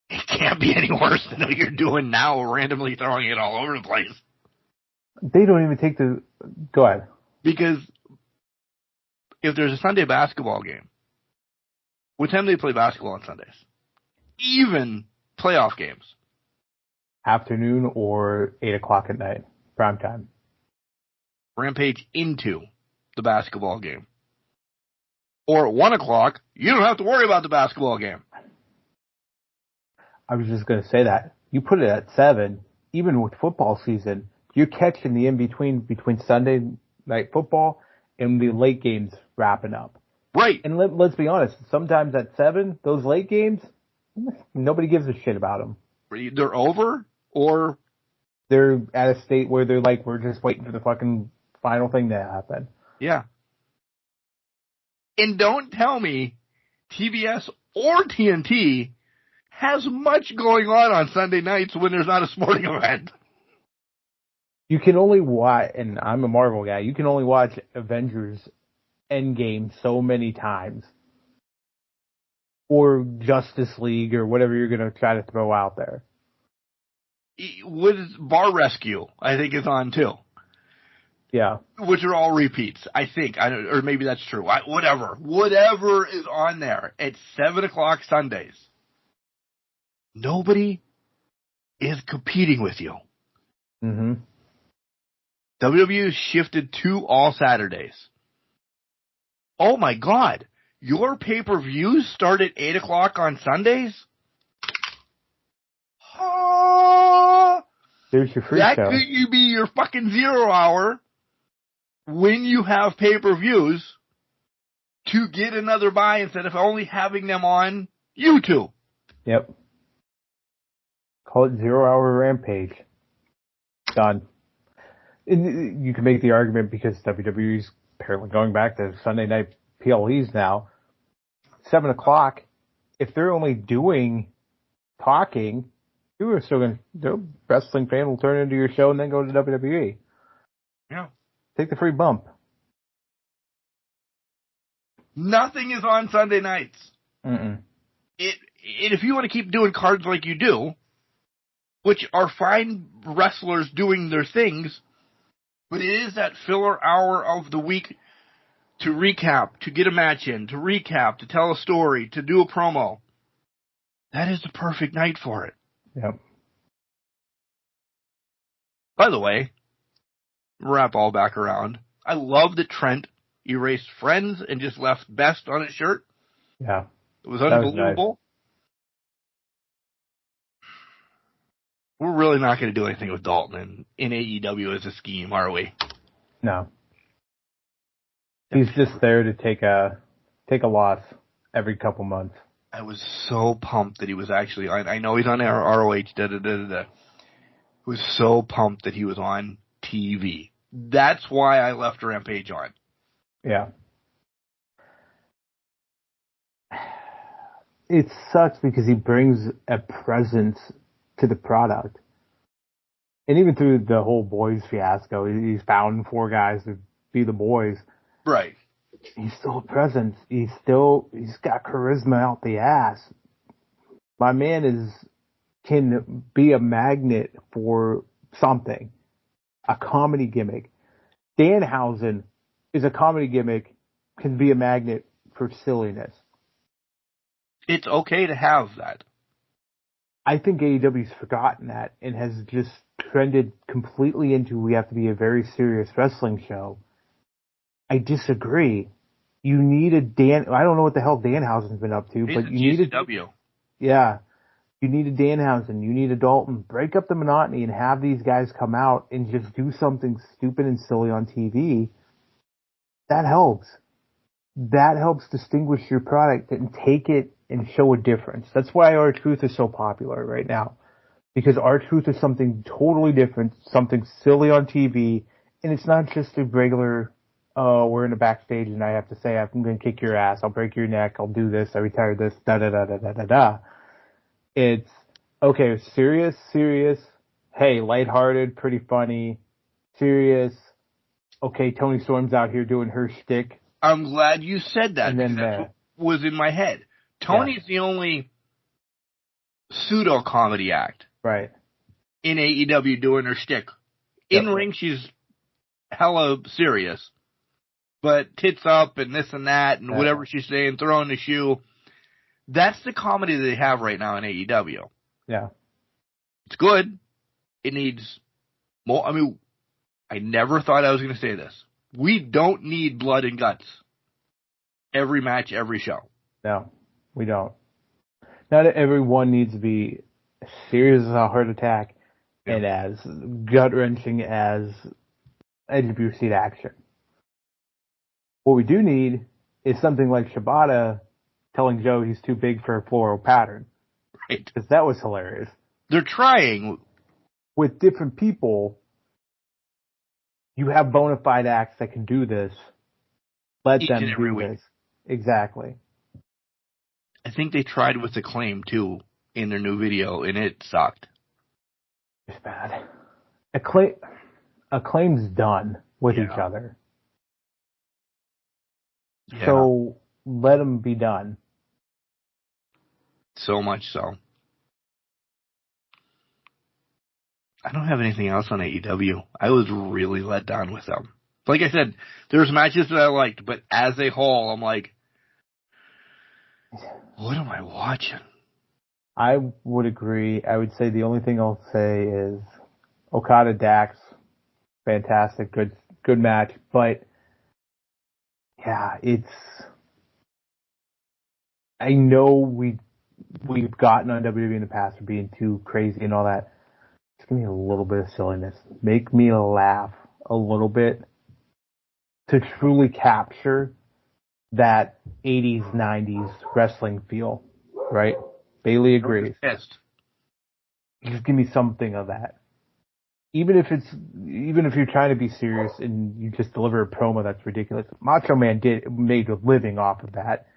Speaker 3: It can't be any worse than what you're doing now, randomly throwing it all over the place.
Speaker 4: They don't even take the... Go ahead.
Speaker 3: Because if there's a Sunday basketball game, what time do they play basketball on Sundays? Even playoff games.
Speaker 4: Afternoon or 8 o'clock at night. Prime time.
Speaker 3: Rampage into the basketball game. Or at 1 o'clock, you don't have to worry about the basketball game.
Speaker 4: I was just going to say that. You put it at 7, even with football season, you're catching the in-between between Sunday night football and the late games wrapping up.
Speaker 3: Right.
Speaker 4: And let's be honest, sometimes at 7, those late games, nobody gives a shit about them.
Speaker 3: They're over, or
Speaker 4: they're at a state where they're like, we're just waiting for the fucking final thing to happen.
Speaker 3: Yeah. And don't tell me TBS or TNT has much going on Sunday nights when there's not a sporting event.
Speaker 4: You can only watch, and I'm a Marvel guy, you can only watch Avengers Endgame so many times. Or Justice League or whatever you're going to try to throw out there.
Speaker 3: With Bar Rescue, I think is on too.
Speaker 4: Yeah.
Speaker 3: Which are all repeats, I think. Or maybe that's true. Whatever is on there at 7 o'clock Sundays. Nobody is competing with you.
Speaker 4: Mm-hmm.
Speaker 3: WWE shifted to all Saturdays. Oh my God. Your pay-per-views start at 8 o'clock on Sundays?
Speaker 4: There's your free
Speaker 3: that
Speaker 4: show.
Speaker 3: That could be your fucking 0 hour when you have pay-per-views to get another buy instead of only having them on YouTube.
Speaker 4: Yep. Call it 0 Hour Rampage. Done. You can make the argument because WWE's apparently going back to Sunday night PLEs now. 7 o'clock. If they're only doing talking, you are still going to, the wrestling fan will turn into your show and then go to WWE.
Speaker 3: Yeah.
Speaker 4: Take the free bump.
Speaker 3: Nothing is on Sunday nights.
Speaker 4: Mm-mm.
Speaker 3: If you want to keep doing cards like you do, which are fine wrestlers doing their things, but it is that filler hour of the week to recap, to get a match in, to recap, to tell a story, to do a promo. That is the perfect night for it.
Speaker 4: Yep.
Speaker 3: By the way, wrap all back around. I love that Trent erased Friends and just left Best on his shirt.
Speaker 4: Yeah.
Speaker 3: It was unbelievable.
Speaker 4: Nice.
Speaker 3: We're really not going to do anything with Dalton in AEW as a scheme, are we?
Speaker 4: No. He's just there to take a loss every couple months.
Speaker 3: I was so pumped that he was actually on. I know he's on ROH. I was so pumped that he was on TV. That's why I left Rampage on.
Speaker 4: Yeah. It sucks because he brings a presence to the product. And even through the whole boys fiasco, he's found 4 guys to be the boys.
Speaker 3: Right.
Speaker 4: He's still a presence. He's got charisma out the ass. My man can be a magnet for something. A comedy gimmick. Danhausen is a comedy gimmick, can be a magnet for silliness.
Speaker 3: It's okay to have that.
Speaker 4: I think AEW's forgotten that and has just trended completely into we have to be a very serious wrestling show. I disagree. You need a I don't know what the hell Danhausen's been up to, but you need
Speaker 3: a
Speaker 4: Yeah. You need a Danhausen. You need a Dalton. Break up the monotony and have these guys come out and just do something stupid and silly on TV. That helps. That helps distinguish your product and take it and show a difference. That's why R-Truth is so popular right now. Because R-Truth is something totally different, something silly on TV, and it's not just a regular, we're in the backstage and I have to say, I'm going to kick your ass, I'll break your neck, I'll do this, I retire this, da-da-da-da-da-da-da. It's, okay, serious, hey, lighthearted, pretty funny, serious, okay, Tony Storm's out here doing her shtick.
Speaker 3: I'm glad you said that,
Speaker 4: and
Speaker 3: because that's what was in my head. Tony's the only pseudo-comedy act.
Speaker 4: Right.
Speaker 3: In AEW doing her shtick. In ring, she's hella serious. But tits up and this and that and whatever she's saying, throwing the shoe. That's the comedy that they have right now in AEW.
Speaker 4: Yeah.
Speaker 3: It's good. It needs more. I mean, I never thought I was going to say this. We don't need blood and guts every match, every show.
Speaker 4: No, we don't. Not everyone needs to be as serious as a heart attack and as gut-wrenching as edge of your seat action. What we do need is something like Shibata telling Joe he's too big for a floral pattern.
Speaker 3: Right.
Speaker 4: Because that was hilarious.
Speaker 3: They're trying.
Speaker 4: With different people, you have bona fide acts that can do this. Let them do this. Exactly.
Speaker 3: I think they tried with Acclaim, too, in their new video, and it sucked.
Speaker 4: It's bad. Acclaim, Acclaim's done with each other. Yeah. So let them be done.
Speaker 3: So much so. I don't have anything else on AEW. I was really let down with them. Like I said, there's matches that I liked, but as a whole, I'm like, what am I watching?
Speaker 4: I would agree. I would say the only thing I'll say is Okada Dax, fantastic, good match. But yeah, I know we've gotten on WWE in the past for being too crazy and all that. Just give me a little bit of silliness. Make me laugh a little bit to truly capture that 80s, 90s wrestling feel, right? Bailey agrees.
Speaker 3: Pissed.
Speaker 4: Just give me something of that. Even if you're trying to be serious and you just deliver a promo that's ridiculous. Macho Man made a living off of that.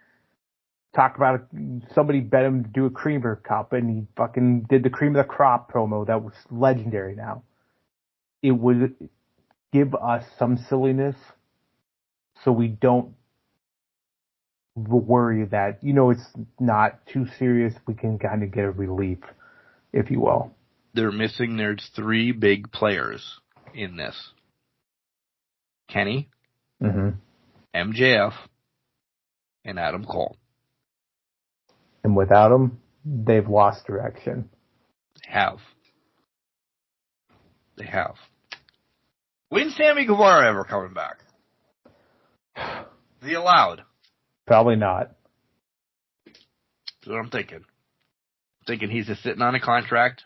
Speaker 4: Talk about somebody bet him to do a creamer cup and he fucking did the cream of the crop promo that was legendary now. It would give us some silliness so we don't worry that, it's not too serious. We can kind of get a relief, if you will.
Speaker 3: They're missing their 3 big players in this. Kenny, MJF, and Adam Cole.
Speaker 4: And without them, they've lost direction.
Speaker 3: They have. When's Sammy Guevara ever coming back? Is he allowed?
Speaker 4: Probably not.
Speaker 3: That's what I'm thinking. He's just sitting on a contract.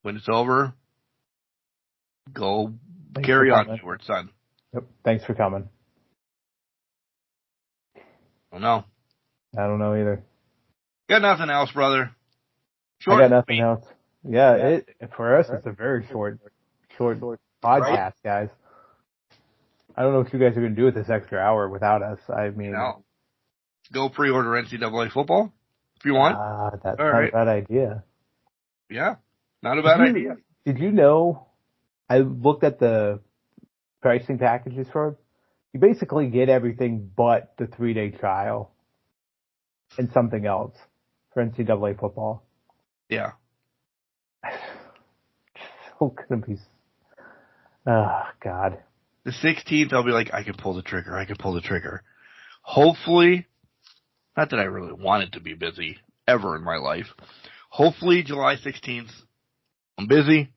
Speaker 3: When it's over, go carry on to it, son.
Speaker 4: Yep. Thanks for coming.
Speaker 3: I don't know
Speaker 4: either.
Speaker 3: Got nothing else, brother.
Speaker 4: I got nothing else. Yeah, for us, it's a very short podcast, guys. I don't know what you guys are going to do with this extra hour without us. I mean,
Speaker 3: go pre-order NCAA football if you want.
Speaker 4: That's not a bad idea.
Speaker 3: Yeah, not a bad idea.
Speaker 4: Did you know? I looked at the pricing packages for it. You basically get everything but the 3-day trial and something else for NCAA football.
Speaker 3: Yeah.
Speaker 4: So gonna be. Oh God.
Speaker 3: The 16th, I'll be like, I can pull the trigger. Hopefully, not that I really wanted to be busy ever in my life. Hopefully, July 16th, I'm busy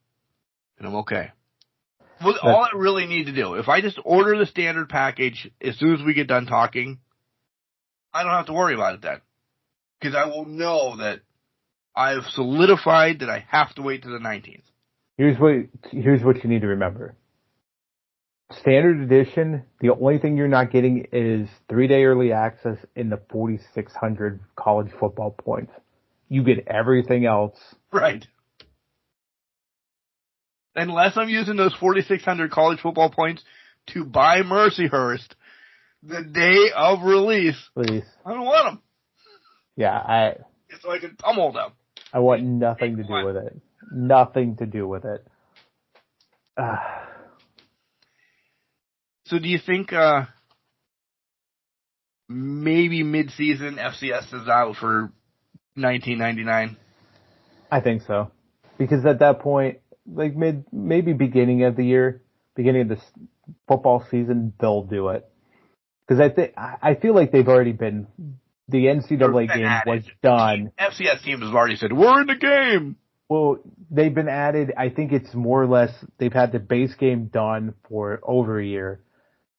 Speaker 3: and I'm okay. All I really need to do, if I just order the standard package as soon as we get done talking, I don't have to worry about it then. Because I will know that I've solidified that I have to wait to the 19th.
Speaker 4: Here's what you need to remember. Standard edition, the only thing you're not getting is 3-day early access in the 4,600 college football points. You get everything else.
Speaker 3: Right. Unless I'm using those 4,600 college football points to buy Mercyhurst the day of release.
Speaker 4: Please.
Speaker 3: I don't want them.
Speaker 4: Yeah,
Speaker 3: so I can pummel them.
Speaker 4: I want nothing to do with it. Nothing to do with it.
Speaker 3: So do you think maybe mid-season FCS is out for $19.99?
Speaker 4: I think so. Because at that point, like maybe beginning of this football season, they'll do it. Because I feel like they've already been. The NCAA game was done.
Speaker 3: FCS teams have already said, we're in the game.
Speaker 4: Well, they've been added. I think it's more or less, they've had the base game done for over a year.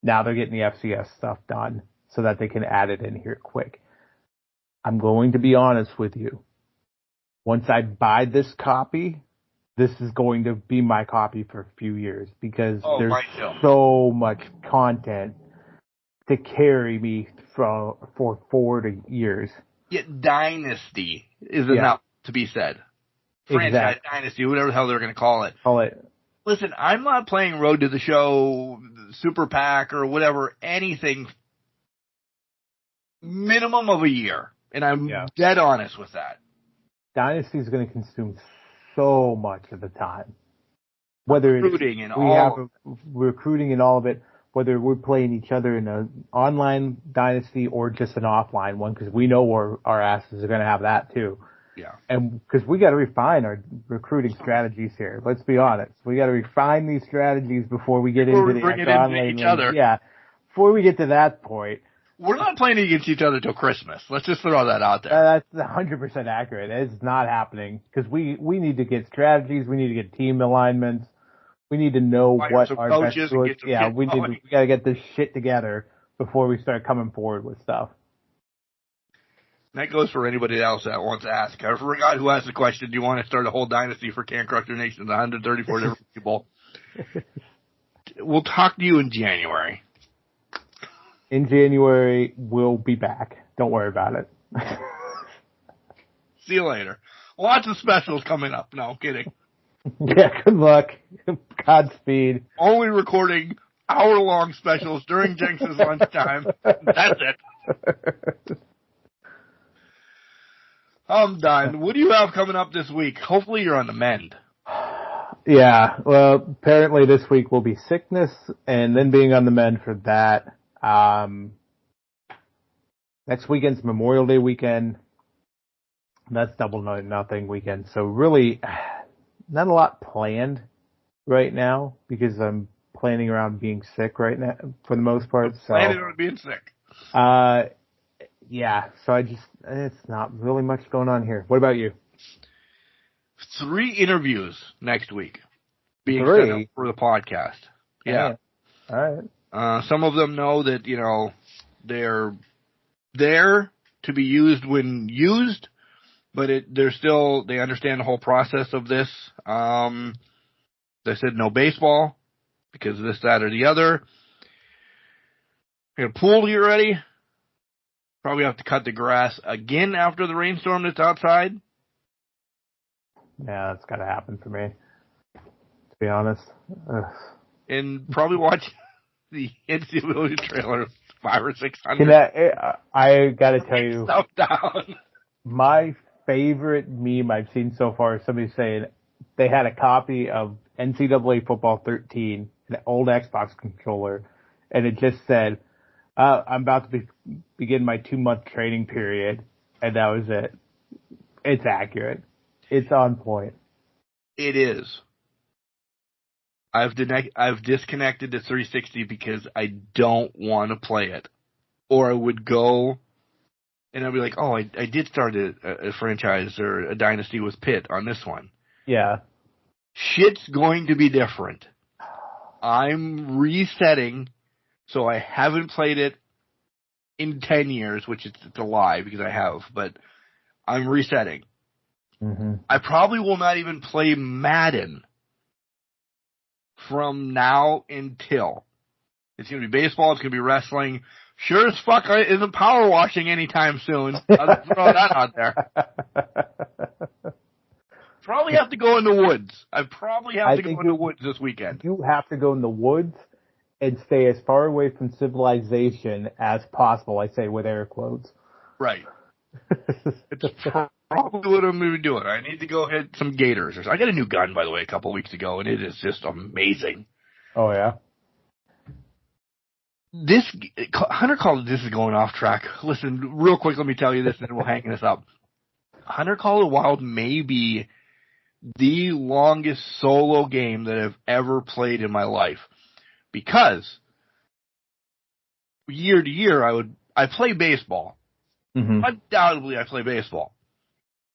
Speaker 4: Now they're getting the FCS stuff done so that they can add it in here quick. I'm going to be honest with you. Once I buy this copy, this is going to be my copy for a few years because there's so much content to carry me for 4 years.
Speaker 3: Yet Dynasty is enough to be said. Franchise Dynasty, whatever the hell they're going to call it. Listen, I'm not playing Road to the Show, Super PAC, or whatever, anything minimum of a year. And I'm dead honest with that.
Speaker 4: Dynasty is going to consume so much of the time. whether
Speaker 3: recruiting and
Speaker 4: we
Speaker 3: all
Speaker 4: have recruiting and all of it, whether we're playing each other in an online dynasty or just an offline one, because we know our asses are going to have that too.
Speaker 3: Yeah.
Speaker 4: And because we got to refine our recruiting strategies here. Let's be honest. We got to refine these strategies before we get into the online
Speaker 3: each other.
Speaker 4: Yeah. Before we get to that point.
Speaker 3: We're not playing against each other till Christmas. Let's just throw that out there.
Speaker 4: That's 100% accurate. It's not happening because we need to get strategies. We need to get team alignments. We need to know what our best was. Yeah, we got to get this shit together before we start coming forward with stuff.
Speaker 3: That goes for anybody else that wants to ask. I forgot who asked the question. Do you want to start a whole dynasty for Can Crusher Nation? 134 different people. We'll talk to you in January.
Speaker 4: In January, we'll be back. Don't worry about it.
Speaker 3: See you later. Lots of specials coming up. No, I'm kidding.
Speaker 4: Yeah, good luck. Godspeed.
Speaker 3: Only recording hour-long specials during Jenks' lunchtime. That's it. I'm done. What do you have coming up this week? Hopefully you're on the mend.
Speaker 4: Yeah, well, apparently this week will be sickness and then being on the mend for that. Next weekend's Memorial Day weekend. That's double nothing weekend. So really, not a lot planned right now because I'm planning around being sick right now for the most part. So
Speaker 3: planning on being sick.
Speaker 4: Yeah. So it's not really much going on here. What about you?
Speaker 3: 3 interviews next week being set up for the podcast. Yeah.
Speaker 4: All right.
Speaker 3: Some of them know that, they're there to be used when used, but they understand the whole process of this. They said no baseball because of this, that, or the other. We got a pool to get ready. Probably have to cut the grass again after the rainstorm that's outside.
Speaker 4: Yeah, that's got to happen for me, to be honest. Ugh.
Speaker 3: And probably watch the NCAA trailer 500 or 600.
Speaker 4: I got to tell you,
Speaker 3: stuff down.
Speaker 4: My favorite meme I've seen so far is somebody saying they had a copy of NCAA Football 13, an old Xbox controller, and it just said, I'm about to begin my 2-month training period, and that was it. It's accurate. It's on point.
Speaker 3: It is. I've disconnected the 360 because I don't want to play it. Or I would go and I'd be like, oh, I did start a franchise or a dynasty with Pitt on this one.
Speaker 4: Yeah.
Speaker 3: Shit's going to be different. I'm resetting, so I haven't played it in 10 years, which it's a lie because I have, but I'm resetting.
Speaker 4: Mm-hmm.
Speaker 3: I probably will not even play Madden from now until. It's going to be baseball, it's going to be wrestling. Sure as fuck isn't power washing anytime soon. I'll throw that out there. Probably have to go in the woods. I probably have to go in the woods this weekend.
Speaker 4: You have to go in the woods and stay as far away from civilization as possible, I say with air quotes.
Speaker 3: Right. It's probably what I'm going to be doing. I need to go hit some gators. I got a new gun, by the way, a couple weeks ago, and it is just amazing.
Speaker 4: Oh, yeah?
Speaker 3: Hunter called this is going off track. Listen, real quick, let me tell you this, and then we'll hang this up. Hunter Call of the Wild may be the longest solo game that I've ever played in my life. Because year to year, I play baseball.
Speaker 4: Mm-hmm.
Speaker 3: Undoubtedly, I play baseball.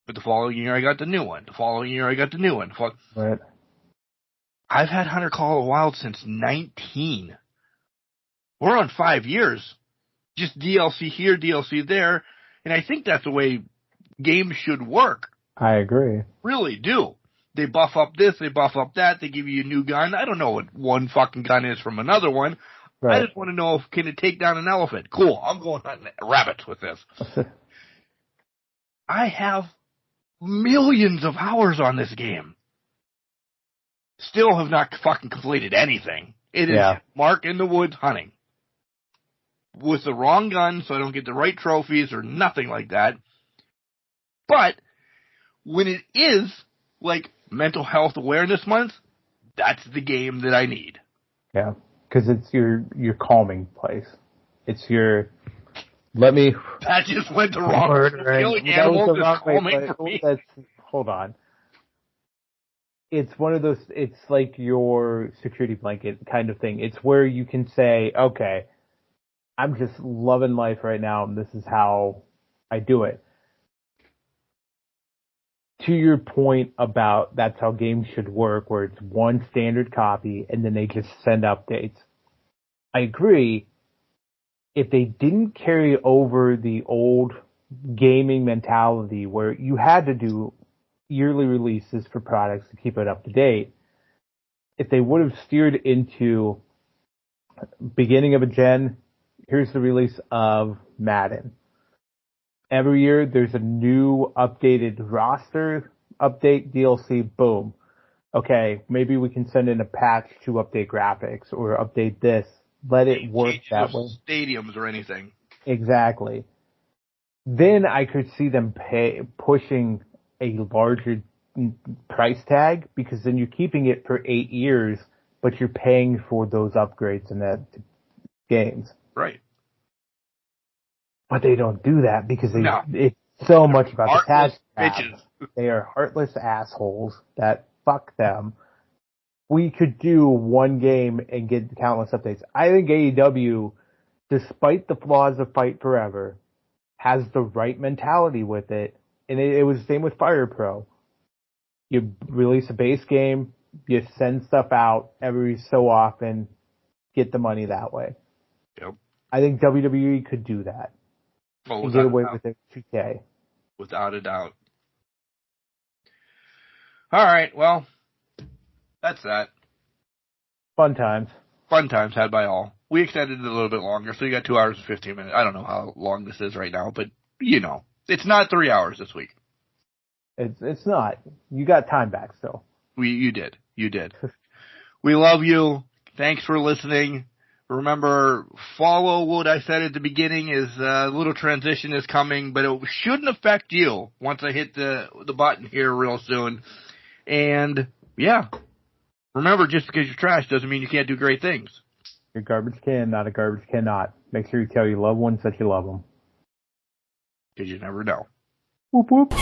Speaker 3: But the following year, I got the new one. The following year, I got the new one.
Speaker 4: Right.
Speaker 3: I've had Hunter Call of the Wild since 19. We're on 5 years. Just DLC here, DLC there. And I think that's the way games should work.
Speaker 4: I agree.
Speaker 3: Really do. They buff up this, they buff up that, they give you a new gun. I don't know what one fucking gun is from another one. Right. I just want to know can it take down an elephant? Cool, I'm going hunting rabbits with this. I have millions of hours on this game. Still have not fucking completed anything. It is Mark in the woods hunting. With the wrong gun, so I don't get the right trophies or nothing like that. But when it is like Mental Health Awareness Month, That's the game that I need.
Speaker 4: Yeah, because it's your calming place. It's your
Speaker 3: That just went the wrong way. The only animal that's calming for me.
Speaker 4: Hold on. It's one of those, it's like your security blanket kind of thing. It's where you can say, okay, I'm just loving life right now, and this is how I do it. To your point about that's how games should work, where it's one standard copy, and then they just send updates. I agree. If they didn't carry over the old gaming mentality where you had to do yearly releases for products to keep it up to date, if they would have steered into beginning of a gen, here's the release of Madden. Every year there's a new updated roster, update, DLC, boom. Okay, maybe we can send in a patch to update graphics or update this. Let it work that way.
Speaker 3: Stadiums or anything.
Speaker 4: Exactly. Then I could see them pushing a larger price tag, because then you're keeping it for 8 years, but you're paying for those upgrades in that games.
Speaker 3: Right.
Speaker 4: But they don't do that because it's so much about the cash
Speaker 3: bitches.
Speaker 4: They are heartless assholes that fuck them. We could do one game and get countless updates. I think AEW, despite the flaws of Fight Forever, has the right mentality with it. And it was the same with Fire Pro. You release a base game, you send stuff out every so often, get the money that way.
Speaker 3: Yep.
Speaker 4: I think WWE could do that. And get away with it 2K.
Speaker 3: Without a doubt. All right, well, that's that.
Speaker 4: Fun times.
Speaker 3: Fun times had by all. We extended it a little bit longer, so you got 2 hours and 15 minutes. I don't know how long this is right now, but you know, it's not 3 hours this week.
Speaker 4: It's not. You got time back still.
Speaker 3: You did. We love you. Thanks for listening. Remember, follow what I said at the beginning is a little transition is coming, but it shouldn't affect you once I hit the button here real soon. And, yeah, remember, just because you're trash doesn't mean you can't do great things.
Speaker 4: You're a garbage can, not a garbage cannot. Make sure you tell your loved ones that you love them.
Speaker 3: Because you never know.
Speaker 4: Whoop whoop.